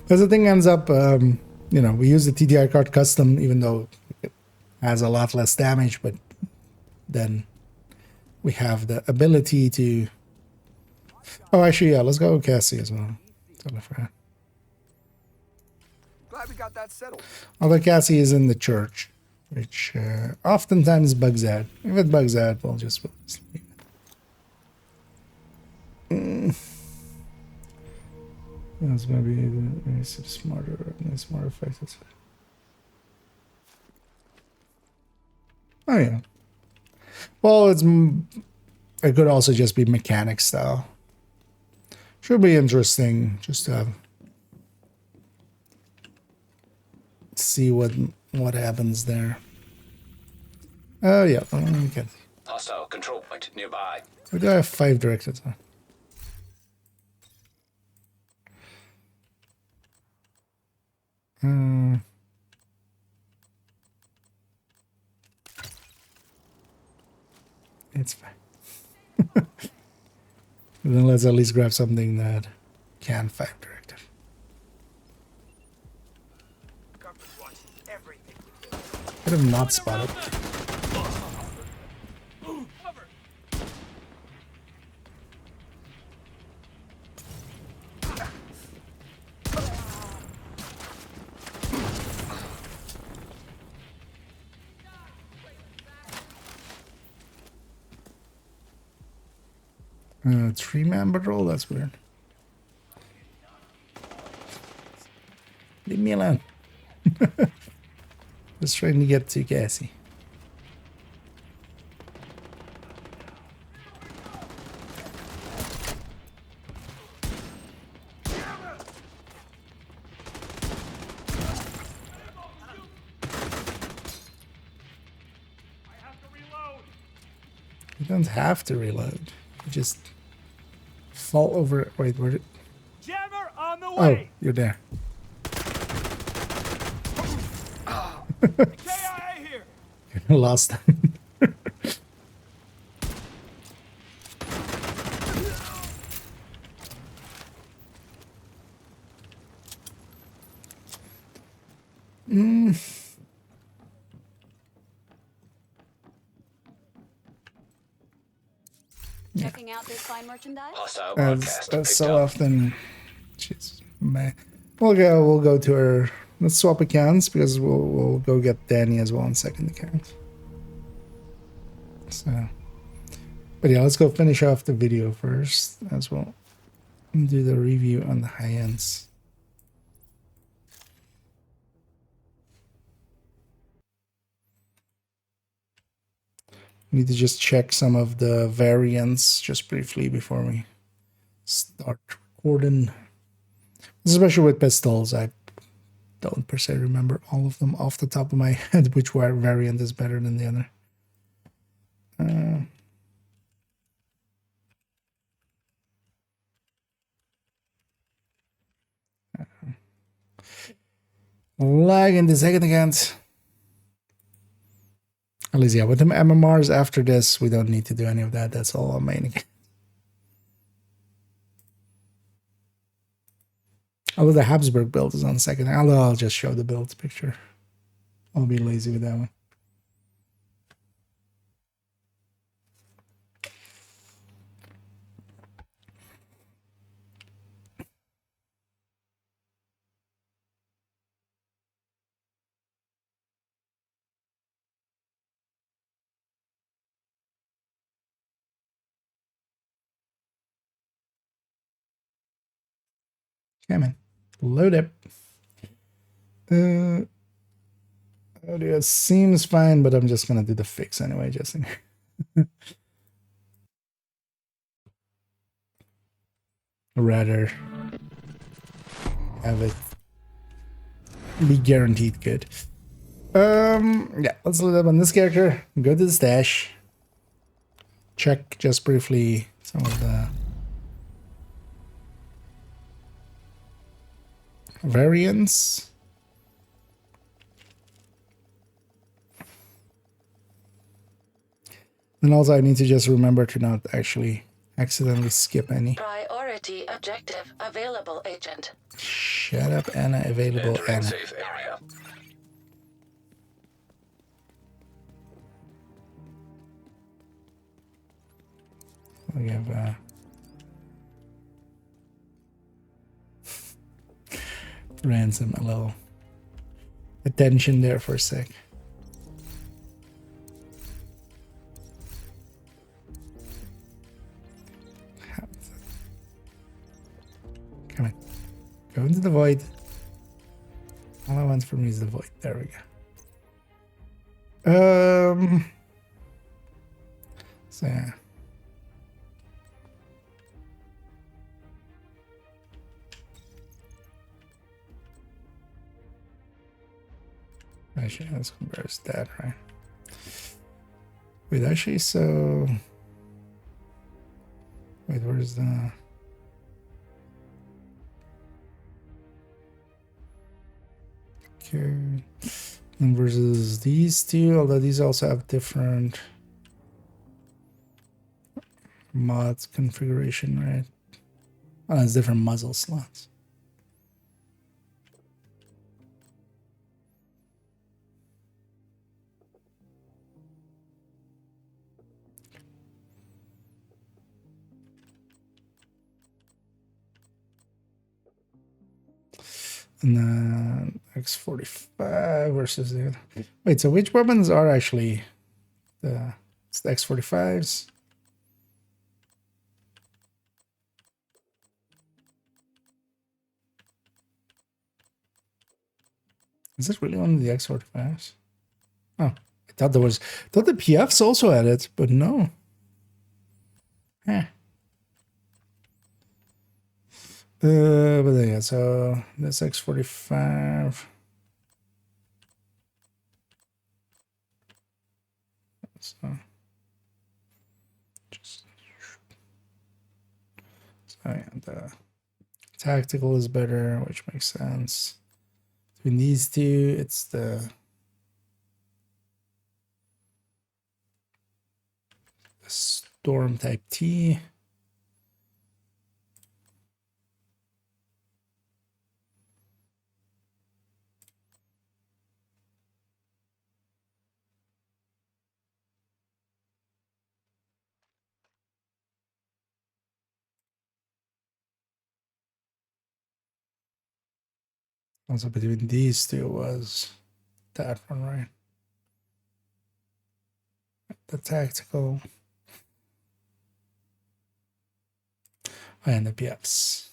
Because the thing ends up, you know, we use the TDI card custom, even though it has a lot less damage, but then we have the ability to. Oh, actually, yeah, let's go with Cassie as well. Totally forgot. Glad we got that settled. Although Cassie is in the church, which oftentimes bugs out. If it bugs out, we'll just leave it. That's gonna be the smarter effects. Oh yeah. Well, It could also just be mechanics though. Should be interesting just to see what happens there. Oh yeah, okay. Hostile control point nearby. We do have 5 directed. So. It's fine. Then let's at least grab something that can 5 directive. Could have not spotted. Three-man patrol? That's weird. Leave me alone. Just trying to get too gassy. You don't have to reload. You just fall over it. Wait, where did... Jammer on the Oh, way. you're there. KIA here. You're lost. Checking out this fine merchandise? Hostile As, broadcast picked so up. often, jeez, man. We'll go to our. Let's swap accounts because we'll go get Danny as well on second account. So, but yeah, let's go finish off the video first as well. And do the review on the high ends. Need to just check some of the variants just briefly before we start recording. Especially with pistols, I don't per se remember all of them off the top of my head, which variant is better than the other. Lag in the second account. At least, yeah, with the MMRs after this, we don't need to do any of that. That's all on main account. Although the Habsburg build is on second. Although I'll just show the build picture. I'll be lazy with that one. Come on. Load up. Audio seems fine, but I'm just gonna do the fix anyway, just in rather have it be guaranteed good. Yeah, let's load up on this character. Go to the stash. Check just briefly some of the variants. And also I need to just remember to not actually accidentally skip any. Priority objective available, Agent. Shut up, Anna. Available, Entering Anna. safe area. We have ransom a little attention there for a sec. Come on. Go into the void. All I want from you is the void. There we go. So yeah. Actually, let's compare that, right? Wait, actually, so... Wait, where's the... Okay. And versus these two, although these also have different mods configuration, right? Oh, it's different muzzle slots. And then X45 versus the other. Wait, so which weapons are actually it's the X45s? Is it really only the X45s? Oh, I thought there was. I thought the PFs also had it, but no. Eh. But yeah, so this X45. So just so yeah, the tactical is better, which makes sense. Between these two, it's the Storm Type T. Also between these two was that one, right? The tactical and the PFs.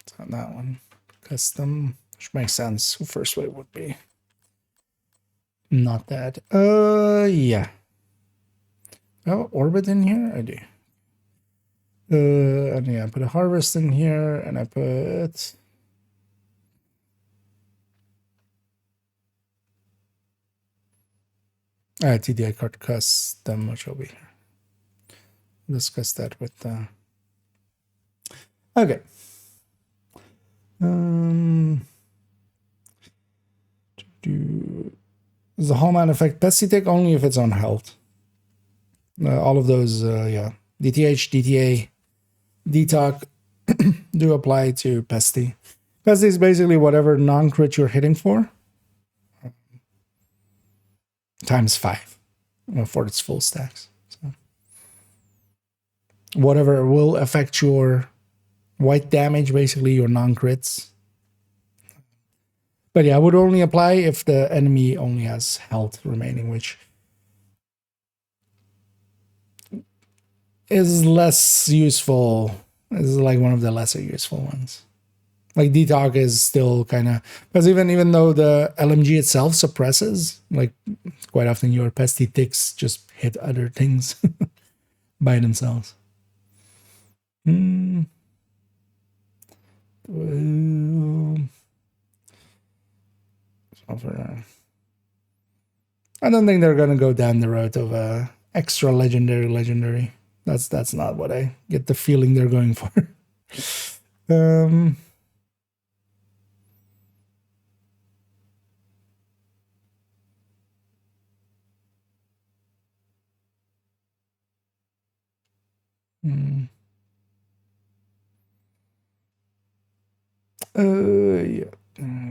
So that one, custom, which makes sense. First wave would be not that. Yeah. Oh, orbit in here? I do. And yeah, I put a harvest in here, and I put TDI card custom, which will be here. Discuss that with the. Okay. Does the Hallman affect Pesty Tick only if it's on health? All of those, yeah. DTH, DTA, DTOC do apply to Pesty. Pesty is basically whatever non-crit you're hitting for times 5 for its full stacks. So whatever will affect your white damage, basically your non-crits. But yeah, it would only apply if the enemy only has health remaining, which is less useful. This is like one of the lesser useful ones. Like DTOC is still kind of, because even though the LMG itself suppresses, like quite often your pesty ticks just hit other things by themselves. I don't think they're gonna go down the road of extra legendary. That's not what I get the feeling they're going for. Yeah.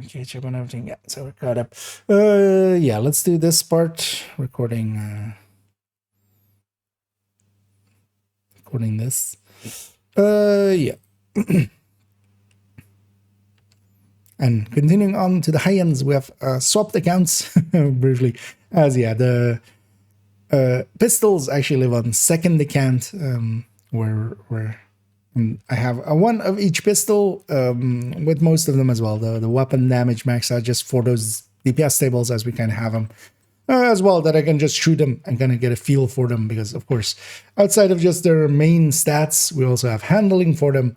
Okay, check on everything. Yeah, so we're caught up. Yeah, let's do this part. Recording this. Yeah. And continuing on to the high ends, we have swapped accounts briefly. As yeah, the pistols actually live on second account, where I have one of each pistol, with most of them as well. The weapon damage max out just for those DPS tables as we kind of have them. As well, that I can just shoot them and kind of get a feel for them, because of course outside of just their main stats, we also have handling for them,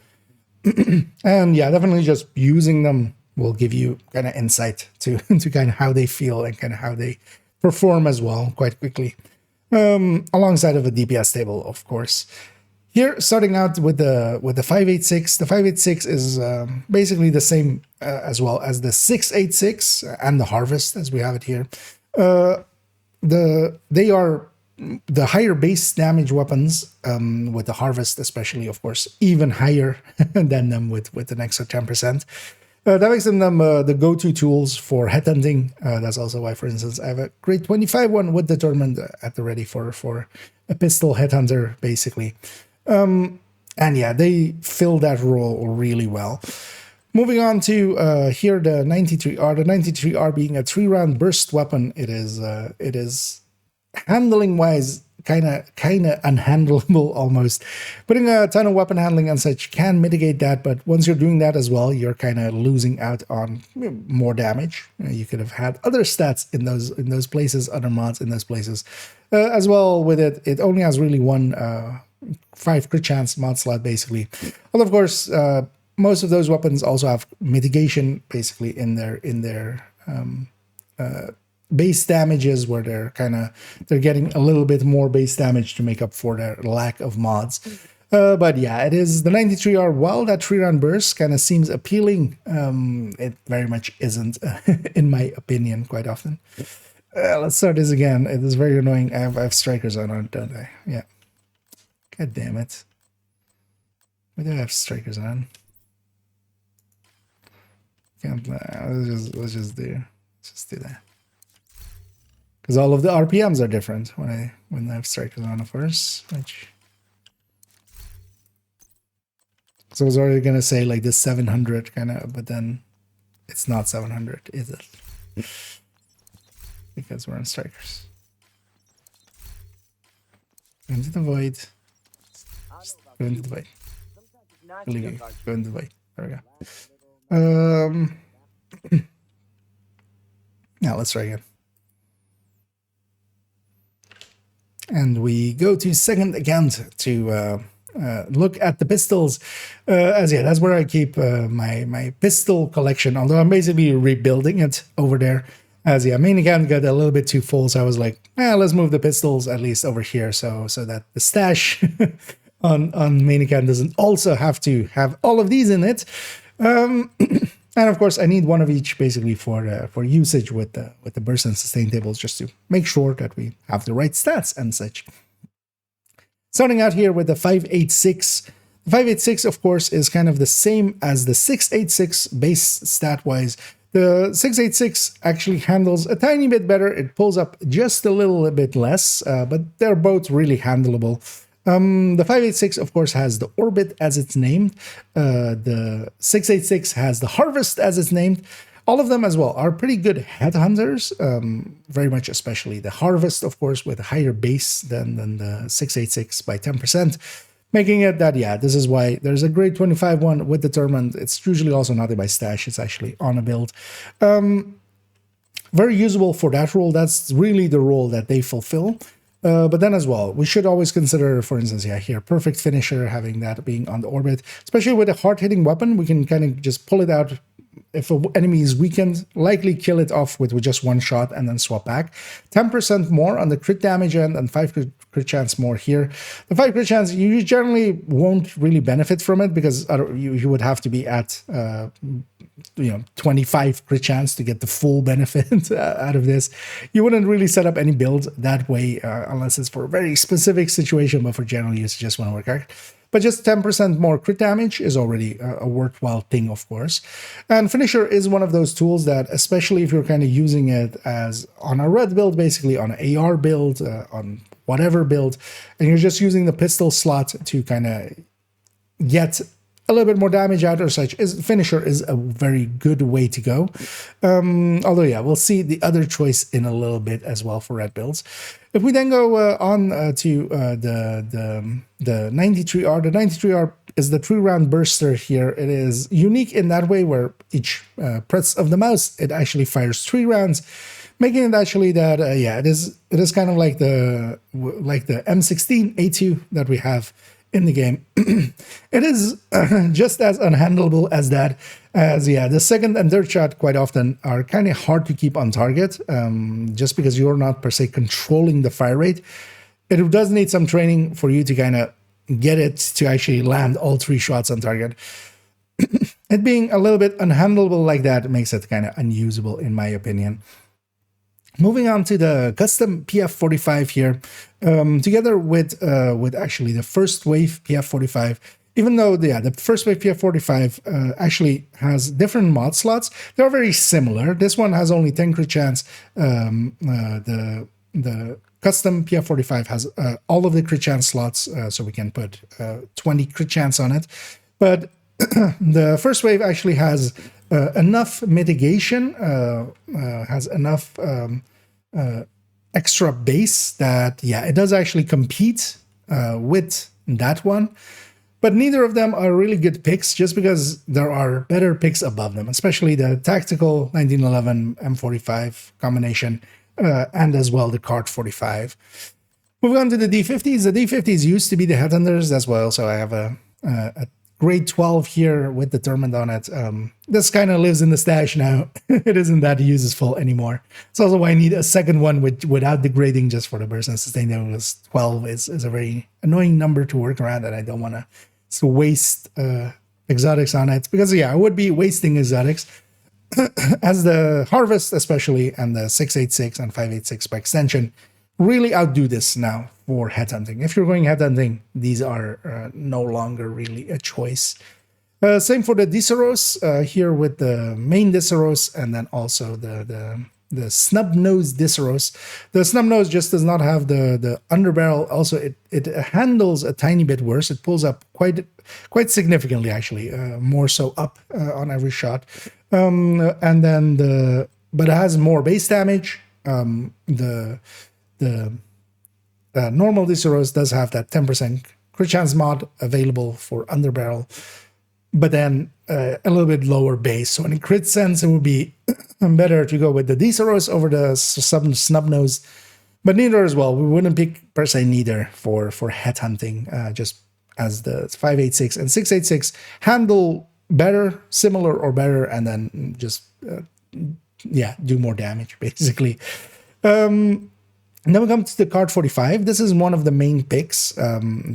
And yeah, definitely just using them will give you kind of insight to kind of how they feel and kind of how they perform as well quite quickly, alongside of a DPS table, of course. Here, starting out with the 586. The 586 is basically the same as well as the 686 and the Harvest as we have it here. They are the higher base damage weapons, with the Harvest especially, of course, even higher than them with an extra 10%. That makes them the go-to tools for headhunting. That's also why, for instance, I have a grade 25 one with Determined at the ready for a pistol headhunter, basically. And yeah, they fill that role really well. Moving on to here, the 93R. The 93R being a 3-round burst weapon, it is handling wise kind of unhandleable almost. Putting a ton of weapon handling and such can mitigate that, but once you're doing that as well, you're kind of losing out on more damage. You could have had other stats in those places, other mods in those places as well. With it only has really one 5 crit chance mod slot basically. Well, of course, most of those weapons also have mitigation basically in their base damages, where they're getting a little bit more base damage to make up for their lack of mods. But yeah, it is the 93R. While that 3-round burst kind of seems appealing, it very much isn't, in my opinion, quite often. Let's start this again. It is very annoying. I have strikers on, don't I? Yeah. God damn it. Why do I have strikers on? Can't. Let's just do that. Because all of the RPMs are different when I have strikers on, of course. So I was already gonna say like this 700 kind of, but then it's not 700, is it? Because we're on strikers. Go into the void. Just go into the void. Believe me, go into the void. There we go. Now let's try again. And we go to second account to look at the pistols. That's where I keep my pistol collection, although I'm basically rebuilding it over there. Main account got a little bit too full, so I was like, let's move the pistols at least over here so that the stash on main account doesn't also have to have all of these in it. And of course, I need one of each basically for usage with the burst and sustain tables, just to make sure that we have the right stats and such. Starting out here with the 586. The 586, of course, is kind of the same as the 686 base stat-wise. The 686 actually handles a tiny bit better. It pulls up just a little bit less, but they're both really handleable. The 586, of course, has the Orbit as it's named. The 686 has the Harvest as it's named. All of them as well are pretty good headhunters, very much especially the Harvest, of course, with a higher base than the 686 by 10%, making it that, this is why there's a grade 25 one with Determined. It's usually also not by stash, it's actually on a build. Very usable for that role. That's really the role that they fulfill. But then as well, we should always consider, for instance, here, Perfect Finisher, having that being on the Orbit. Especially with a hard-hitting weapon, we can kind of just pull it out. If an enemy is weakened, likely kill it off with just one shot and then swap back. 10% more on the crit damage end and 5 crit chance more here. The 5 crit chance, you generally won't really benefit from it because you would have to be at 25 crit chance to get the full benefit out of this. You wouldn't really set up any build that way unless it's for a very specific situation, but for general use, it just won't work out. But just 10% more crit damage is already a worthwhile thing, of course. And Finisher is one of those tools that, especially if you're kind of using it as on a red build, basically on an AR build, on whatever build, and you're just using the pistol slot to kind of get a little bit more damage out or such, Finisher is a very good way to go. Although, we'll see the other choice in a little bit as well for red builds. If we then go on to the 93R, the 93R is the 3-round burster here. It is unique in that way where each press of the mouse, it actually fires 3 rounds, making it actually that, it is kind of like the M16A2 that we have in the game. It is just as unhandleable as that. As yeah, the second and third shot quite often are kind of hard to keep on target, just because you're not per se controlling the fire rate. It does need some training for you to kind of get it to actually land all 3 shots on target. It being a little bit unhandleable like that makes it kind of unusable in my opinion. Moving on to the custom PF45 here, together with actually the first wave PF45. Even though the first wave PF45 actually has different mod slots, they're very similar. This one has only 10 crit chance. The custom PF45 has all of the crit chance slots, so we can put 20 crit chance on it. But the first wave actually has enough mitigation, has enough extra base that, yeah, it does actually compete with that one. But neither of them are really good picks just because there are better picks above them, especially the tactical 1911 M45 combination and as well the Cart 45. Moving on to the D50s. The D50s used to be the Headhunters as well, so I have a grade 12 here with Determined on it. This kind of lives in the stash now. It isn't that useful anymore. It's also why I need a second one without degrading just for the burst and sustain. 12 is a very annoying number to work around, and I don't want to waste exotics on it, because yeah, I would be wasting exotics as the Harvest especially and the 686 and 586 by extension really outdo this now for headhunting. If you're going headhunting, these are no longer really a choice. Same for the Diceros here with the main Diceros and then also the snub nose Diceros. The snub nose just does not have the underbarrel. Also, it handles a tiny bit worse. It pulls up quite significantly, actually, more so up on every shot. And then but it has more base damage. The normal Diceros does have that 10% crit chance mod available for underbarrel, but then a little bit lower base. So in crit sense, it would be better to go with the Diceros over the snub nose, but neither as well. We wouldn't pick per se neither for headhunting, just as the 586 and 686 handle better, similar or better, and then just do more damage basically. Then we come to the Card 45. This is one of the main picks,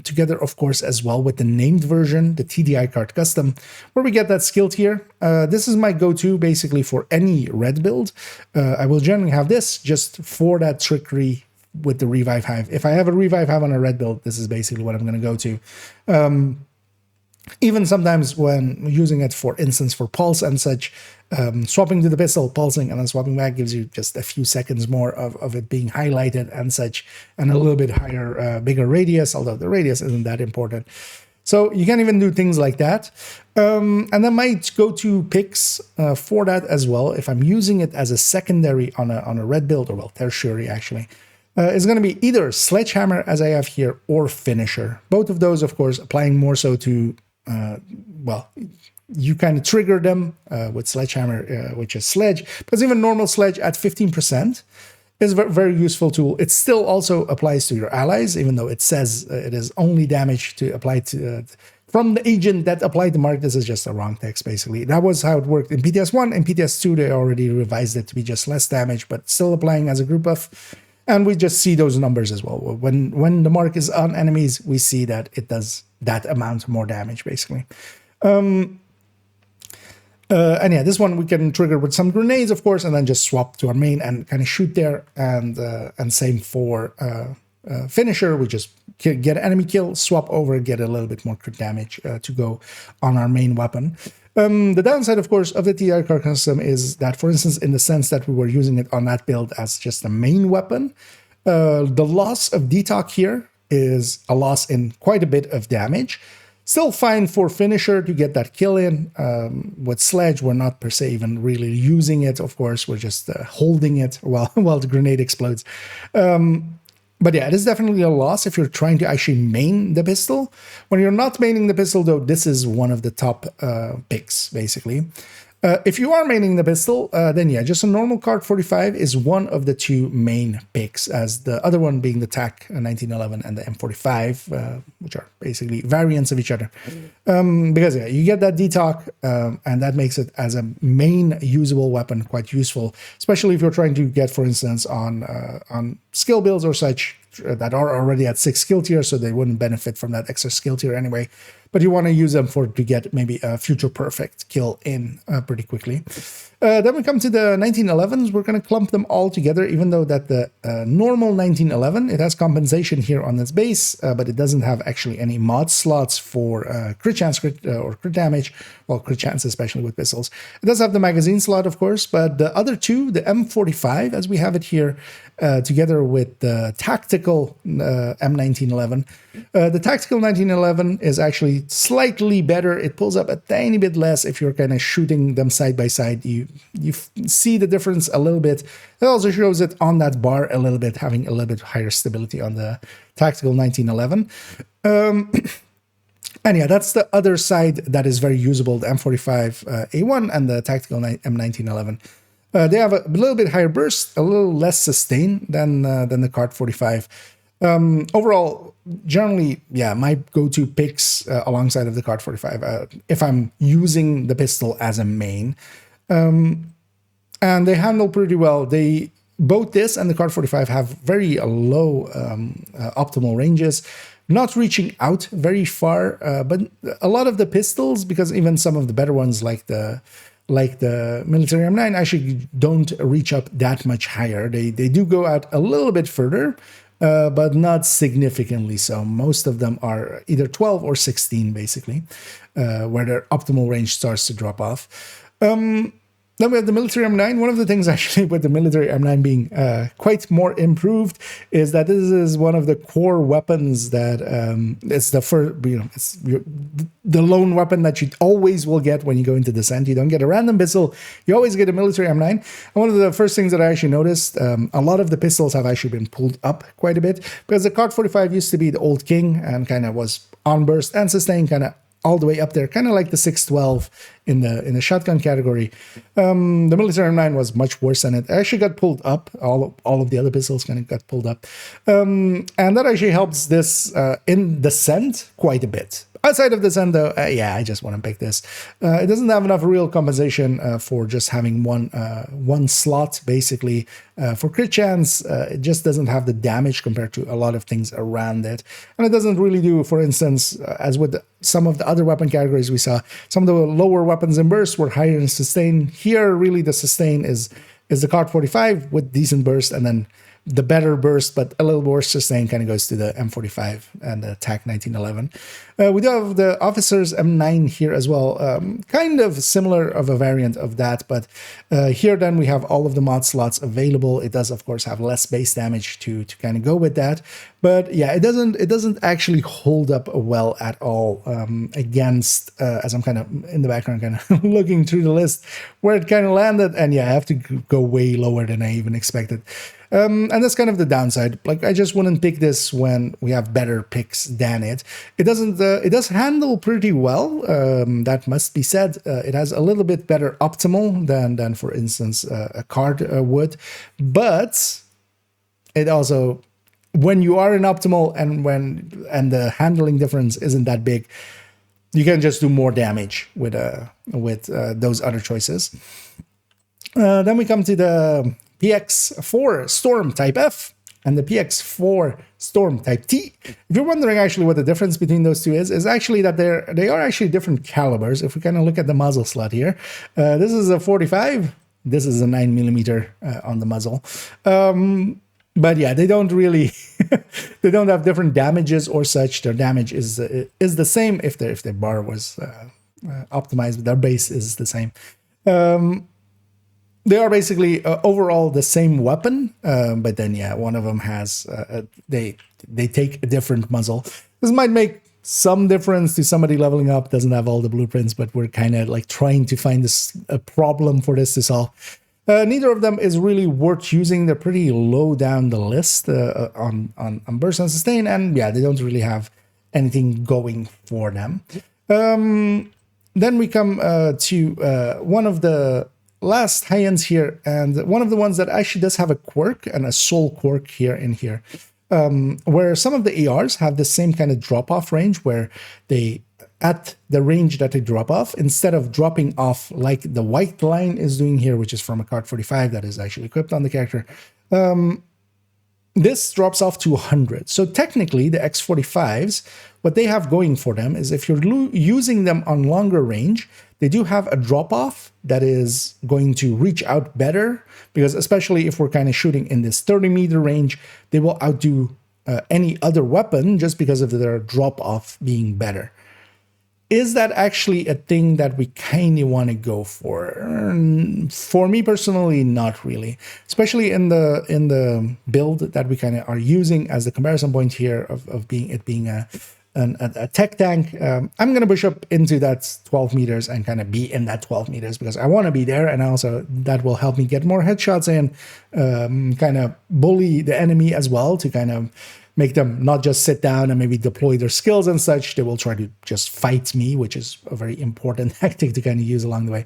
together, of course, as well with the named version, the TDI Card Custom, where we get that skill tier. This is my go-to, basically, for any red build. I will generally have this just for that trickery with the Revive Hive. If I have a Revive Hive on a red build, this is basically what I'm going to go to. Even sometimes when using it, for instance, for pulse and such, swapping to the pistol, pulsing, and then swapping back gives you just a few seconds more of it being highlighted and such, and a little bit higher, bigger radius, although the radius isn't that important. So you can even do things like that. And then my go-to picks for that as well, if I'm using it as a secondary on a red build, or well, tertiary actually, is going to be either Sledgehammer, as I have here, or Finisher. Both of those, of course, applying more so to you kind of trigger them with Sledgehammer, which is Sledge, because even normal Sledge at 15% is a very useful tool. It still also applies to your allies, even though it says it is only damage to apply to from the agent that applied the mark. This is just a wrong text, basically. That was how it worked in PTS 1. In PTS 2, they already revised it to be just less damage, but still applying as a group buff. And we just see those numbers as well. When the mark is on enemies, we see that it does that amount more damage, basically. And yeah, this one we can trigger with some grenades, of course, and then just swap to our main and kind of shoot there. And same for Finisher. We just get an enemy kill, swap over, get a little bit more crit damage to go on our main weapon. The downside, of course, of the TDI Card Custom is that, for instance, in the sense that we were using it on that build as just a main weapon, the loss of Detox here is a loss in quite a bit of damage. Still fine for Finisher to get that kill in. With Sledge, we're not per se even really using it, of course. We're just holding it while the grenade explodes. But yeah, it is definitely a loss if you're trying to actually main the pistol. When you're not maining the pistol, though, this is one of the top picks, basically. If you are maining the pistol, then yeah, just a normal Card 45 is one of the two main picks, as the other one being the TAC 1911 and the M45, which are basically variants of each other. Because yeah, you get that detalk, and that makes it as a main usable weapon quite useful, especially if you're trying to get, for instance, on skill builds or such that are already at 6 skill tier, so they wouldn't benefit from that extra skill tier anyway. But you want to use them to get maybe a future perfect kill in pretty quickly. Then we come to the 1911s. We're going to clump them all together, even though that the normal 1911, it has compensation here on its base, but it doesn't have actually any mod slots for crit chance or crit damage. Well, crit chance, especially with pistols. It does have the magazine slot, of course, but the other two, the M45, as we have it here, together with the tactical M1911. The tactical 1911 is actually slightly better. It pulls up a tiny bit less if you're kind of shooting them side by side. You see the difference a little bit. It also shows it on that bar a little bit, having a little bit higher stability on the tactical 1911. And yeah, that's the other side that is very usable, the M45A1 and the tactical M1911. They have a little bit higher burst, a little less sustain than the Card 45. Overall, generally, yeah, my go-to picks alongside of the Card 45 if I'm using the pistol as a main. And they handle pretty well. Both this and the Card 45 have very low optimal ranges, not reaching out very far, but a lot of the pistols, because even some of the better ones like the military M9 actually don't reach up that much higher. They do go out a little bit further, but not significantly so. Most of them are either 12 or 16, basically, where their optimal range starts to drop off. Then we have the military M9. One of the things actually with the military M9 being quite more improved is that this is one of the core weapons that it's the first, it's the lone weapon that you always will get when you go into descent. You don't get a random pistol. You always get a military M9. And one of the first things that I actually noticed, a lot of the pistols have actually been pulled up quite a bit, because the Card 45 used to be the old king and kind of was on burst and sustain, kind of all the way up there, kind of like the 612 in the shotgun category. The military M9 was much worse than it. Actually got pulled up. All of the other pistols kind of got pulled up. And that actually helps this in descent quite a bit. Outside of descent, though, yeah, I just want to pick this. It doesn't have enough real compensation for just having one slot, basically. For crit chance, it just doesn't have the damage compared to a lot of things around it. And it doesn't really do, for instance, as with some of the other weapon categories we saw, some of the lower weapons in burst were higher in sustain. Here, really, the sustain is the Card 45 with decent burst, and then the better burst, but a little worse sustain, kind of goes to the M45 and the TAC 1911. We do have the Officer's M9 here as well, kind of similar of a variant of that, but here then we have all of the mod slots available. It does, of course, have less base damage to kind of go with that, but yeah, it doesn't actually hold up well at all against, as I'm kind of in the background, kind of looking through the list where it kind of landed, and yeah, I have to go way lower than I even expected. And that's kind of the downside. Like, I just wouldn't pick this when we have better picks than it. It does handle pretty well. That must be said. It has a little bit better optimal than for instance, a card would. But it also, when you are in optimal and the handling difference isn't that big, you can just do more damage with those other choices. Then we come to the PX4 Storm Type F and the PX4 Storm Type T. If you're wondering actually what the difference between those two is actually that they are actually different calibers. If we kind of look at the muzzle slot here, this is a 45, this is a 9mm on the muzzle. But yeah, they don't really, they don't have different damages or such. Their damage is the same if their bar was optimized, but their base is the same. They are basically overall the same weapon, but then yeah, one of them has they take a different muzzle. This might make some difference to somebody leveling up, doesn't have all the blueprints, but we're kind of like trying to find a problem for this to solve. Neither of them is really worth using. They're pretty low down the list on burst and sustain, and yeah, they don't really have anything going for them. then we come to one of the last high-ends here, and one of the ones that actually does have a quirk and a soul quirk here, where some of the ARs have the same kind of drop-off range, where they, at the range that they drop off, instead of dropping off like the white line is doing here, which is from a card 45 that is actually equipped on the character, this drops off to 100. So technically, the X45s, what they have going for them is if you're using them on longer range, they do have a drop-off that is going to reach out better, because especially if we're kind of shooting in this 30-meter range, they will outdo any other weapon just because of their drop-off being better. Is that actually a thing that we kind of want to go for? For me personally, not really. Especially in the build that we kind of are using as the comparison point here of being a tech tank. I'm going to push up into that 12 meters and kind of be in that 12 meters because I want to be there, and also that will help me get more headshots in, kind of bully the enemy as well to kind of make them not just sit down and maybe deploy their skills and such. They will try to just fight me, which is a very important tactic to kind of use along the way.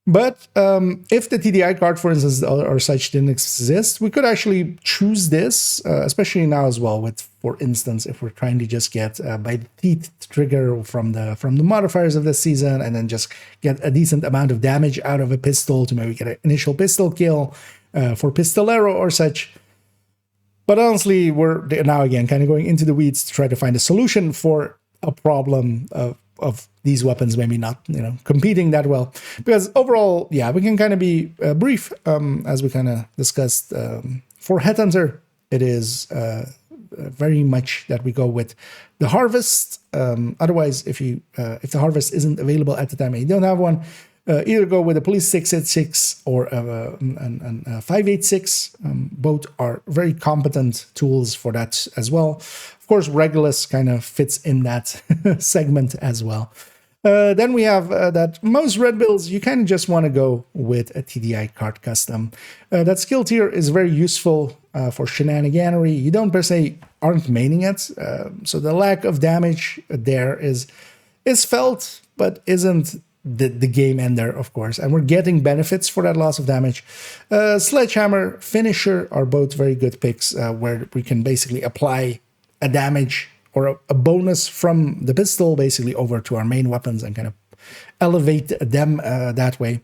But if the TDI card, for instance, or such didn't exist, we could actually choose this, especially now as well with, for instance, if we're trying to just get by the teeth trigger from the modifiers of this season, and then just get a decent amount of damage out of a pistol to maybe get an initial pistol kill for Pistolero or such. But honestly, we're now again kind of going into the weeds to try to find a solution for a problem of these weapons maybe not, competing that well. Because overall, yeah, we can kind of be brief, as we kind of discussed. For Headhunter, it is very much that we go with the Harvest. Otherwise, if the Harvest isn't available at the time and you don't have one, either go with a Police 686 or a 586. Both are very competent tools for that as well. Of course, Regulus kind of fits in that segment as well. Then we have that most red builds, you kind of just want to go with a TDI card custom. That skill tier is very useful for shenaniganery. You don't per se aren't maining it, so the lack of damage there is felt, but isn't the game ender, of course, and we're getting benefits for that loss of damage. Sledgehammer, Finisher are both very good picks, where we can basically apply a damage or a bonus from the pistol basically over to our main weapons and kind of elevate them that way.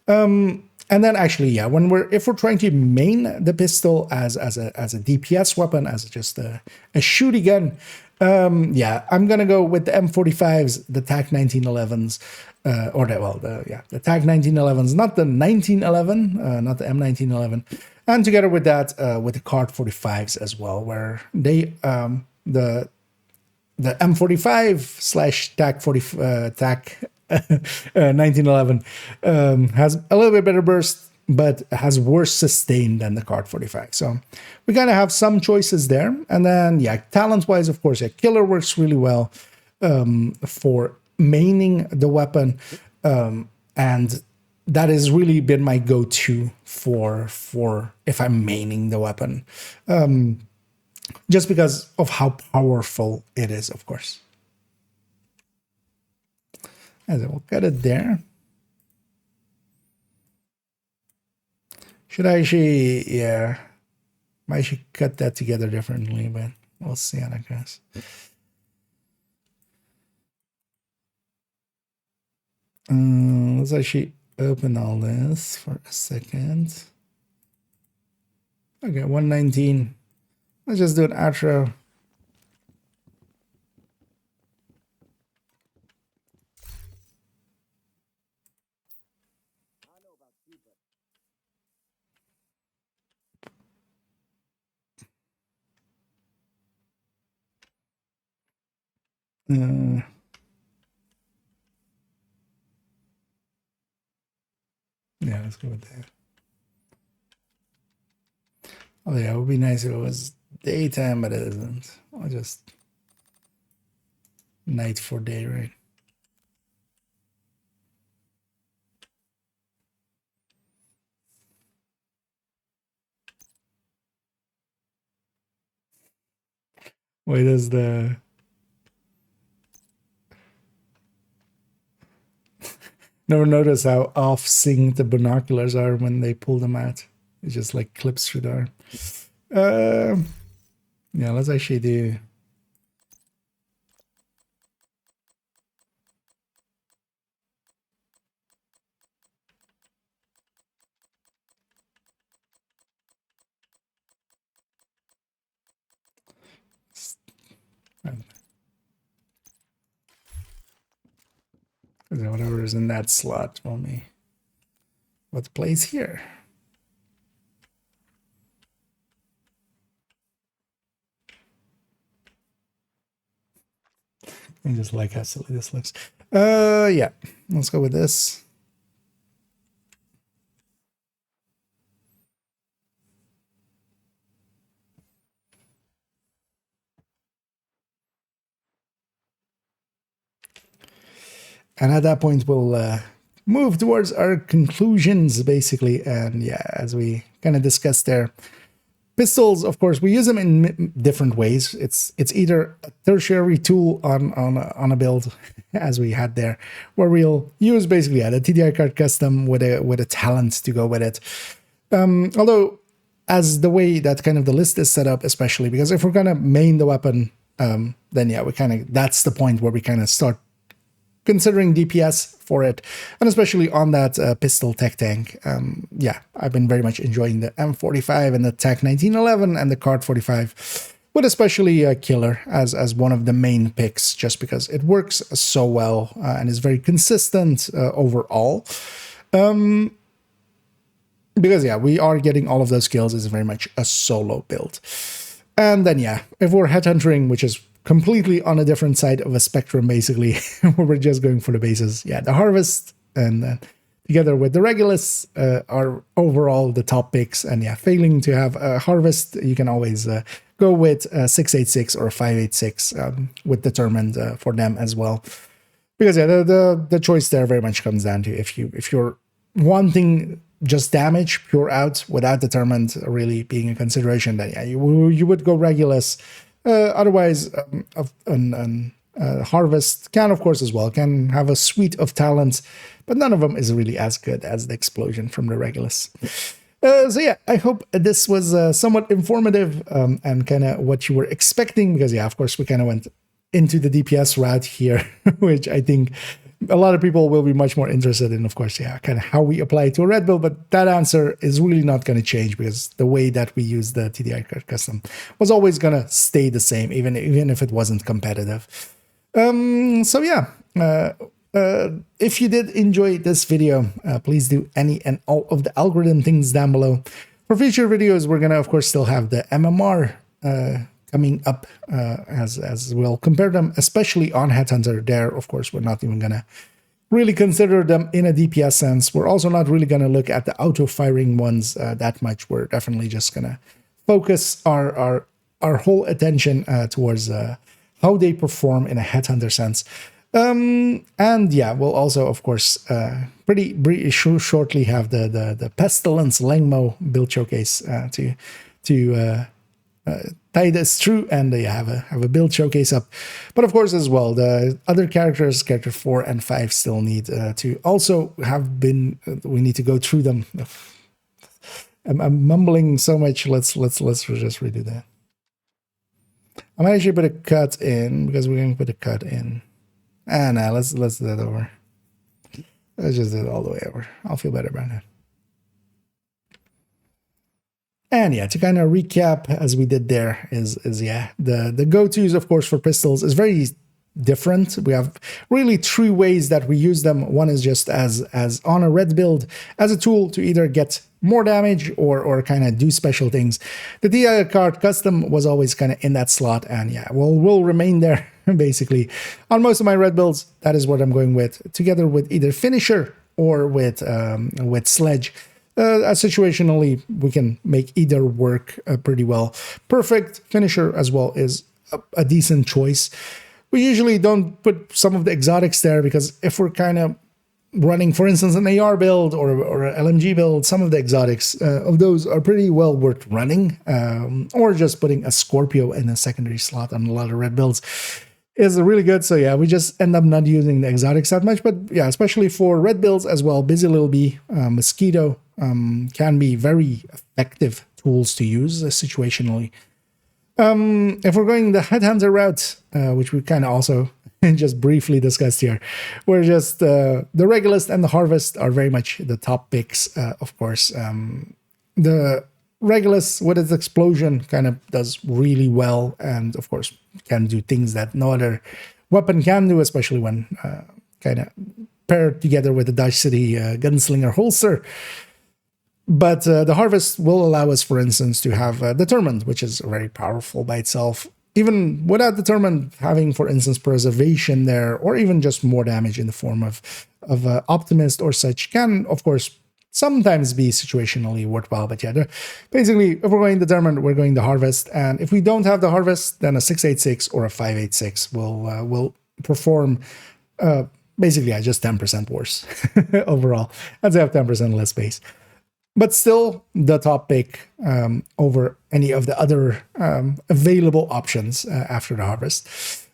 And then actually, yeah, if we're trying to main the pistol as a DPS weapon, as just a shooty gun, I'm gonna go with the M45s, the TAC 1911s, the TAC 1911s, not the 1911, not the M1911, and together with that, with the card 45s as well, where they the M45 / TAC 1911 has a little bit better burst, but has worse sustain than the card 45. So we kind of have some choices there. And then, yeah, talent-wise, of course, Killer works really well for maining the weapon. And that has really been my go-to for if I'm maining the weapon. Just because of how powerful it is, of course. And then we'll cut it there. Should I actually, yeah, I should cut that together differently, but we'll see how that goes. Let's actually open all this for a second. Okay, 119. Let's just do an outro. Yeah, let's go with that. Oh yeah, it would be nice if it was daytime, but it isn't. I'll just night for day, right? Wait, is the Never notice how off sync the binoculars are when they pull them out. It just like clips through the arm. Yeah, let's actually do. Whatever is in that slot for me. What plays here? I just like how silly this looks. Yeah, let's go with this. And at that point, we'll move towards our conclusions, basically. And yeah, as we kind of discussed there, pistols, of course, we use them in different ways. It's either a tertiary tool on a build, as we had there, where we'll use basically the TDI card custom with a talent to go with it. Although, as the way that kind of the list is set up, especially because if we're gonna main the weapon, then yeah, we kind of that's the point where we kind of start considering DPS for it, and especially on that pistol tech tank. Yeah, I've been very much enjoying the M45 and the Tech 1911 and the Card 45, with especially Killer as one of the main picks, just because it works so well and is very consistent overall. Because yeah, we are getting all of those kills. It's very much a solo build. And then yeah, if we're headhunting, which is completely on a different side of a spectrum, basically, where we're just going for the bases. Yeah, the Harvest and then together with the Regulus are overall the top picks. And yeah, failing to have a Harvest, you can always go with 686 or 586 with Determined for them as well. Because yeah, the choice there very much comes down to if you're wanting just damage pure out without Determined really being a consideration, then yeah, you would go Regulus. Otherwise, Harvest can, of course, as well, can have a suite of talents, but none of them is really as good as the Explosion from the Regulus. So yeah, I hope this was somewhat informative and kind of what you were expecting, because yeah, of course, we kind of went into the DPS route here, which I think a lot of people will be much more interested in, of course, yeah, kind of how we apply it to a red build, but that answer is really not going to change, because the way that we use the TDI card custom was always going to stay the same, even if it wasn't competitive. So yeah, if you did enjoy this video, please do any and all of the algorithm things down below. For future videos, we're going to, of course, still have the MMR coming up as we'll compare them, especially on Headhunter. There, of course, we're not even going to really consider them in a DPS sense. We're also not really going to look at the auto-firing ones that much. We're definitely just going to focus our whole attention towards how they perform in a Headhunter sense. And yeah, we'll also, of course, pretty shortly have the Pestilence Langmo build showcase to tie this through, and they have a build showcase up. But of course, as well, the other characters, character 4 and 5, still need to also have been. We need to go through them. I'm mumbling so much. Let's just redo that. I might actually put a cut in, because we're going to put a cut in. No, let's do that over. Let's just do it all the way over. I'll feel better about it. And yeah, to kind of recap, as we did there, is yeah, the go-tos, of course, for pistols is very different. We have really 3 ways that we use them. One is just as on a red build, as a tool to either get more damage or kind of do special things. The DI card custom was always kind of in that slot, and yeah, will remain there basically. On most of my red builds, that is what I'm going with, together with either Finisher or with Sledge. Situationally, we can make either work pretty well. Perfect Finisher as well is a decent choice. We usually don't put some of the exotics there, because if we're kind of running, for instance, an AR build or an LMG build, some of the exotics of those are pretty well worth running, or just putting a Scorpio in a secondary slot on a lot of red builds. is really good. So yeah, we just end up not using the exotics that much, but yeah, especially for red builds as well. Busy Little Bee, Mosquito can be very effective tools to use situationally. If we're going the Headhunter route, which we kind of also just briefly discussed here, we're just the Regulus and the Harvest are very much the top picks, of course. The Regulus with its explosion kind of does really well, and of course can do things that no other weapon can do, especially when kind of paired together with the Dodge City Gunslinger holster. But the Harvest will allow us, for instance, to have Determined, which is very powerful by itself. Even without Determined, having, for instance, Preservation there, or even just more damage in the form of Optimist or such, can, of course, sometimes be situationally worthwhile. But yeah, basically, if we're going Determined, we're going the Harvest. And if we don't have the Harvest, then a 686 or a 586 will perform basically just 10% worse overall, as they have 10% less space. But still the top pick over any of the other available options after the Harvest.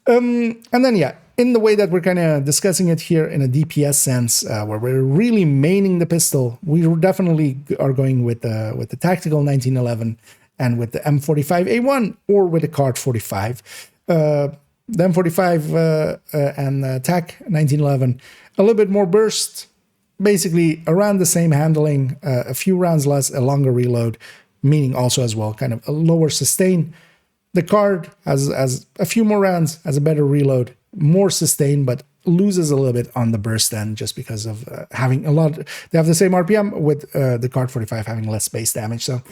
And then, yeah, in the way that we're kind of discussing it here in a DPS sense, where we're really maining the pistol, we definitely are going with the Tactical 1911 and with the M45A1 or with the Card 45. The M45 and TAC 1911, a little bit more burst, basically around the same handling, a few rounds less, a longer reload, meaning also as well kind of a lower sustain. The Card has a few more rounds, has a better reload, more sustain, but loses a little bit on the burst end just because of having a lot. They have the same RPM with the Card 45 having less base damage. So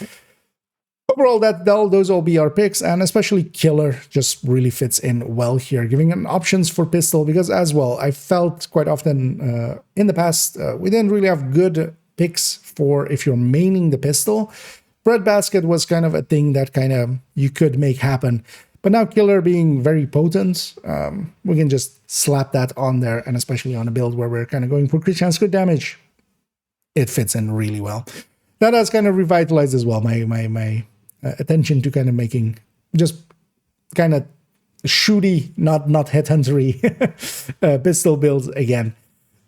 overall, those will be our picks, and especially Killer just really fits in well here, giving an options for pistol, because as well, I felt quite often in the past, we didn't really have good picks for if you're maining the pistol. Breadbasket was kind of a thing that kind of you could make happen. But now Killer being very potent, we can just slap that on there, and especially on a build where we're kind of going for crit chance, crit damage, it fits in really well. That has kind of revitalized as well my attention to kind of making just kind of shooty, not headhuntery pistol builds again.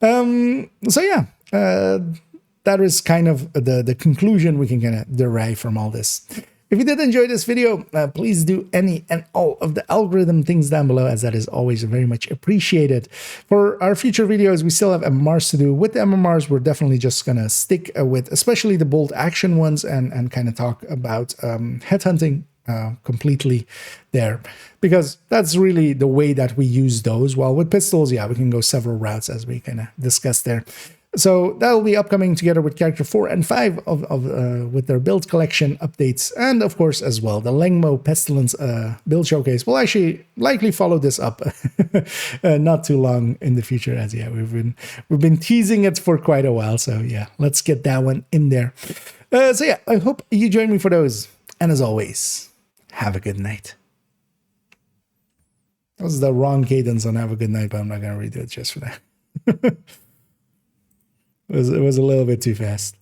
So yeah, that is kind of the conclusion we can kind of derive from all this. If you did enjoy this video, please do any and all of the algorithm things down below, as that is always very much appreciated. For our future videos, we still have MMRs to do. With the MMRs, we're definitely just going to stick with especially the bolt action ones and kind of talk about headhunting completely there, because that's really the way that we use those. While with pistols, yeah, we can go several routes as we kind of discussed there. So that will be upcoming together with character 4 and 5 with their build collection updates, and of course as well the Lengmo Pestilence build showcase will actually likely follow this up not too long in the future, as yeah we've been teasing it for quite a while. So yeah, let's get that one in there. So yeah, I hope you join me for those, and as always, have a good night. That was the wrong cadence on have a good night, but I'm not gonna redo it just for that. It was a little bit too fast.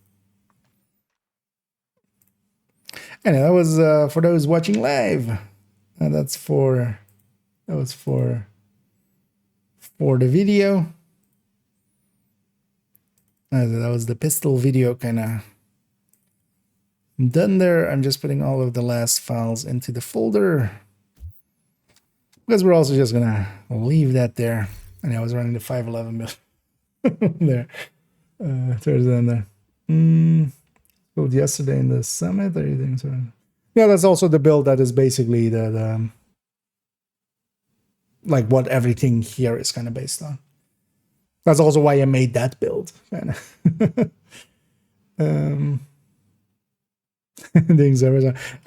Anyway, that was for those watching live. And that was for the video. That was the pistol video kind of done there. I'm just putting all of the last files into the folder, because we're also just gonna leave that there. And I was running the 511 there. Towards the end there. Build yesterday in the summit, or you think so? Yeah, that's also the build that is basically the like what everything here is kind of based on. That's also why I made that build. Kind of. I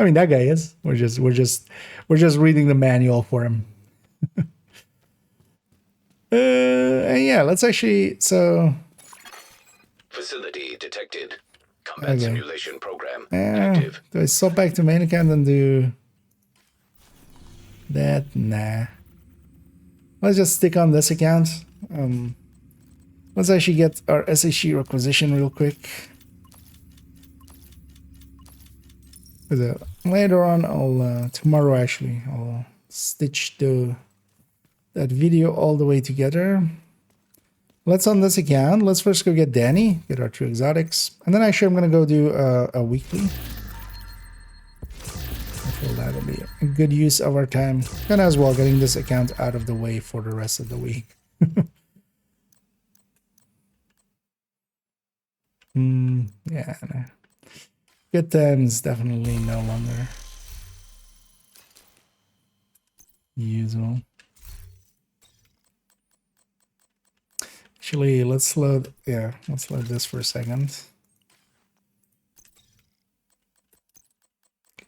mean, that guy is. We're just reading the manual for him. And yeah, let's actually Facility detected. Combat simulation program Yeah. active. Do I swap back to main account and do that? Nah. Let's just stick on this account. Let's actually get our SHE requisition real quick. Later on, tomorrow actually, I'll stitch the that video all the way together. Let's on this account. Let's first go get Danny, get our 2 exotics, and then actually I'm gonna go do a weekly. I feel that'll be a good use of our time, and as well getting this account out of the way for the rest of the week. Yeah, no. Good times definitely no longer usual. Actually, let's load this for a second.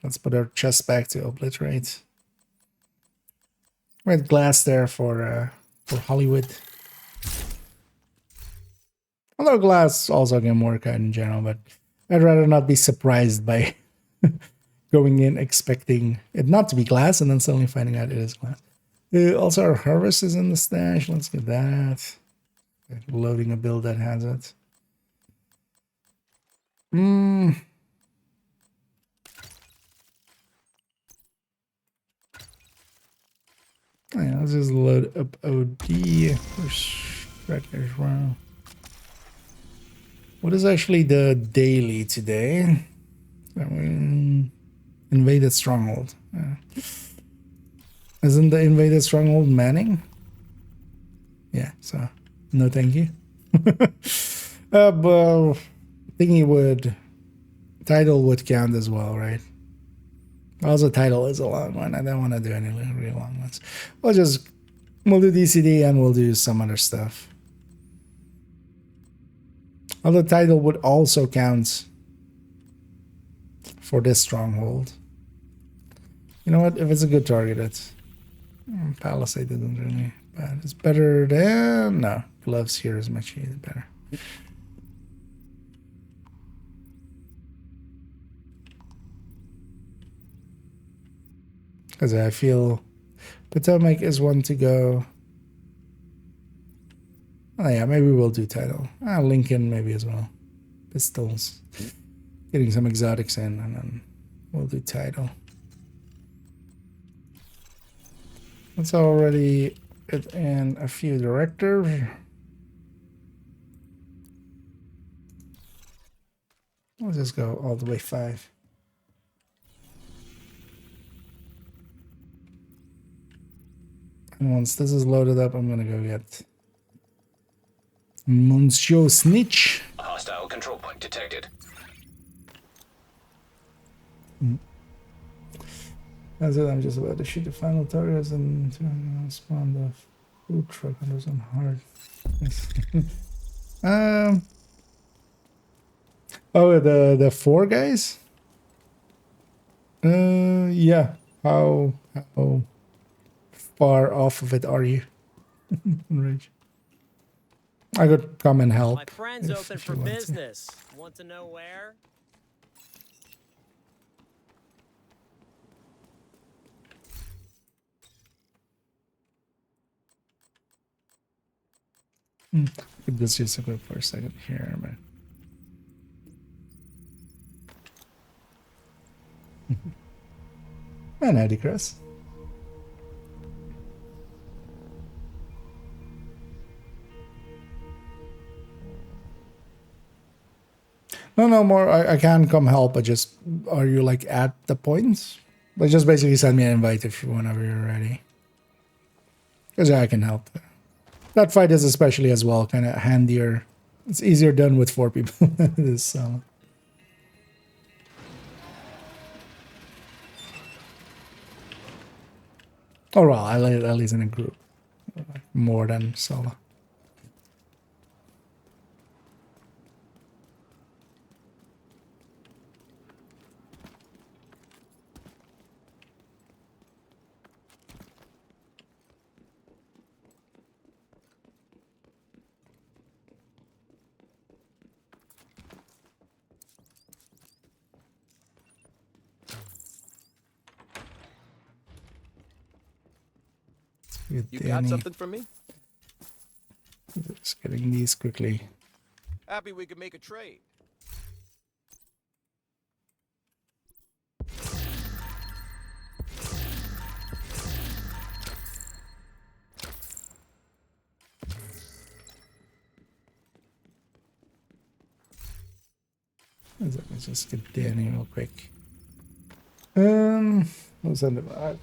Let's put our chest back to obliterate. Red glass there for Hollywood. Although glass also can work out in general, but I'd rather not be surprised by going in expecting it not to be glass and then suddenly finding out it is glass. Also, our harvest is in the stash. Let's get that. Loading a build that has it. Yeah, let's just load up OD. What is actually the daily today? Invaded Stronghold. Isn't the Invaded Stronghold Manning? Yeah, so no thank you. But thinking would title would count as well, right? Also, title is a long one. I don't want to do any really long ones. We'll do DCD and we'll do some other stuff. Although title would also count for this stronghold. You know what? If it's a good target, it's Palisade isn't really bad. It's better than no. Gloves here is much better. Because I feel Potomac is one to go. Oh yeah, maybe we'll do title. Lincoln maybe as well. Pistols. Getting some exotics in and then we'll do title. Let's already get in a few directors. We'll just go all the way 5. And once this is loaded up, I'm gonna go get Monsieur Snitch. Hostile control point detected. That's it. I'm just about to shoot the final targets and to spawn the food truck hunters on hard. Oh, the 4 guys. Yeah. How far off of it are you? Rage. I could come and help. My friend's open for business. Want to know where? Let's just go for a second here, man. And Eddie Chris. No more. I can come help. But just are you like at the points? But just basically send me an invite if you whenever you're ready. Because I can help. That fight is especially as well kind of handier. It's easier done with 4 people than it is solo. Oh well, at least in a group, more than solo. You got something for me? Just getting these quickly. Happy we could make a trade. Let's just get Danny real quick. What's on the back?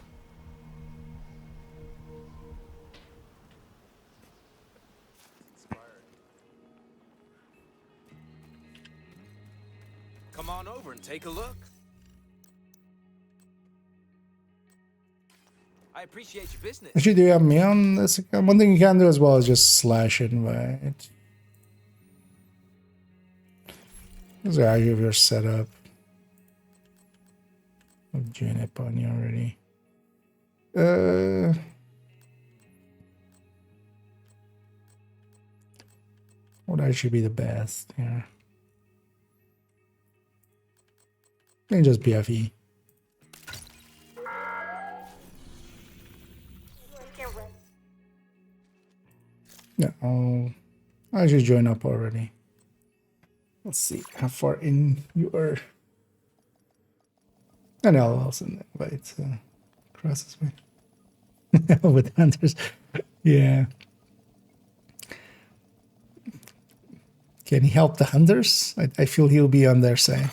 Come on over and take a look. I appreciate your business. Actually, do you have me on this account? One thing you can do as well is just slash invite. Because I have your setup. I've joined up on you already. What actually be the best here? I think just BFE. Yeah, I'll actually join up already. Let's see how far in you are. And I'll also invite crosses me. With hunters. Yeah. Can he help the hunters? I feel he'll be on their side.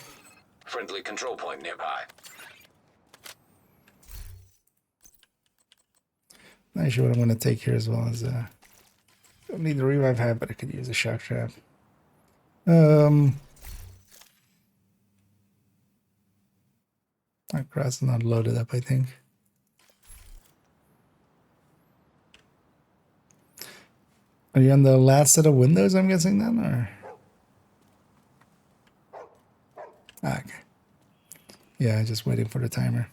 Friendly control point nearby. Actually, what I'm going to take here as well is don't need the revive hat, but I could use a shock trap. My cross is not loaded up, I think. Are you on the last set of windows, I'm guessing then, or? Ah, okay. Yeah, just waiting for the timer.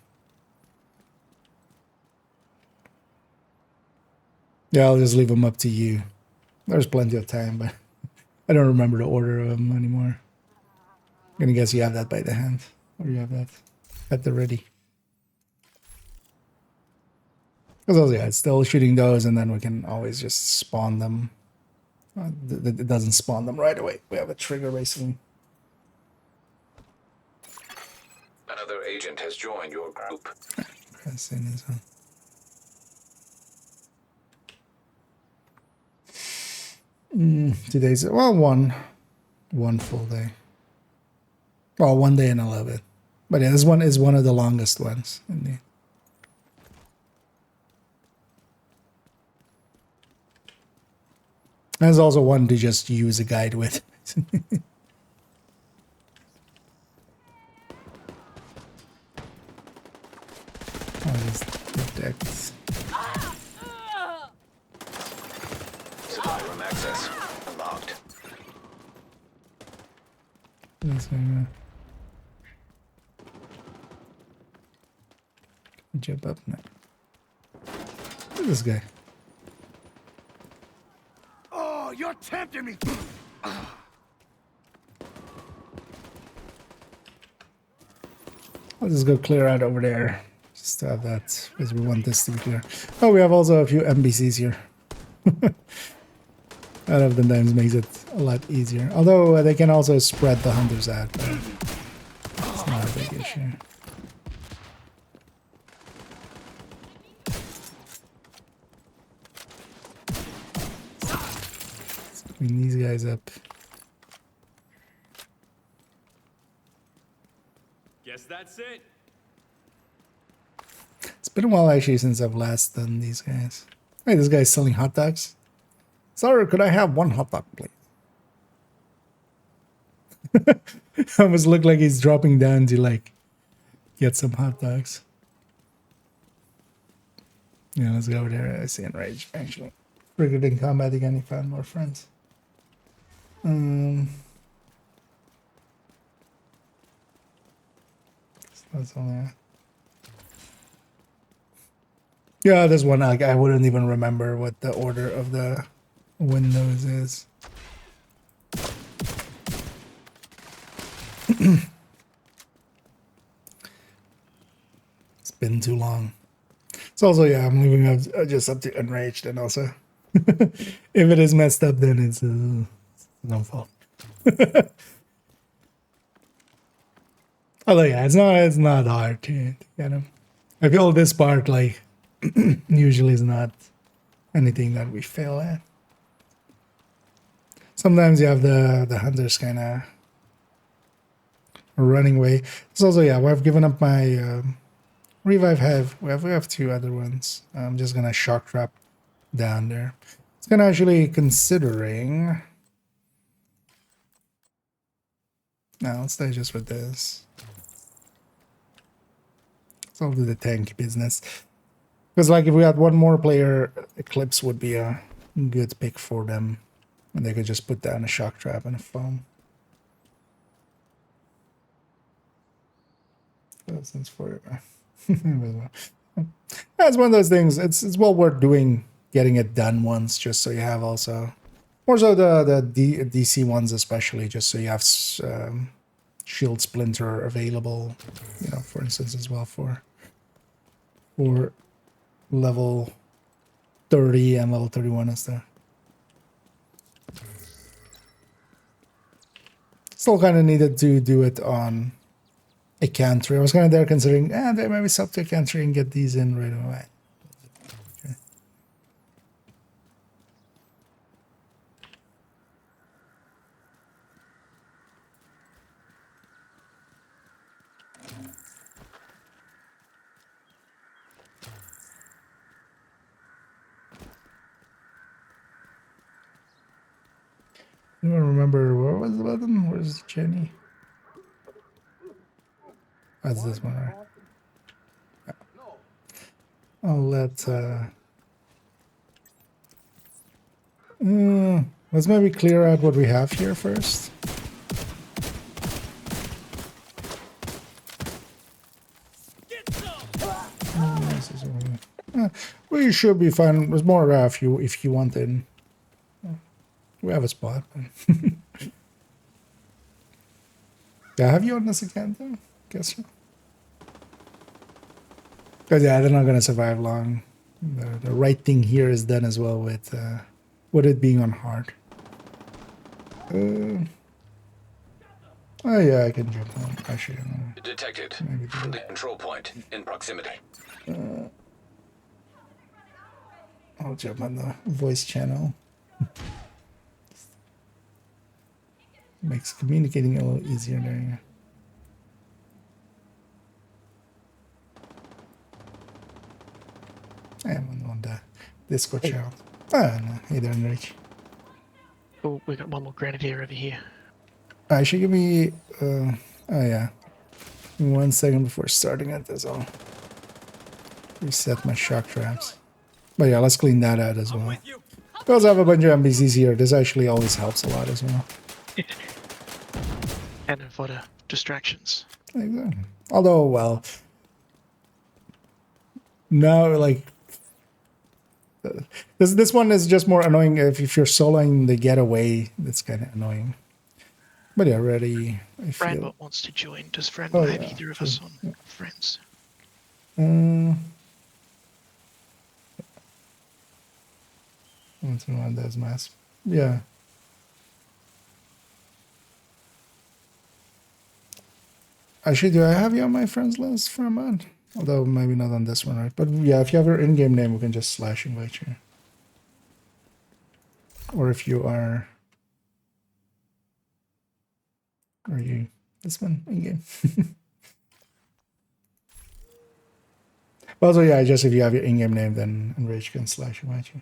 Yeah, I'll just leave them up to you. There's plenty of time, but I don't remember the order of them anymore. I'm gonna guess you have that by the hand, or you have that at the ready. Because yeah, it's still shooting those, and then we can always just spawn them. It doesn't spawn them right away. We have a trigger basically. Another agent has joined your group. That's in this one. Today's one full day. Well, 1 day and a little bit. But yeah, this one is one of the longest ones indeed. There's also one to just use a guide with. Decks. Supply room access unlocked. Jump up now. Look at this guy. Oh, you're tempting me. I'll just go clear out over there. Just to have that, because we want this to be clear. Oh, we have also a few NPCs here. That oftentimes makes it a lot easier. Although they can also spread the hunters out. But it's not a big issue. Let's clean these guys up. Guess that's it. It's been a while actually since I've last done these guys. Hey, this guy's selling hot dogs. Sir, could I have one hot dog, please? Almost look like he's dropping down to like get some hot dogs. Yeah, let's go over there. I see enraged actually. Triggered in combat again. He found more friends. That's all that. Yeah, there's one like I wouldn't even remember what the order of the windows is. It's been too long. It's also, yeah, I'm leaving up just up to enraged, and also if it is messed up, then it's no fault. Although yeah, it's not hard to get them. I feel this part like usually is not anything that we fail at. Sometimes you have the hunters kind of running away. It's also, yeah, I've given up my revive. We have two other ones. I'm just gonna shock trap down there. It's gonna actually considering. No, let's stay just with this. So I'll do the tank business. Because like if we had one more player, Eclipse would be a good pick for them. And they could just put down a shock trap and a foam. Since for that's one of those things. It's well worth doing, getting it done once, just so you have also more so the DC ones especially, just so you have shield splinter available, you know, for instance, as well for level 30 and level 31 is there. Still kind of needed to do it on a country. I was kind of there considering, they maybe sub to a country and get these in right away. Okay. I don't remember, what was the button? Where's Jenny? That's this one, right? Yeah. I'll let let's maybe clear out what we have here first. We should be fine. There's more if you want in. We have a spot. Yeah, have you on this account though? Guess so. Because yeah, they're not gonna survive long. The right thing here is done as well with it being on hard. Oh yeah, I can jump on. Actually, Detected. maybe Friendly control point in proximity. I'll jump on the voice channel. Makes communicating a little easier there. Yeah. I'm on the Discord channel. Oh, no. Hey there, Enrich. Oh, we got one more grenadier over here. Should give me. Oh, yeah. 1 second before starting it, that's all. Reset my shock traps. But yeah, let's clean that out as well. We also have a bunch of NPCs here. This actually always helps a lot as well. And for the distractions. Exactly. Although, well, no, like this one is just more annoying if you're soloing the getaway. That's kind of annoying. But yeah, ready. Franbot wants to join. Does Franbot have either of us on friends? That's one of those masks. Yeah. Actually, do I have you on my friends list for a month? Although maybe not on this one, right? But yeah, if you have your in-game name, we can just slash invite you. Or if you are you this one in-game? Also, yeah, just if you have your in-game name, then Enrage can slash invite you.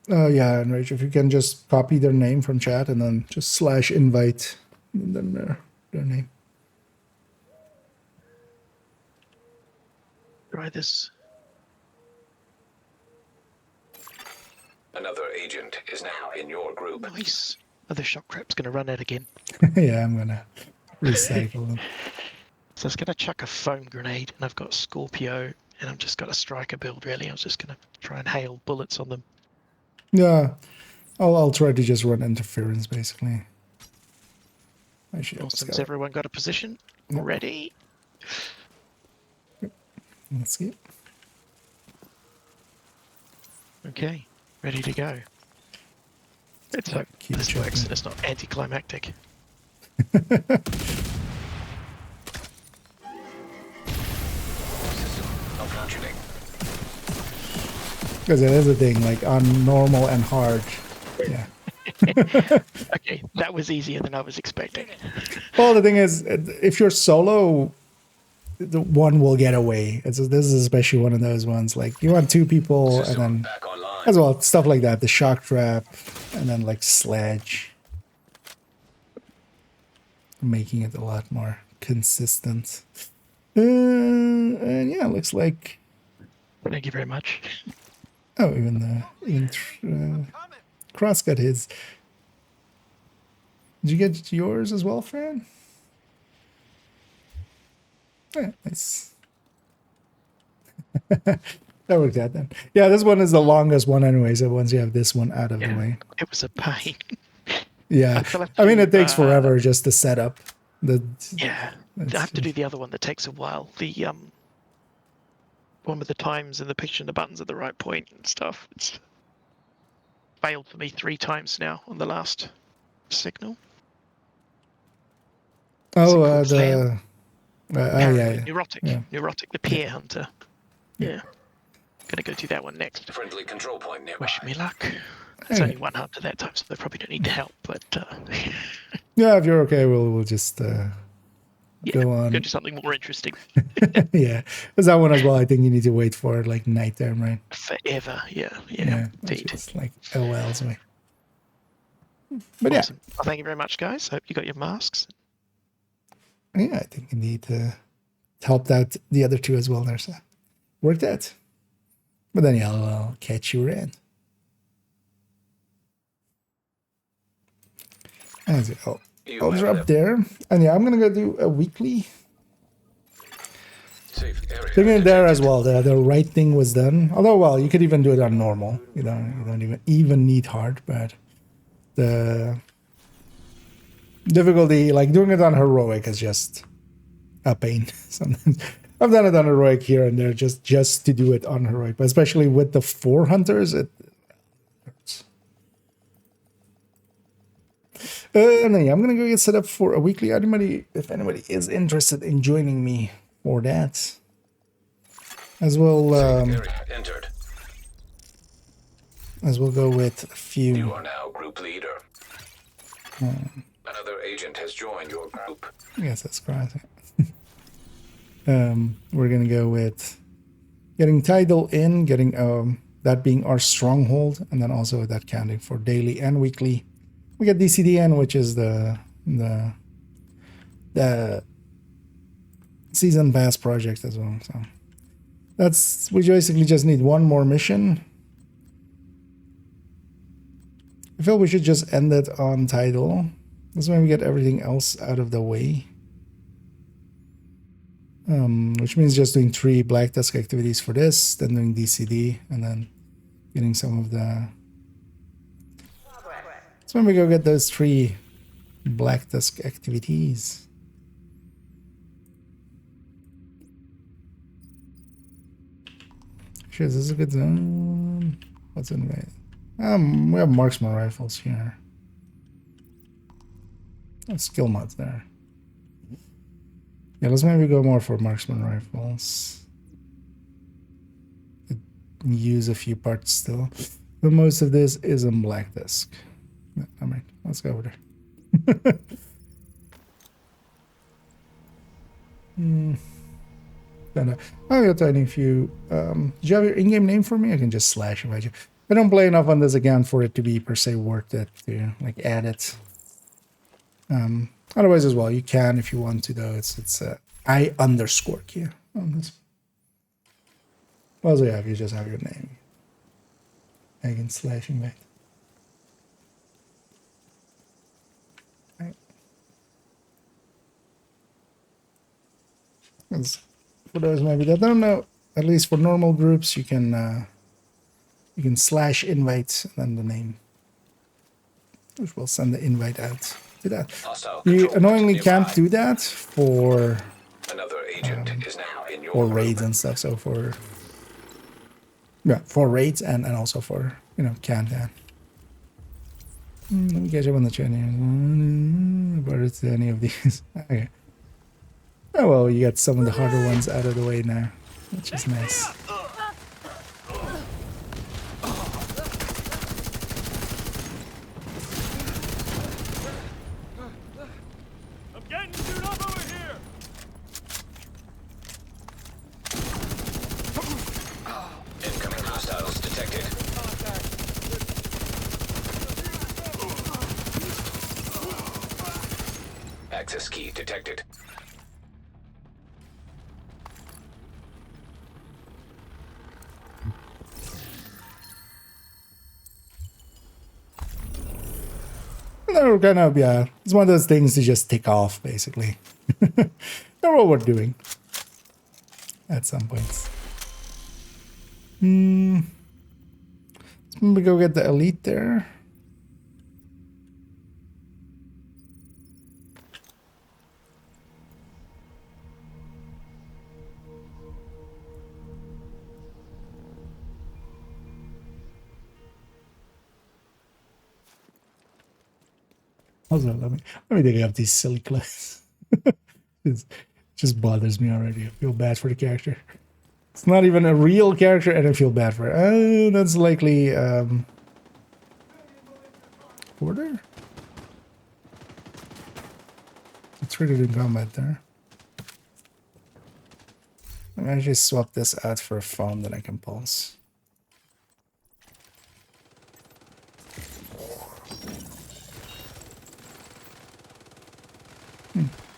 Oh yeah, Enrage, if you can just copy their name from chat and then just slash invite and then their name. Try this. Another agent is now in your group. Nice. Oh, the shock trap's going to run out again. Yeah, I'm gonna recycle them. So I was going to chuck a foam grenade, and I've got Scorpio, and I've just got a striker build, really. I was just going to try and hail bullets on them. Yeah, I'll try to just run interference, basically. Awesome. Has everyone got a position? Yep. Ready? Let's see. Okay, ready to go. It's like this works and it's not anticlimactic. Because it is a thing, like on normal and hard. Yeah. Okay, that was easier than I was expecting. Well, the thing is, if you're solo, the one will get away. This is especially one of those ones. Like you want two people, and System then back online. as well stuff like that. The shock trap, and then like sledge, making it a lot more consistent. And yeah, looks like. Thank you very much. Oh, even Cross got his. Did you get yours as well, Fran? Yeah, nice. That worked out then. Yeah, this one is the longest one anyway, so once you have this one out of the way. It was a pain. Yeah. I mean, it takes forever just to set up. Yeah. I have to do the other one that takes a while. The one with the times and the picture and the buttons at the right point and stuff. It's failed for me 3 times now on the last signal. Oh, yeah. yeah. Neurotic. Yeah. Neurotic, the peer hunter. Yeah. Gonna go do that one next. Friendly control point nearby. Wish me luck. There's only one hunter that time, so they probably don't need help, but Yeah, if you're okay, we'll just go on. Go do something more interesting. Yeah. There's that one as well. I think you need to wait for like nighttime, right? Forever, yeah, indeed. It's like LLs away. But Awesome. Well, thank you very much, guys. Hope you got your masks. yeah, I think you need to help out the other two as well there, so worked out. But then yeah, I'll catch you around. And I'll drop there. And yeah, I'm gonna go do a weekly. Safe area. Thinking there as well, the right thing was done. Although, well, you could even do it on normal. You don't even need hard, but the difficulty, like doing it on heroic, is just a pain. Sometimes I've done it on heroic here and there, just to do it on heroic, but especially with the 4 hunters, it hurts. And then yeah, I'm gonna go get set up for a weekly. If anybody is interested in joining me for that, as well. Area entered. As we'll go with a few. You are now group leader. Another agent has joined your group. I guess that's correct. We're gonna go with getting title in, getting that being our stronghold, and then also that counting for daily and weekly. We get DCDN, which is the season pass project as well. So we basically just need one more mission. I feel we should just end it on title. This way we get everything else out of the way. Which means just doing 3 Black Tusk activities for this, then doing DCD, and then getting some of the... So when we go get those 3 Black Tusk activities. Shit, is this a good zone? What's in way? We have marksman rifles here. Skill mods there. Yeah, let's maybe go more for marksman rifles. Could use a few parts still, but most of this is in Black Tusk. All right, let's go over there. I got tiny few. Do you have your in-game name for me? I can just slash invite you. I don't play enough on this again for it to be per se worth it to like add it. Otherwise as well, you can if you want to though. It's I_Q on this. Also, yeah, if you just have your name, I can slash invite. Right. For those maybe that don't know, at least for normal groups, you can slash invite and then the name, which will send the invite out to that. You annoyingly can't do that for Another agent is now in your for raids and stuff. So for raids and also for countdown. Let me catch up on the chat here. But it's any of these. Okay. Oh well, you got some of the harder ones out of the way now, which is nice. Access key detected. No, kind of, yeah. It's one of those things to just tick off, basically. Know what we're doing at some points. Let's maybe go get the elite there. Also, let me dig up these silly clips. It just bothers me already. I feel bad for the character. It's not even a real character, and I feel bad for it. Oh, that's likely Porter. It's triggered in combat there. I'm gonna just swap this out for a phone that I can pulse.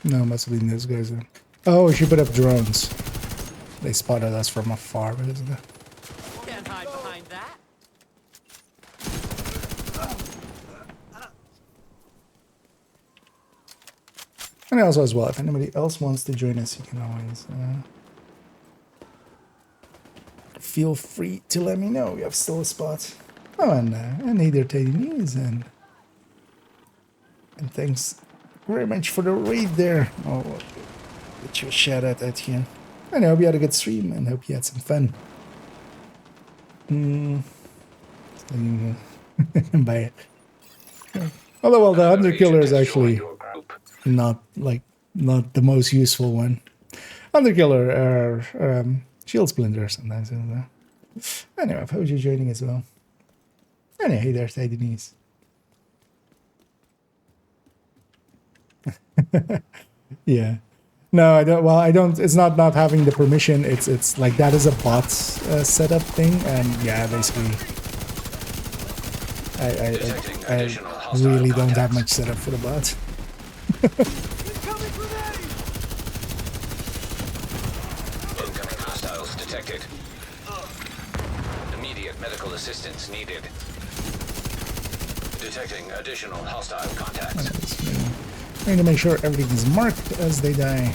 No, must have been those guys then. Oh, she put up drones. They spotted us from afar, but isn't it? Can't hide behind that. And also as well, if anybody else wants to join us, you can always feel free to let me know. We have still a spot. Oh, and hey there, Teddy News, and thanks very much for the raid there. Oh, get you a shout out here. And I hope you had a good stream and hope you had some fun. Buy it. Although, well, the Hunter Killer is actually not the most useful one. Hunter Killer are shield splinter sometimes. Anyway, I hope you're joining as well. Anyway, hey there, Denise. Yeah. No, I don't. Well, I don't. It's not having the permission. It's like that is a bot setup thing, and yeah, basically, I really don't have much setup for the bot. Incoming hostiles detected. Immediate medical assistance needed. Detecting additional hostile contacts. Trying to make sure everything is marked as they die.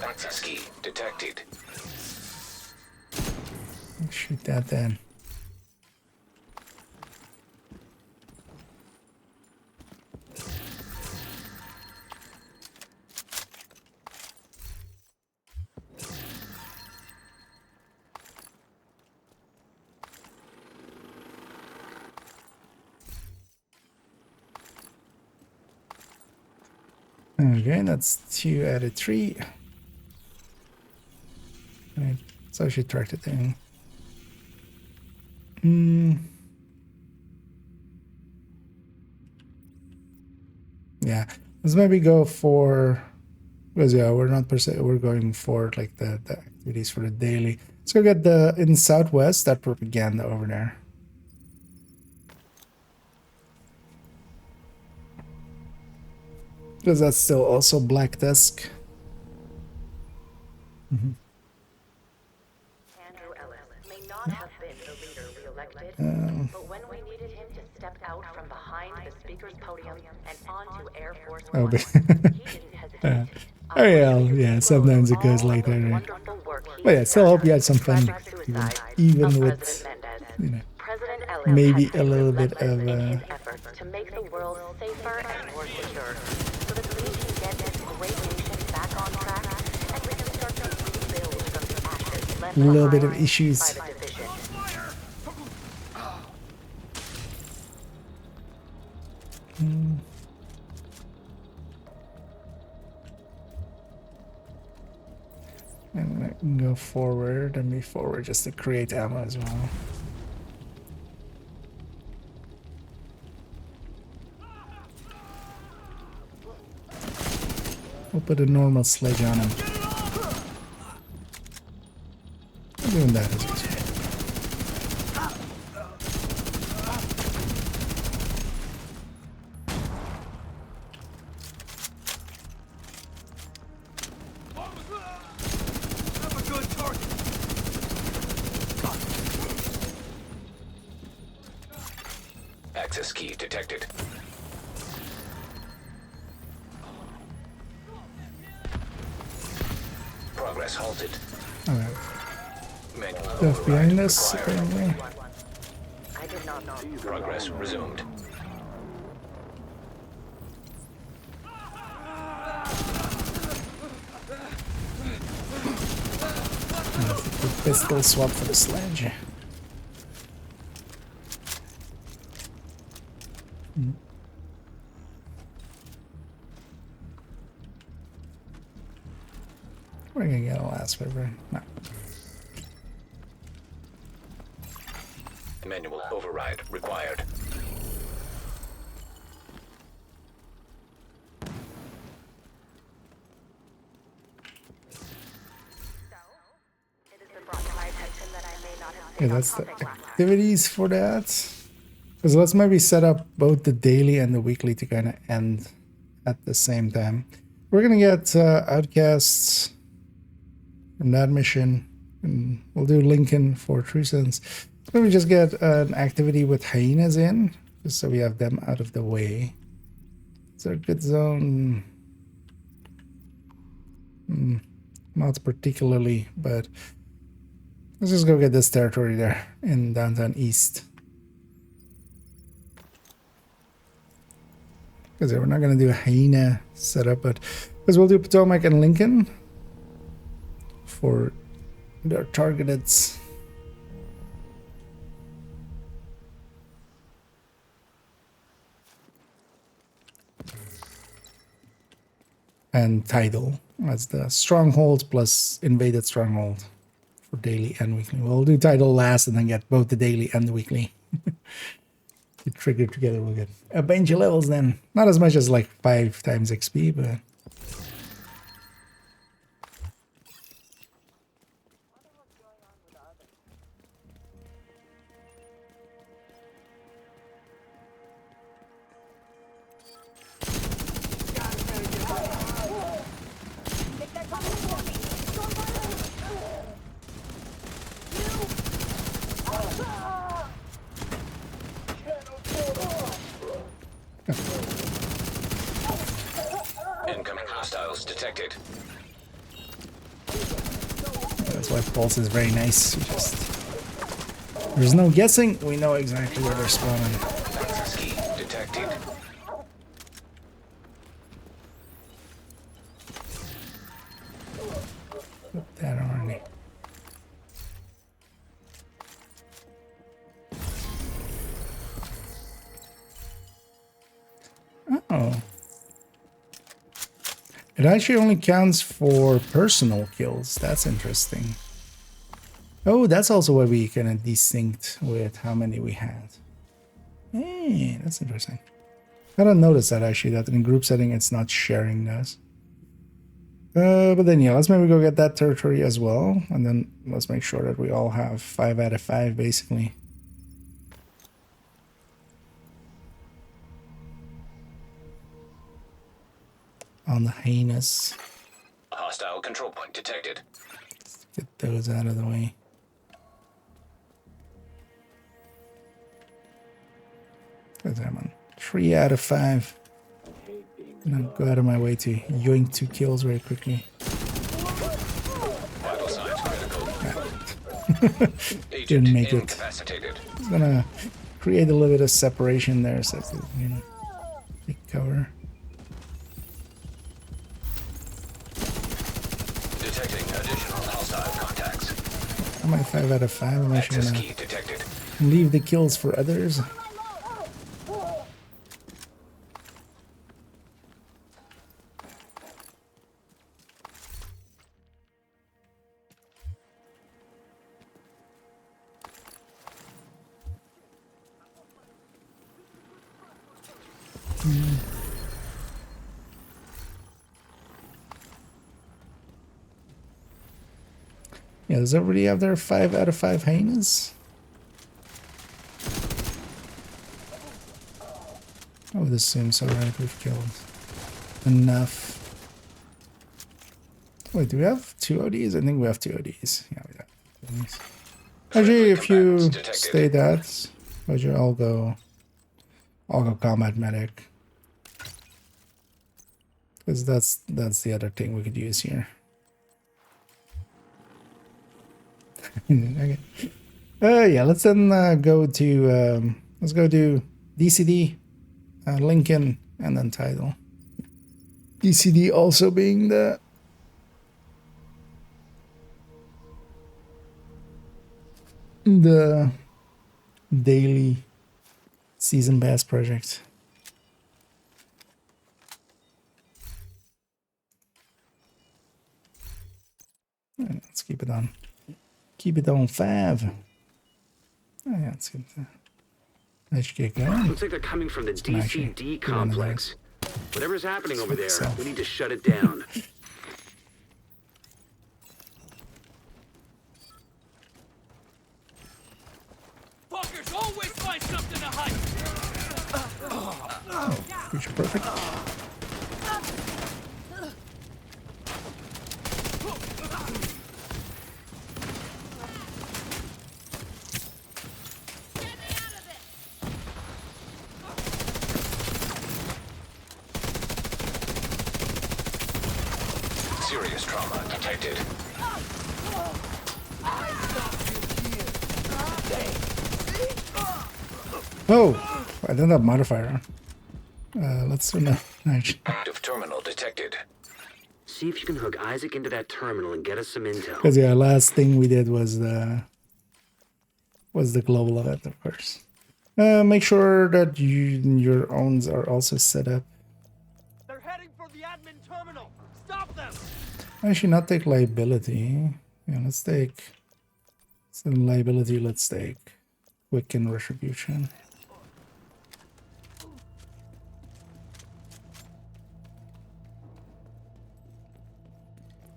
Access key detected. Shoot that then. Okay, that's 2 out of 3. Right, so I should track the thing. Yeah, let's maybe go for, because yeah, we're not per se, we're going for like the activities for the daily. Let's go get the in Southwest, that propaganda over there. Because that's still also Black Desk. Andrew Ellis may not have been the leader we elected, but when we needed him to step out from behind the speaker's podium and onto Air Force One, he didn't hesitate. Oh yeah, sometimes it goes like that, right? But yeah, still hope you had some fun, even with, you know, maybe a little bit of to make the world safer and more secure, so that we can get this great nation back on track, and we can start to rebuild from the ashes left a little bit of behind issues. by the division. And I can go forward and be forward just to create ammo as well. We'll put a normal sledge on him. I'm doing that as well. Access key detected. Progress halted. Alright. Manual Stuff override behind us, required. apparently. I did not know. Progress resumed. The pistol swap for the sledge. We're gonna get a last river. No. Manual override required. It has been brought to my attention that I may not have Okay, stayed on that's the topic last time. activities for that. Because let's maybe set up both the daily and the weekly to kind of end at the same time. We're gonna get outcasts from that mission, and we'll do Lincoln for True Sense. Maybe just get an activity with hyenas in, just so we have them out of the way. It's a good zone. Not particularly, but let's just go get this territory there in downtown East. Because we're not going to do a hyena setup, but because we'll do Potomac and Lincoln for their targeted. And Tidal as the stronghold plus invaded stronghold for daily and weekly. We'll do Tidal last and then get both the daily and the weekly. The trigger together will get a bunch of levels then. Not as much as like 5 times XP, but Incoming hostiles detected. that's why Pulse is very nice. There's no guessing. We know exactly where they're spawning. Access key detected. Put that already. Oh. It actually only counts for personal kills. That's interesting. Oh, that's also why we kind of desynced with how many we had. Hey, that's interesting. I don't notice that actually, that in group setting it's not sharing those. But then yeah, let's maybe go get that territory as well. And then let's make sure that we all have 5 out of 5 basically. On the hyenas. Hostile control point detected. Get those out of the way. What's that one? 3 out of 5. And I'll go out of my way to yoink 2 kills very quickly. Vital signs critical. Agent Didn't make it. incapacitated. It's gonna create a little bit of separation there so that we can take cover. Detecting additional hostile contacts. I'm at 5 out of 5. I'm actually Access gonna key detected. leave the kills for others. Yeah, does everybody have their 5 out of 5 hyenas? I would assume so, right? We've killed enough. Wait, do we have 2 ODs? I think we have 2 ODs. Yeah, we have 2 ODs. Actually, if you stay that, I'll go I'll go combat medic. Because that's the other thing we could use here. Okay. Yeah, let's then go to let's go to DCD, Lincoln, and then title. DCD also being the daily season pass project. Let's keep it on. Keep it on 5. Oh, yeah, let's get that. Let's get going. Looks like they're coming from the DCD complex. Whatever's happening over there, we need to shut it down. Fuckers always find something to hide. Future perfect. Serious trauma detected. Oh, I don't have modifier on. Let's do no. Active terminal detected. See if you can hook Isaac into that terminal and get us some intel. Because yeah, last thing we did was the global event, of course. Make sure that your owns are also set up. They're heading for the admin terminal. Stop them. Actually, not take liability. Yeah, let's take some liability. Let's take Quicken Retribution.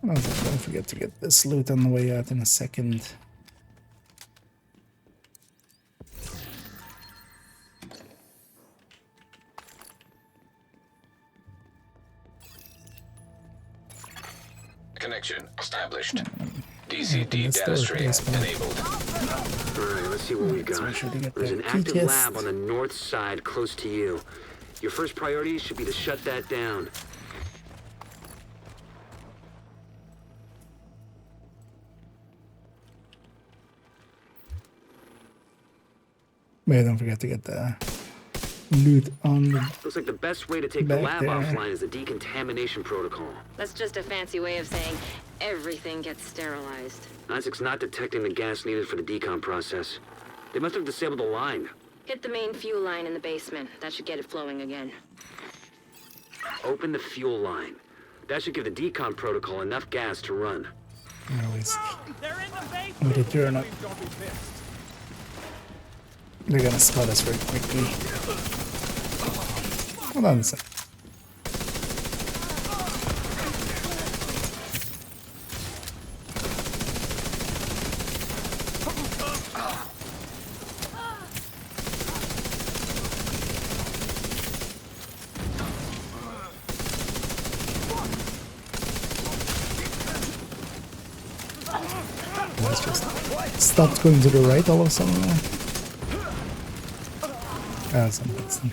Oh, don't forget to get this loot on the way out in a second. Connection established. DCD data stream enabled. Alright, let's see what we've got. There's an active lab on the north side close to you. Your first priority should be to shut that down. Wait, don't forget to get the loot on the Looks like the best way to take the lab there. offline is the decontamination protocol. That's just a fancy way of saying everything gets sterilized. Isaac's not detecting the gas needed for the decom process. They must have disabled the line. Hit the main fuel line in the basement. That should get it flowing again. Open the fuel line. That should give the decom protocol enough gas to run. Anyways, They're in the basement. with the turn up. Don't be pissed. They're gonna spot us very quickly. Hold on a sec. Let's just stopped going to the right all of a sudden. Something.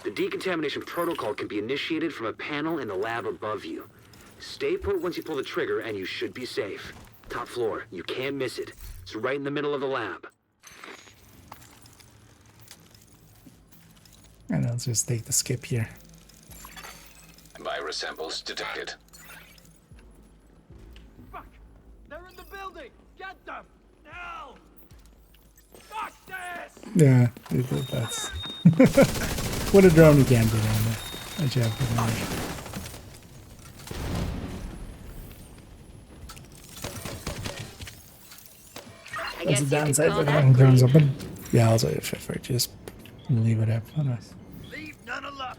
The decontamination protocol can be initiated from a panel in the lab above you. Stay put once you pull the trigger and you should be safe. Top floor, you can't miss it. It's right in the middle of the lab. And I'll just take the skip here. Virus samples detected. Fuck! They're in the building. Get them now. Fuck this! Yeah, that's what a drone you can do down there. Good job, good job. That's the downside with having drones open. Yeah, also if I just leave it up. Otherwise. Leave none alone.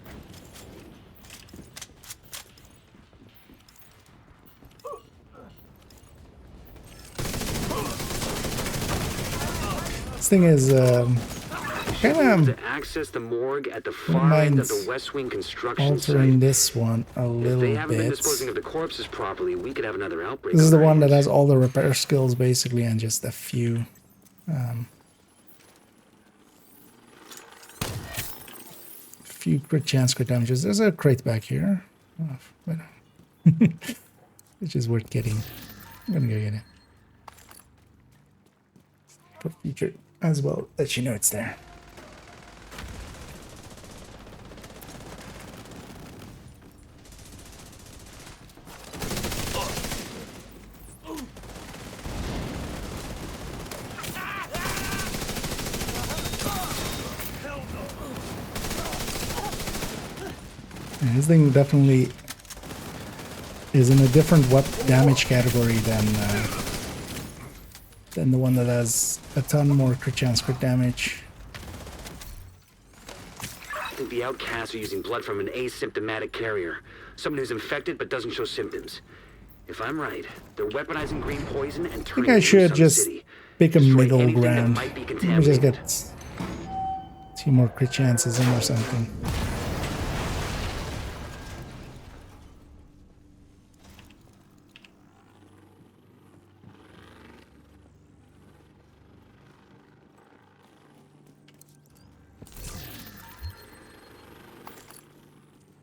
This thing is kind To access the morgue at the far end of the West Wing construction altering site. this one a If little they haven't been bit. disposing of the corpses properly, we could have another outbreak. This is the on our one that hands. has all the repair skills basically and just a few few crit chance, crit damages. There's a crate back here. Oh, but which is worth getting. I'm gonna go get it. For future as well, let you know it's there. Yeah, this thing definitely is in a different damage category than the one that has a ton more crit chance, crit damage. I think the outcasts are using blood from an asymptomatic carrier. Someone who's infected but doesn't show symptoms. If I'm right, they're weaponizing green poison and I turning think I it should into just city. pick a Destroy middle anything that ground. might be Let me just contaminated. get 2 more crit chances in or something.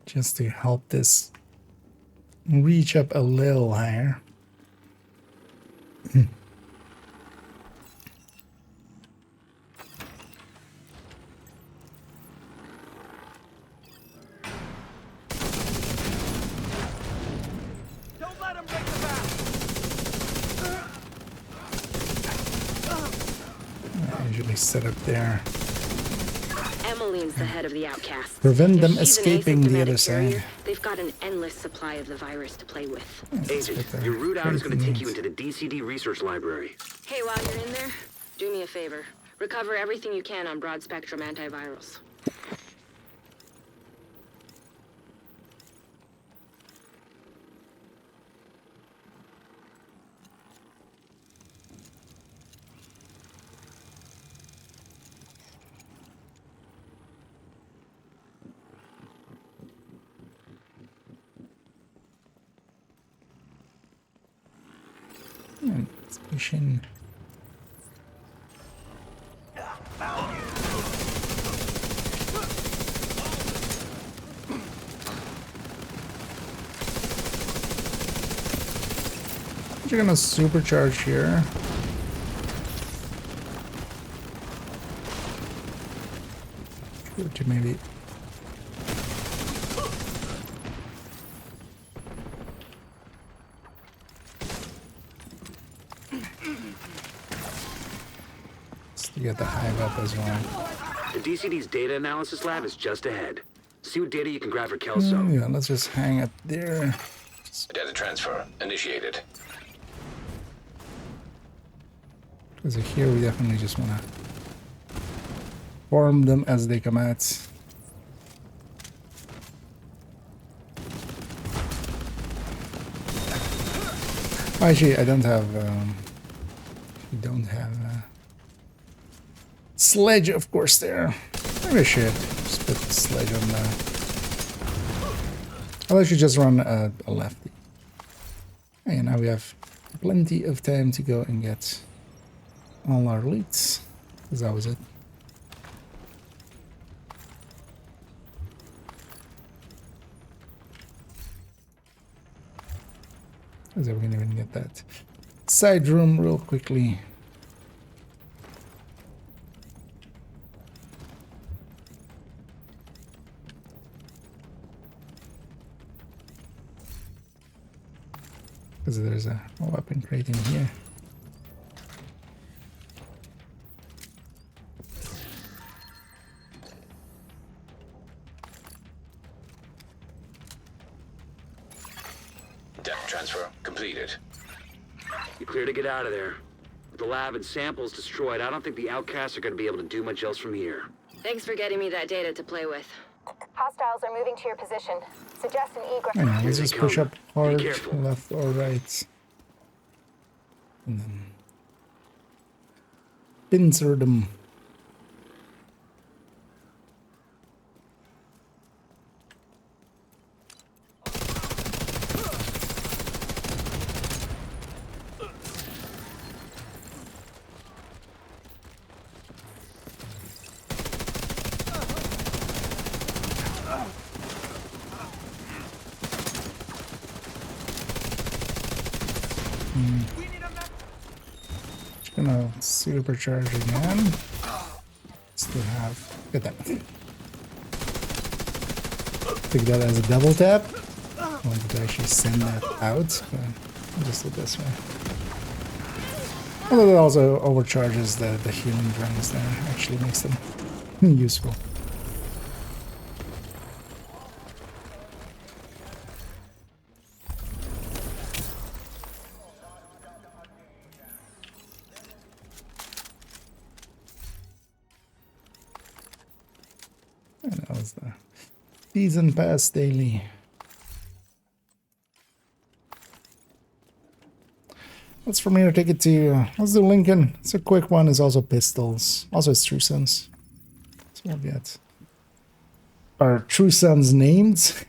Just to help this reach up a little higher. Don't let him break the back. I usually set up there. Emmeline's the head of the outcasts. Prevent If them she's an escaping the other asymptomatic carrier, side. They've got an endless supply of the virus to play with. Agent, your route out is going to take you into the DCD research library. Hey, while you're in there, do me a favor. Recover everything you can on broad-spectrum antivirals. Mission. You're gonna supercharge here. Good to maybe. You get the hive up as well. The DCD's data analysis lab is just ahead. See what data you can grab for Kelso. Yeah, let's just hang up there. Data transfer initiated. Because here we definitely just want to farm them as they come out. Actually, I don't have. We don't have sledge, of course. There, maybe I should just put the sledge on the. I'll actually just run a lefty. And now we have plenty of time to go and get all our leads, because that was it. Because we can even get that side room real quickly. Because there's a weapon crate in here. Data transfer completed. You're clear to get out of there. With the lab and samples destroyed, I don't think the outcasts are going to be able to do much else from here. Thanks for getting me that data to play with. Hostiles are moving to your position. Suggest an egress. I know, let's just push up hard, careful. left or right. And then pincer them. Just gonna supercharge again. Still have. Get that. Take that as a double tap. I wanted to actually send that out, but I'll just do it this way. Although it also overcharges the healing drones there, actually makes them useful. And that was the season pass daily. That's for me to take it to. Let's do Lincoln. It's a quick one. It's also pistols. Also, it's True Sons. So we'll get our True Sons names.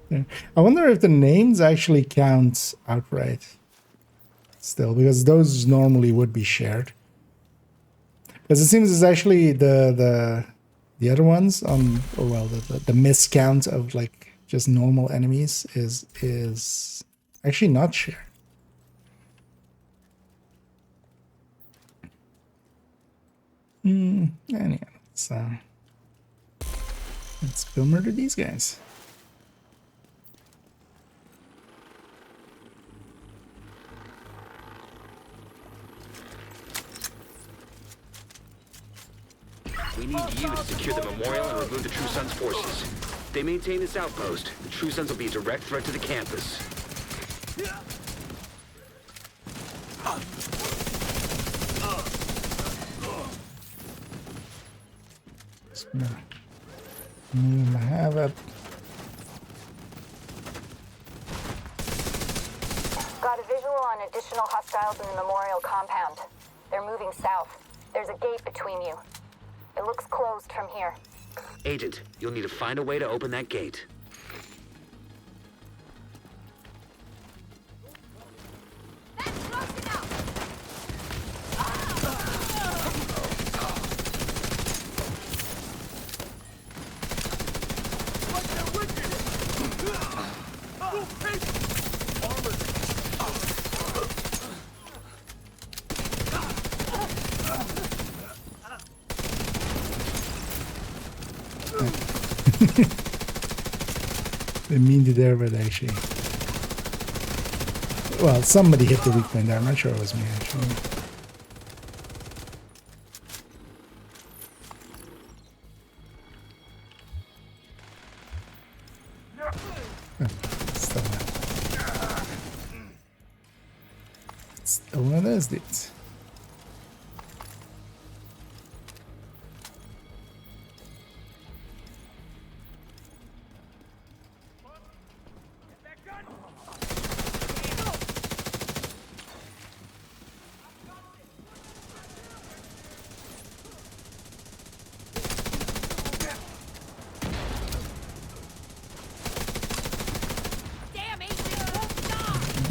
Yeah. I wonder if the names actually count outright. Still, because those normally would be shared. Because it seems it's actually the other ones on. Oh well, the miscount of like just normal enemies is actually not shared. Anyhow, let's go murder these guys. We need you to secure the memorial and remove the True Sons forces. If they maintain this outpost, the True Sons will be a direct threat to the campus. Have it. Got a visual on additional hostiles in the memorial compound. They're moving south. There's a gate between you. It looks closed from here. Agent, you'll need to find a way to open that gate. They mean to there, but actually. Well, somebody hit the weak point there. I'm not sure it was me, actually. Still one of those dudes.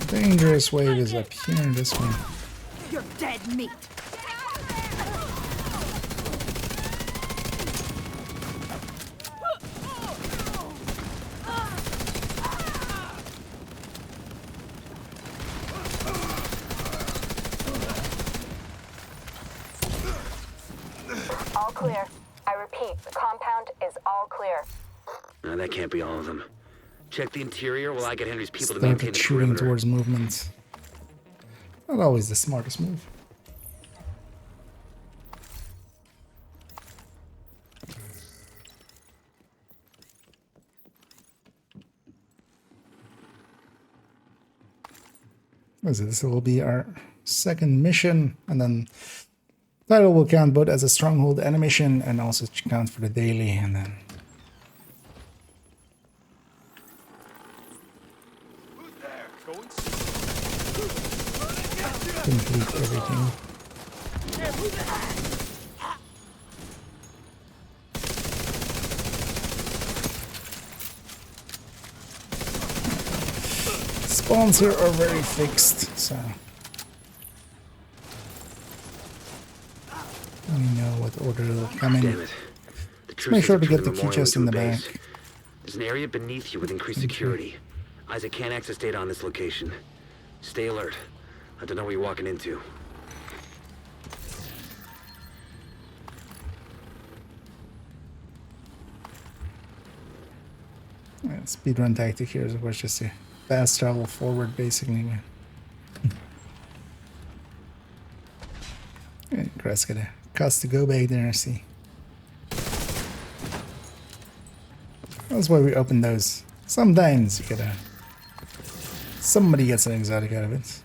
Dangerous wave is up here in this one. You're dead meat. All clear. I repeat, the compound is all clear. No, that can't be all of them. Check the interior while I get Henry's people to Started maintain the shooting perimeter. towards movement. Not always the smartest move. This will be our second mission, and then title will count both as a stronghold animation and also count for the daily, and then complete everything. Spawns here are very fixed, so we know what order they'll come in. Damn it. Let's make sure to get the key chest in the back. There's an area beneath you with increased security. Isaac can't access data on this location. Stay alert. I don't know what you're walking into. Speedrun tactic here is, of course, just to fast travel forward, basically. And Chris got a cost to go back there and see. That's why we open those. Sometimes you gotta. Somebody gets an exotic out of it.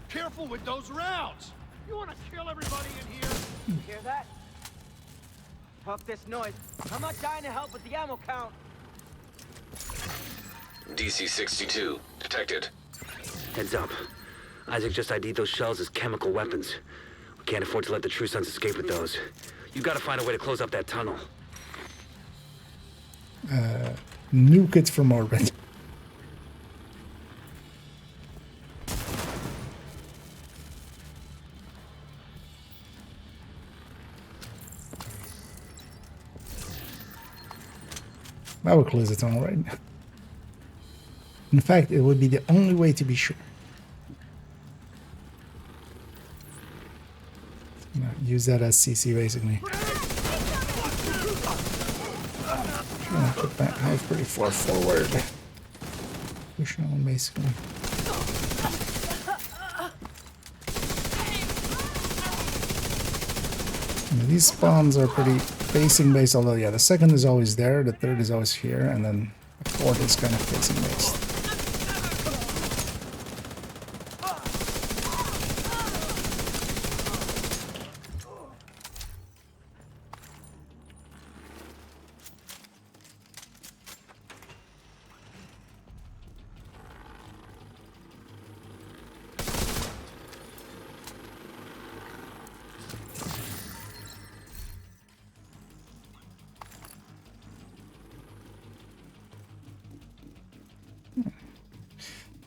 Careful with those rounds! You want to kill everybody in here? Hear that? Fuck this noise. I'm not dying to help with the ammo count. DC-62 detected. Heads up. Isaac just ID'd those shells as chemical weapons. We can't afford to let the True Sons escape with those. You gotta find a way to close up that tunnel. Nuke it from orbit. That would close the tunnel, right? In fact, it would be the only way to be sure. You know, use that as CC basically. Put that house pretty far forward. Push on basically. These spawns are pretty facing based, although yeah, the second is always there, the third is always here, and then the fourth is kind of facing based.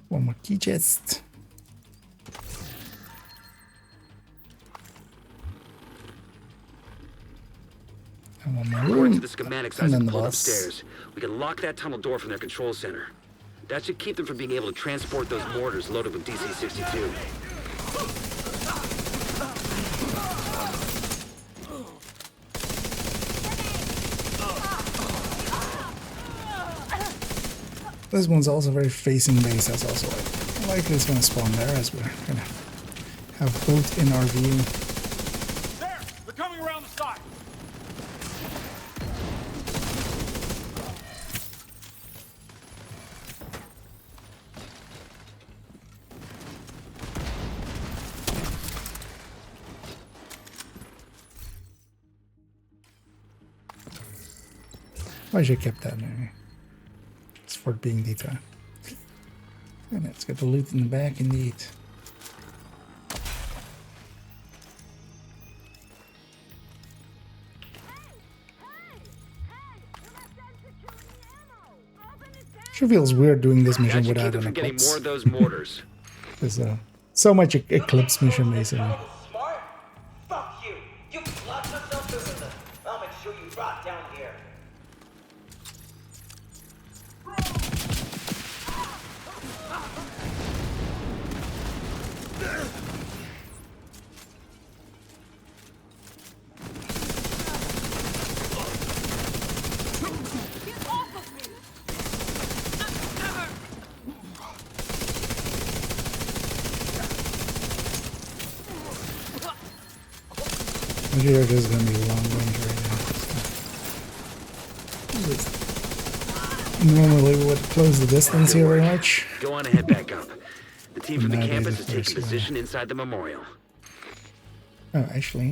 One more key chest. And one more According room. to the schematics And Isaac then the pulled boss. upstairs, we can lock that tunnel door from their control center. That should keep them from being able to transport those mortars loaded with DC-62. This one's also very facing base. That's also likely it's going to spawn there, as we're going to have both in our view. There! They're coming around the side! I should have kept that maybe. It's for being detailed. And let's get the loot in the back indeed. Sure feels weird doing this mission That should keep without them an from getting eclipse. more of those mortars. There's so much eclipse mission basically. Smart? Fuck you! You locked yourself in them. I'll make sure you rot down here. Here it is going to be long range right now. Normally we would close the distance here very much. Go on and head back up. The team from the Nowadays campus the is taking first position inside the memorial. Oh, actually,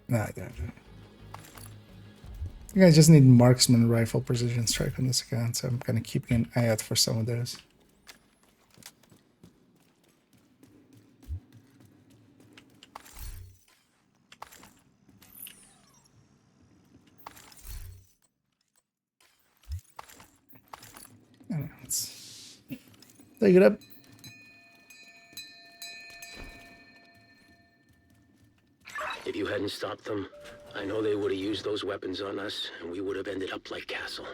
no, I don't. I think I just need marksman rifle precision strike on this account, so I'm kind of keeping an eye out for some of those. Alright, let's take it up. If you hadn't stopped them, I know they would have used those weapons on us, and we would have ended up like Castle.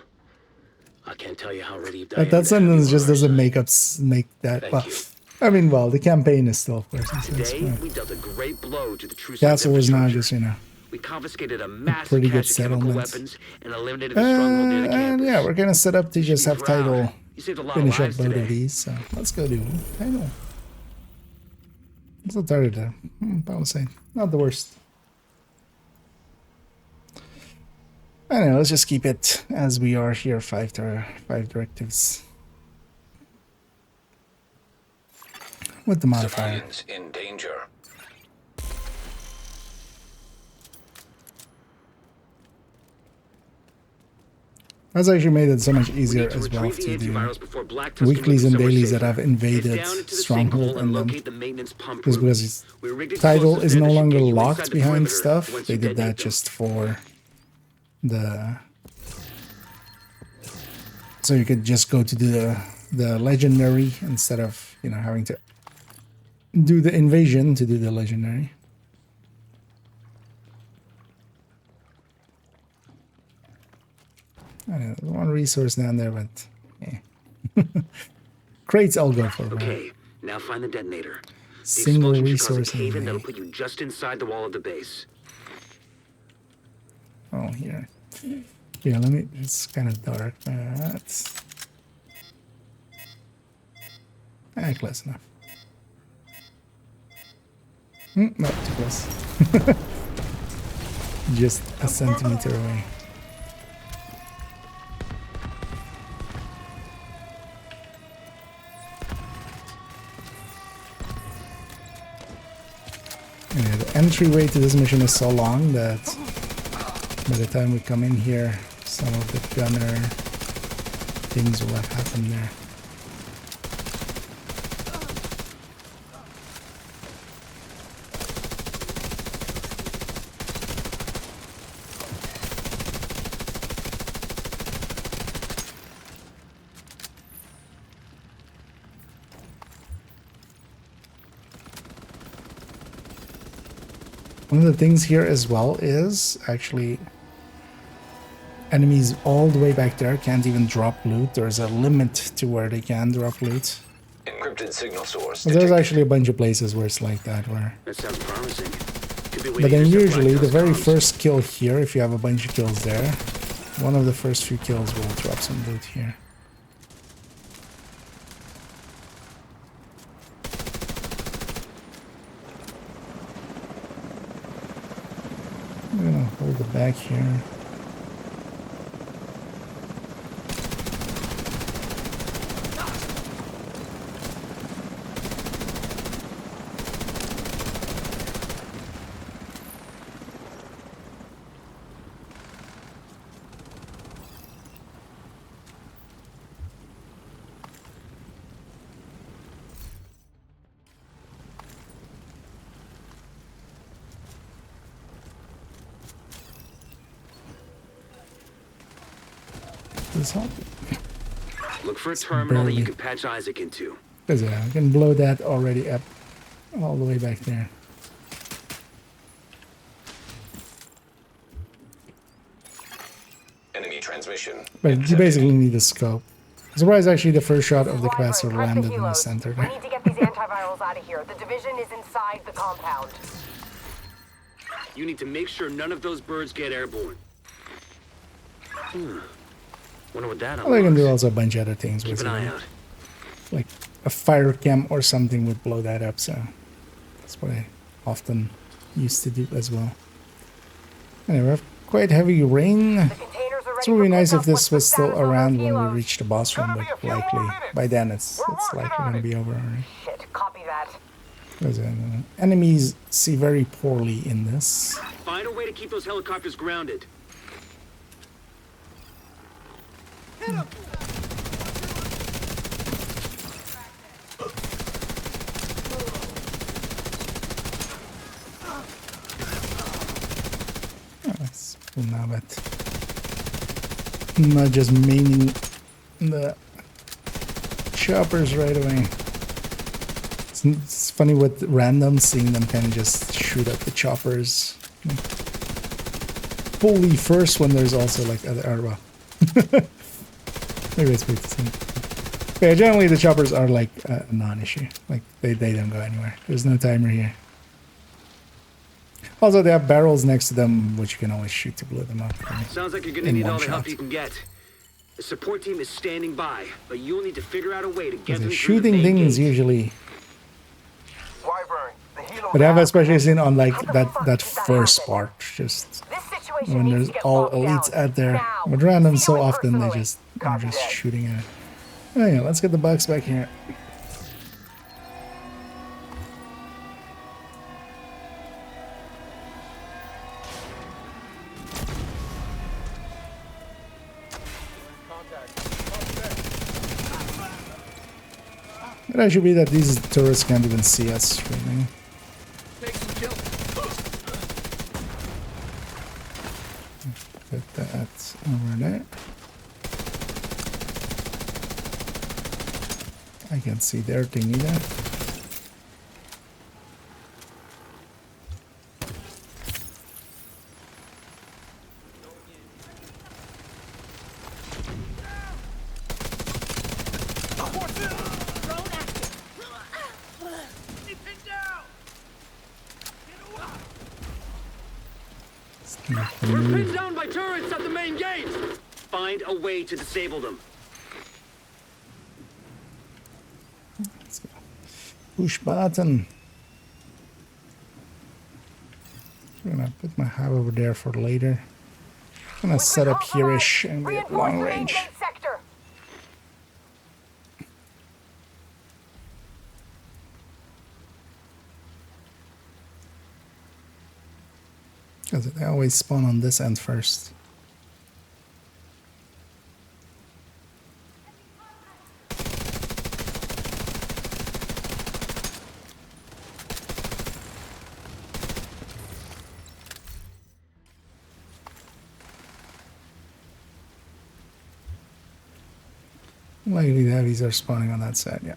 I can't tell you how relieved I am. That sentence just doesn't make that. Thank Well, you. I mean, well, the campaign is still, of course. Today, we dealt a great blow to the true Castle was now just, you know, we confiscated a massive pretty good cache of chemical settlement. weapons and eliminated a stronghold near the And campus. yeah, we're gonna set up to just have Title You saved a lot finish of up lives both today. of these. So let's go do Title. It's a third there. Palisade. Not the worst. I don't know, let's just keep it as we are here. 5 directives. With the modifier. Civilians in danger. That's actually made it so much easier as well to do weeklies and dailies that have invaded Stronghold and then just because Title is no longer locked behind stuff. They did that just for the so you could just go to do the legendary instead of, you know, having to do the invasion to do the legendary. I don't know, there's one resource down there, but yeah. Crates I'll go for. Okay, now find the detonator. The Single explosion should resource cause a cave-in in that'll the- put you just inside the wall of the base. Oh, here. Yeah, let me. It's kind of dark, but close enough. Not too close. Just a centimeter away. Yeah, the entryway to this mission is so long that by the time we come in here, some of the gunner things will have happened there. One of the things here as well is actually enemies all the way back there can't even drop loot. There's a limit to where they can drop loot. Encrypted signal source. But there's actually a bunch of places where it's like that. Where, That sounds promising. Could be but waiting then for some usually the black very dust first kill here, if you have a bunch of kills there, one of the first few kills will drop some loot here. I'm gonna hold it back here. This help? Look for a terminal that you barely- can patch Isaac into. Because yeah, I can blow that already up all the way back there. Enemy transmission. But you basically need a scope. I'm surprised actually the first shot of the capacitor Press landed in the helos. center We there. need to get these antivirals out of here. The division is inside the compound. You need to make sure none of those birds get airborne. Wonder what that Well, they can do unlocks. also a bunch of other things. Keep with an eye it. out. Like a fire cam or something would blow that up, so that's what I often used to do as well. Anyway, we have quite heavy rain. It's really nice if this was still around when we reach the boss room, but likely by then it's likely going to be over already. Shit, copy that. Because, enemies see very poorly in this. Find a way to keep those helicopters grounded. That's cool now, but not just maining the choppers right away. It's funny with random seeing them kind of just shoot up the choppers fully first when there's also like other, or well, maybe it's weird to say. But yeah, generally the choppers are like a non-issue. Like they don't go anywhere. There's no timer here. Also, they have barrels next to them, which you can always shoot to blow them up. Sounds like you're gonna need all the help you can get. The support team is standing by, but you'll need to figure out a way to get them through the shooting main things gate. usually. But I've especially seen on like that first part, just when there's all elites out there. But random so often they just are just shooting at it. Oh yeah, let's get the box back here. It actually be that these turrets can't even see us right now. Put that over there. I can see their thingy there. We're pinned down by turrets at the main gate! Find a way to disable them. Let's go. Push button. I'm gonna put my hub over there for later. I'm gonna set up here-ish and be at long range. Because they always spawn on this end first. Likely the heavies are spawning on that side, yeah.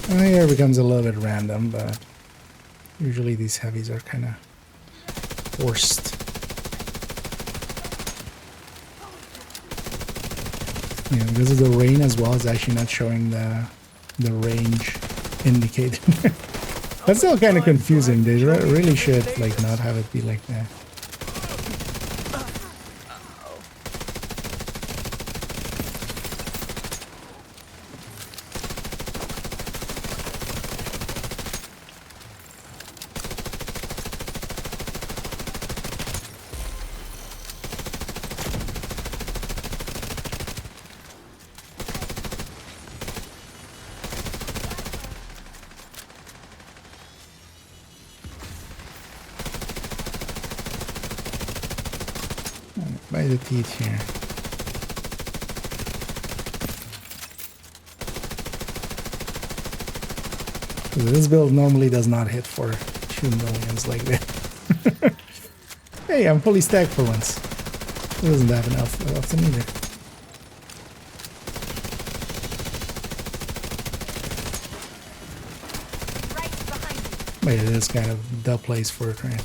And here it becomes a little bit random, but usually these heavies are kind of forced. Yeah, because of the rain as well, it's actually not showing the range indicator. That's still kind of confusing. They really should like not have it be like that. By the teeth here. This build normally does not hit for 2 millions like that. Hey, I'm fully stacked for once. It doesn't have enough often either. But it is kind of the place for it, right?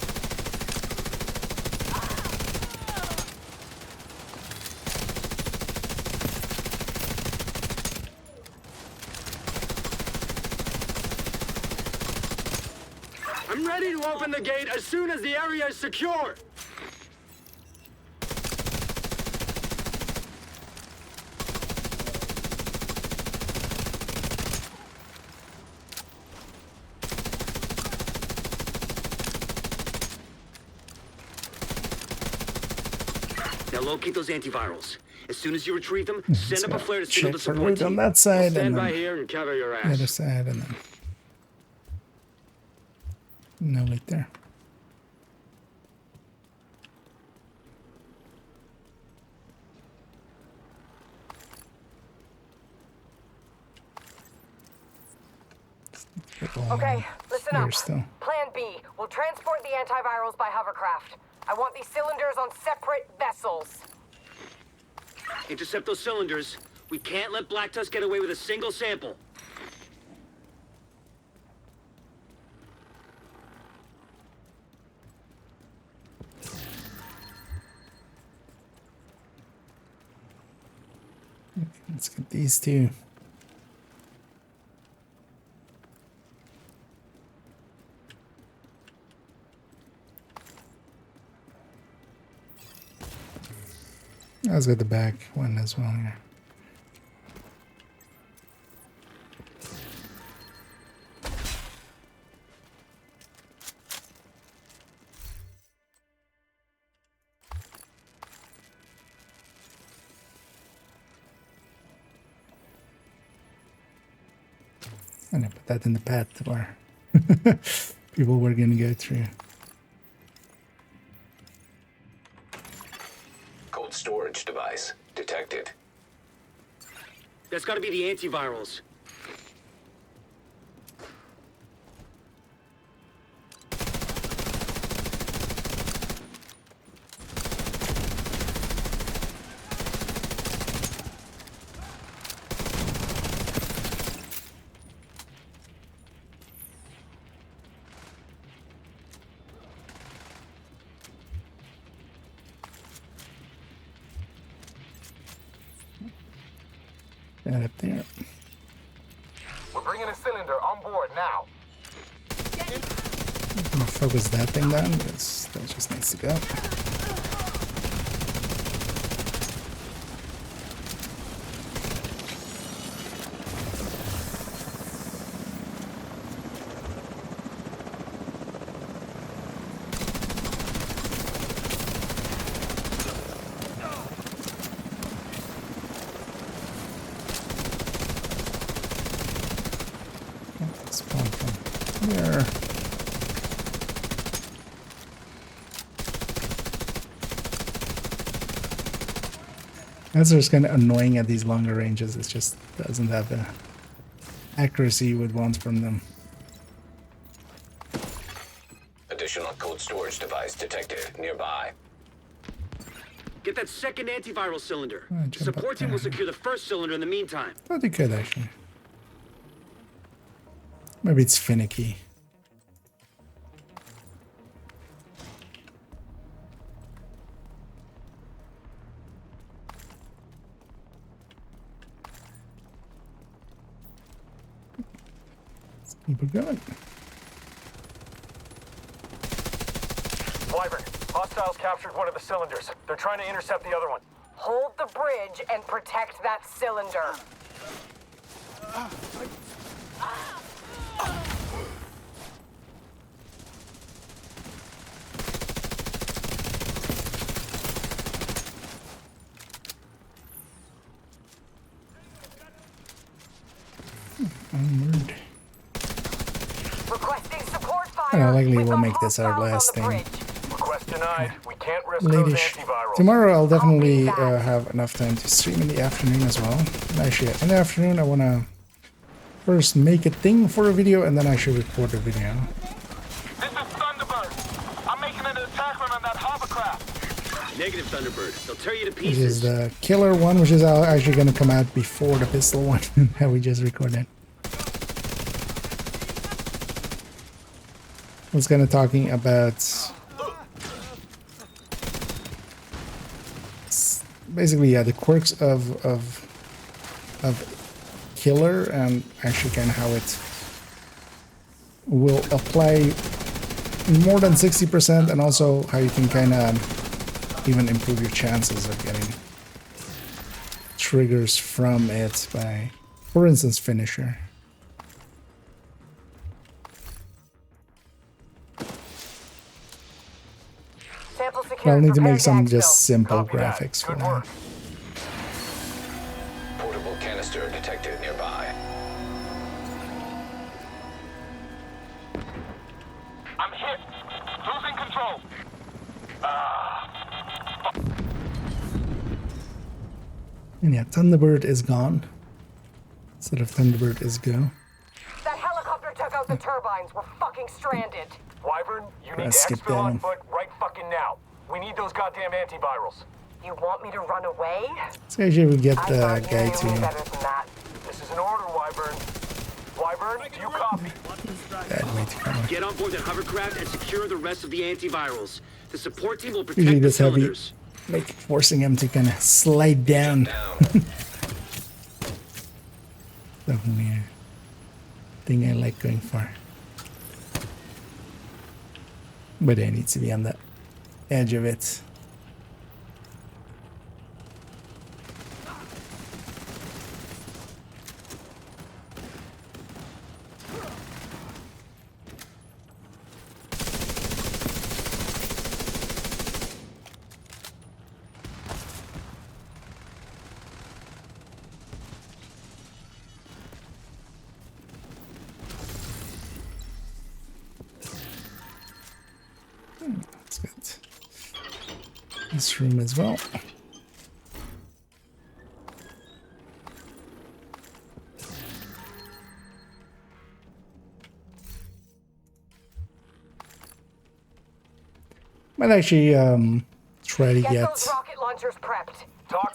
I'm ready to open the gate as soon as the area is secure. Now locate those antivirals. As soon as you retrieve them, send up a flare to signal the support team. On that side, stand and by then here and cover your the ass. other side, and then no light there. Okay, listen up. Still. Plan B. We'll transport the antivirals by hovercraft. I want these cylinders on separate vessels. Intercept those cylinders. We can't let Black Tusk get away with a single sample. Let's get these two. Let's get the back one as well here. And I put that in the path where people were going to go through. Cold storage device detected. That's gotta be the antivirals. That up there. We're bringing a cylinder on board now. I'm gonna focus that thing down because that just needs to go. Spawn from here. That's just kind of annoying at these longer ranges. It just doesn't have the accuracy you would want from them. Additional cold storage device detected nearby. Get that second antiviral cylinder. Jump Support up team will there. secure the first cylinder in the meantime. But you could actually. Maybe it's finicky. Let's keep it going. Wyvern, hostiles captured one of the cylinders. They're trying to intercept the other one. Hold the bridge and protect that cylinder. Onward. Requesting support fire. I don't know, likely We've we'll got make this our hostiles last on the thing. bridge. Request denied. We can't risk those Late-ish. antivirals. Tomorrow I'll definitely have enough time to stream in the afternoon as well. And actually, in the afternoon I want to first make a thing for a video and then I should record a video. This is Thunderbird. I'm making an attack run on that hovercraft. Negative, Thunderbird. They'll tear you to Which is pieces. the killer one, which is actually going to come out before the pistol one that we just recorded. I was kind of talking about basically, yeah, the quirks of killer and actually kind of how it will apply more than 60% and also how you can kind of even improve your chances of getting triggers from it by, for instance, finisher. Sample secured. I'll need to Prepare make some to just exfil. simple Copy that. graphics for Good now. work. Portable canister detected nearby. I'm hit. Losing control. And yeah, Thunderbird is gone. Instead of Thunderbird is go. That helicopter took out the turbines. We're fucking stranded. Wyvern, you need to Let's skip exfil on down. foot right fucking now. We need those goddamn antivirals. You want me to run away? Let's actually we get I the thought you guy knew me to better than that. This is an order, Wyvern. Wyvern, do you copy? that way to come. Get on board the hovercraft and secure the rest of the antivirals. The support team will protect Usually the this heavy, cylinders. like forcing him to kind of slide down. Definitely a thing I like going for. But it needs to be on the edge of it. That's good. This room as well. Might actually try to get those rocket launchers prepped.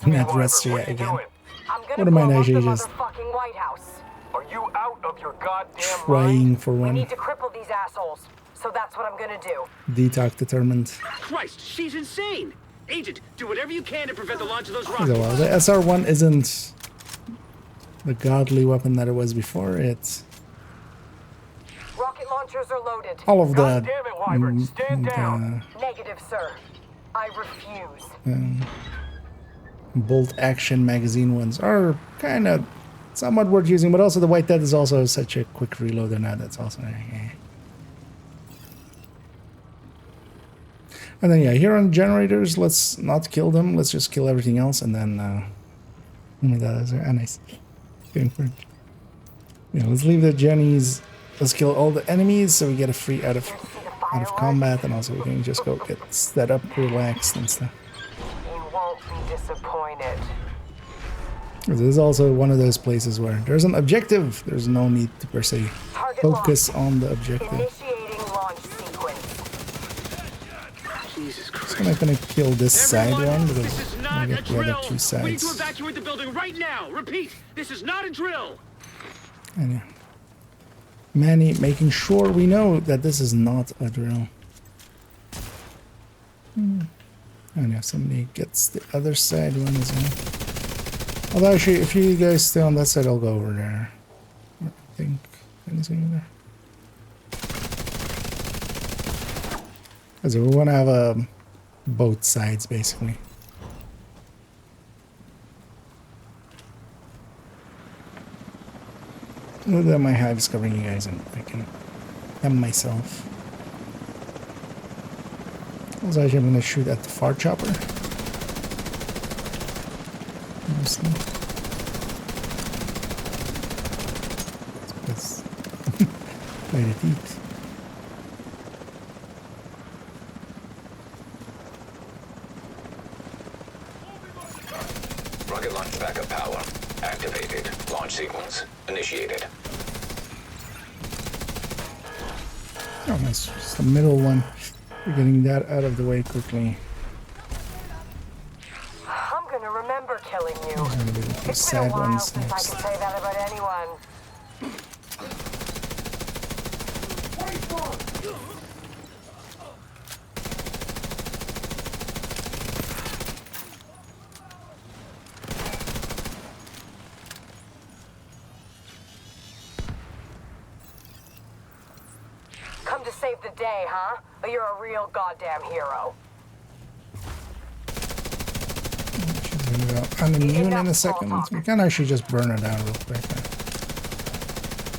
that rest yet again. I'm What gonna am I blow up the actually just motherfucking White House. Are you out of your goddamn trying for We one? need to cripple these assholes. So that's what I'm gonna do. Detox determined. Christ, she's insane! Agent, do whatever you can to prevent the launch of those So, rockets. well, the SR1 isn't the godly weapon that it was before. It's Rocket launchers are loaded. all of the Negative, sir. I refuse. bolt action magazine ones are kind of somewhat worth using, but also the White Death is also such a quick reloader now. That's also And then yeah, here on generators, let's not kill them. Let's just kill everything else, and then nice. Going for it. Yeah, let's leave the Jennies. Let's kill all the enemies so we get a free out of combat, and also we can just go get set up, relaxed and stuff. You won't be disappointed. This is also one of those places where there's an objective. There's no need to per se focus on the objective. Initiating launch sequence. Jesus Christ. I'm not gonna kill this side one because This is I not a get the other drill! two We need to sides. evacuate the building right now! Repeat, this is not a drill! And yeah. Manny making sure we know that this is not a drill. And if somebody gets the other side one as well. Although actually, if you guys stay on that side, I'll go over there. I think anything there. So we want to have both sides basically. Look at my hive covering you guys, and I can hem myself. Also, actually, I'm gonna shoot at the far chopper. Mostly. It's quite a deep. Rocket launch backup power activated. Launch sequence initiated. Oh, nice. Just the middle one. We're getting that out of the way quickly. I'm gonna remember killing you. There's gonna be the two It's been a sad while ones since I next. can say that about anyone. Come to save the day, huh? But you're a real goddamn hero. She's gonna go unimmune in a second. We can actually just burn her down real quick.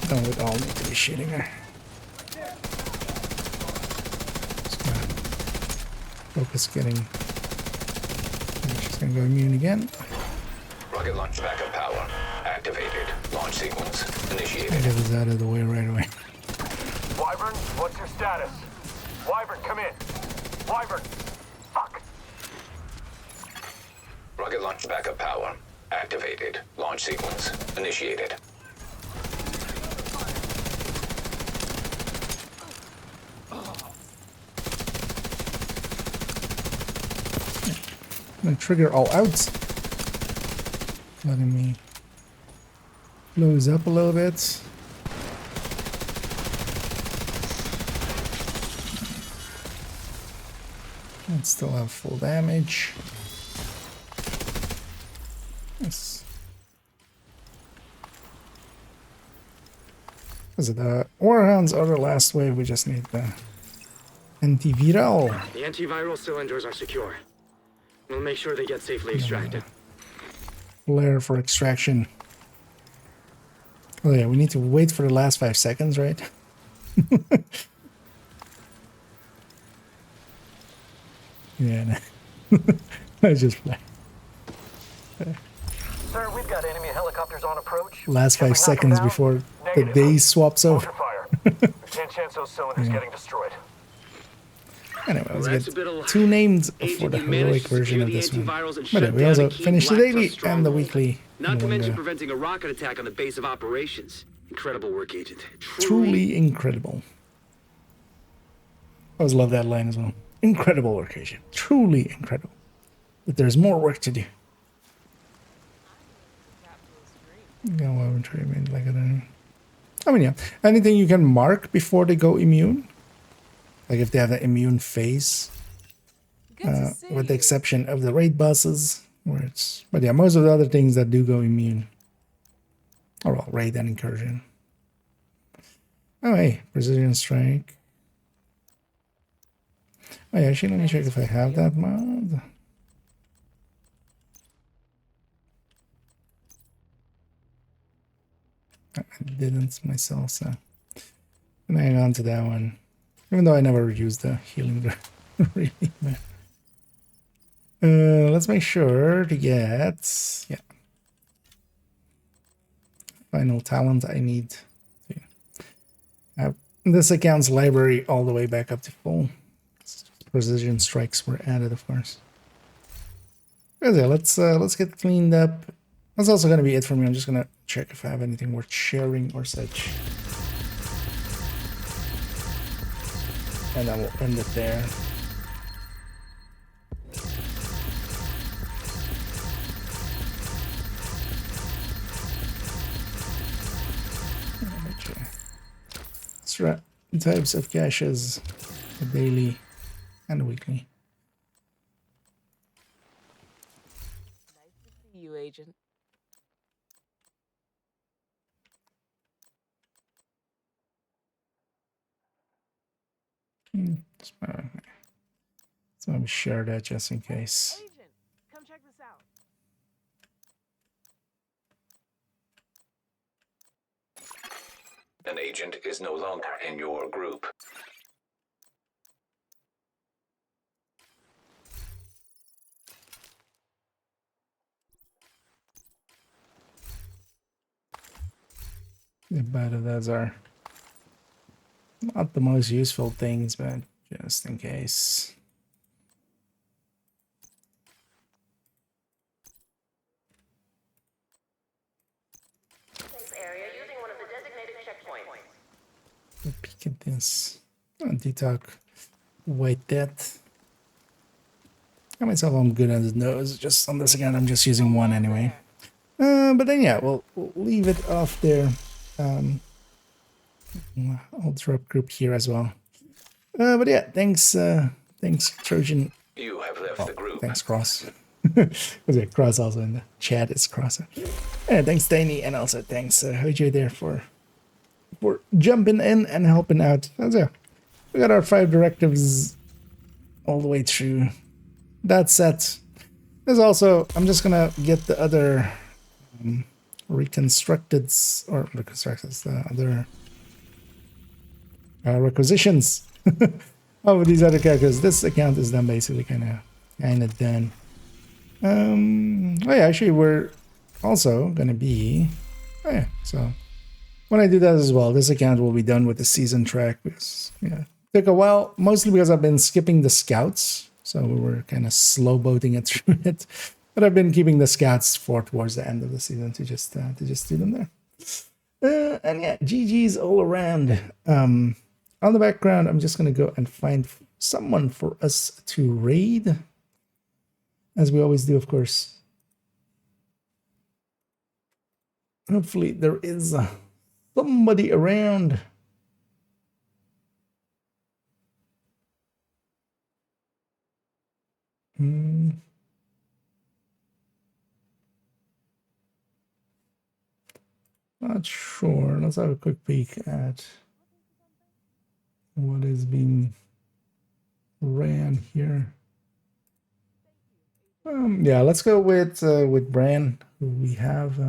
Don't we all need to be shooting her? Just gonna focus getting. She's gonna go immune again. Rocket launch backup power activated. Launch sequence initiated. I get this out of the way right away. Wyvern, what's your status? Wyvern, come in. Wyvern. Fuck. Rocket launch backup power activated. Launch sequence initiated. I'm gonna trigger all out. Letting me close up a little bit. And still have full damage. Yes. Is it the Warhounds are the last wave? We just need the antiviral. The antiviral cylinders are secure. We'll make sure they get safely extracted. Flare for extraction. Oh yeah, we need to wait for the last 5 seconds, right? Yeah, no. I just play. Sir, we've got enemy helicopters on approach. Last 5 seconds before the day swaps over. We can't chance those cylinders getting destroyed. Anyway, let's get 2 names for the heroic version of this one. But yeah, we also finished the daily and the weekly. Not to mention preventing a rocket attack on the base of operations. Incredible work, Agent. Truly incredible. I always love that line as well. Incredible work, Agent. Truly incredible. But there's more work to do. Yeah, well, I'm trying to like it. I mean, yeah. Anything you can mark before they go immune? Like if they have an immune phase, with the exception of the raid bosses, where it's. But yeah, most of the other things that do go immune. Or well, raid and incursion. Oh hey, precision strike. Oh yeah, actually, let me check if I have that mod. I didn't myself, so I'm gonna hang on to that one. Even though I never used the healing really. Let's make sure to get final talent I need to have this account's library all the way back up to full. Precision strikes were added, of course. But yeah, let's get cleaned up. That's also gonna be it for me. I'm just gonna check if I have anything worth sharing or such. And then we'll end it there. Types of caches, a daily and a weekly. Nice to see you, Agent. So let me share that just in case. Agent, come check this out. An agent is no longer in your group. But those are not the most useful things, but just in case. This area using one of the designated checkpoints. We'll peek at this. Detox white death. I myself I'm good at the nose. Just on this again, I'm just using one anyway. But then yeah, we'll leave it off there. I'll drop group here as well. But yeah, thanks Trojan. You have left the group. Thanks Cross. Was it Cross also in the chat? It's Cross. Yeah, thanks Danny, and also thanks Hojo there for jumping in and helping out. So, we got our 5 directives all the way through. That set. There's also I'm just gonna get the other reconstructed the other requisitions of these other characters. This account is done basically kind of done. Oh yeah, actually we're also gonna be so when I do that as well, this account will be done with the season track because took a while, mostly because I've been skipping the scouts, so we were kind of slow boating it through it. But I've been keeping the scouts for towards the end of the season to just do them there. And yeah, GG's all around. On the background, I'm just gonna go and find someone for us to raid, as we always do, of course. Hopefully, there is somebody around. Not sure. Let's have a quick peek at what is being ran here. Yeah, let's go with Bran, who we have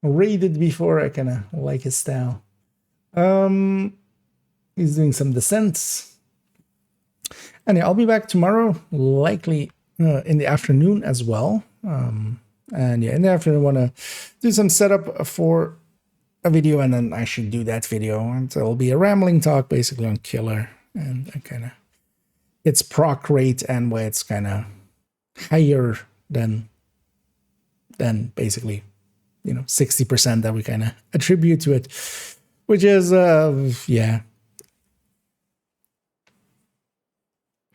raided before. I kind of like his style. He's doing some descents. And yeah, I'll be back tomorrow, likely in the afternoon as well. And yeah, in the afternoon, I want to do some setup for a video, and then I should do that video. And it'll be a rambling talk basically on Killer and kind of its proc rate and why it's kind of higher than basically, 60% that we kind of attribute to it, which is, yeah.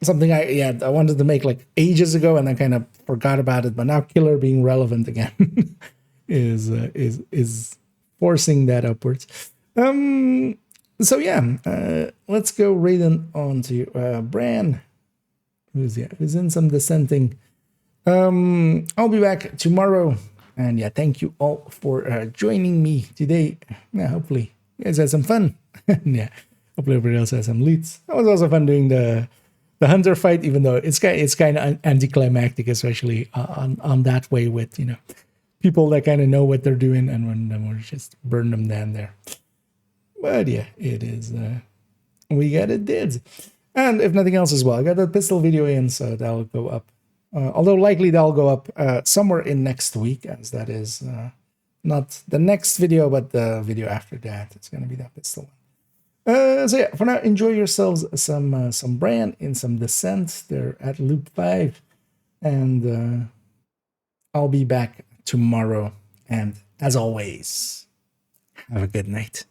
Something I wanted to make like ages ago, and I kind of forgot about it. But now Killer being relevant again is forcing that upwards. So yeah, let's go right on to Bran, who's in some dissenting. I'll be back tomorrow, and yeah, thank you all for joining me today. Yeah, hopefully you guys had some fun. Yeah, hopefully everybody else has some leads. It was also fun doing the hunter fight, even though it's kind of anticlimactic, especially on that way with people that kind of know what they're doing, and when we just burn them down there. But yeah, it is. We got it did, and if nothing else as well, I got that pistol video in, so that'll go up. Although likely that'll go up somewhere in next week, as that is not the next video, but the video after that. It's gonna be that pistol one. So yeah, for now, enjoy yourselves some Bran in some Descent. They're at Loop 5, and I'll be back tomorrow. And as always, have a good night.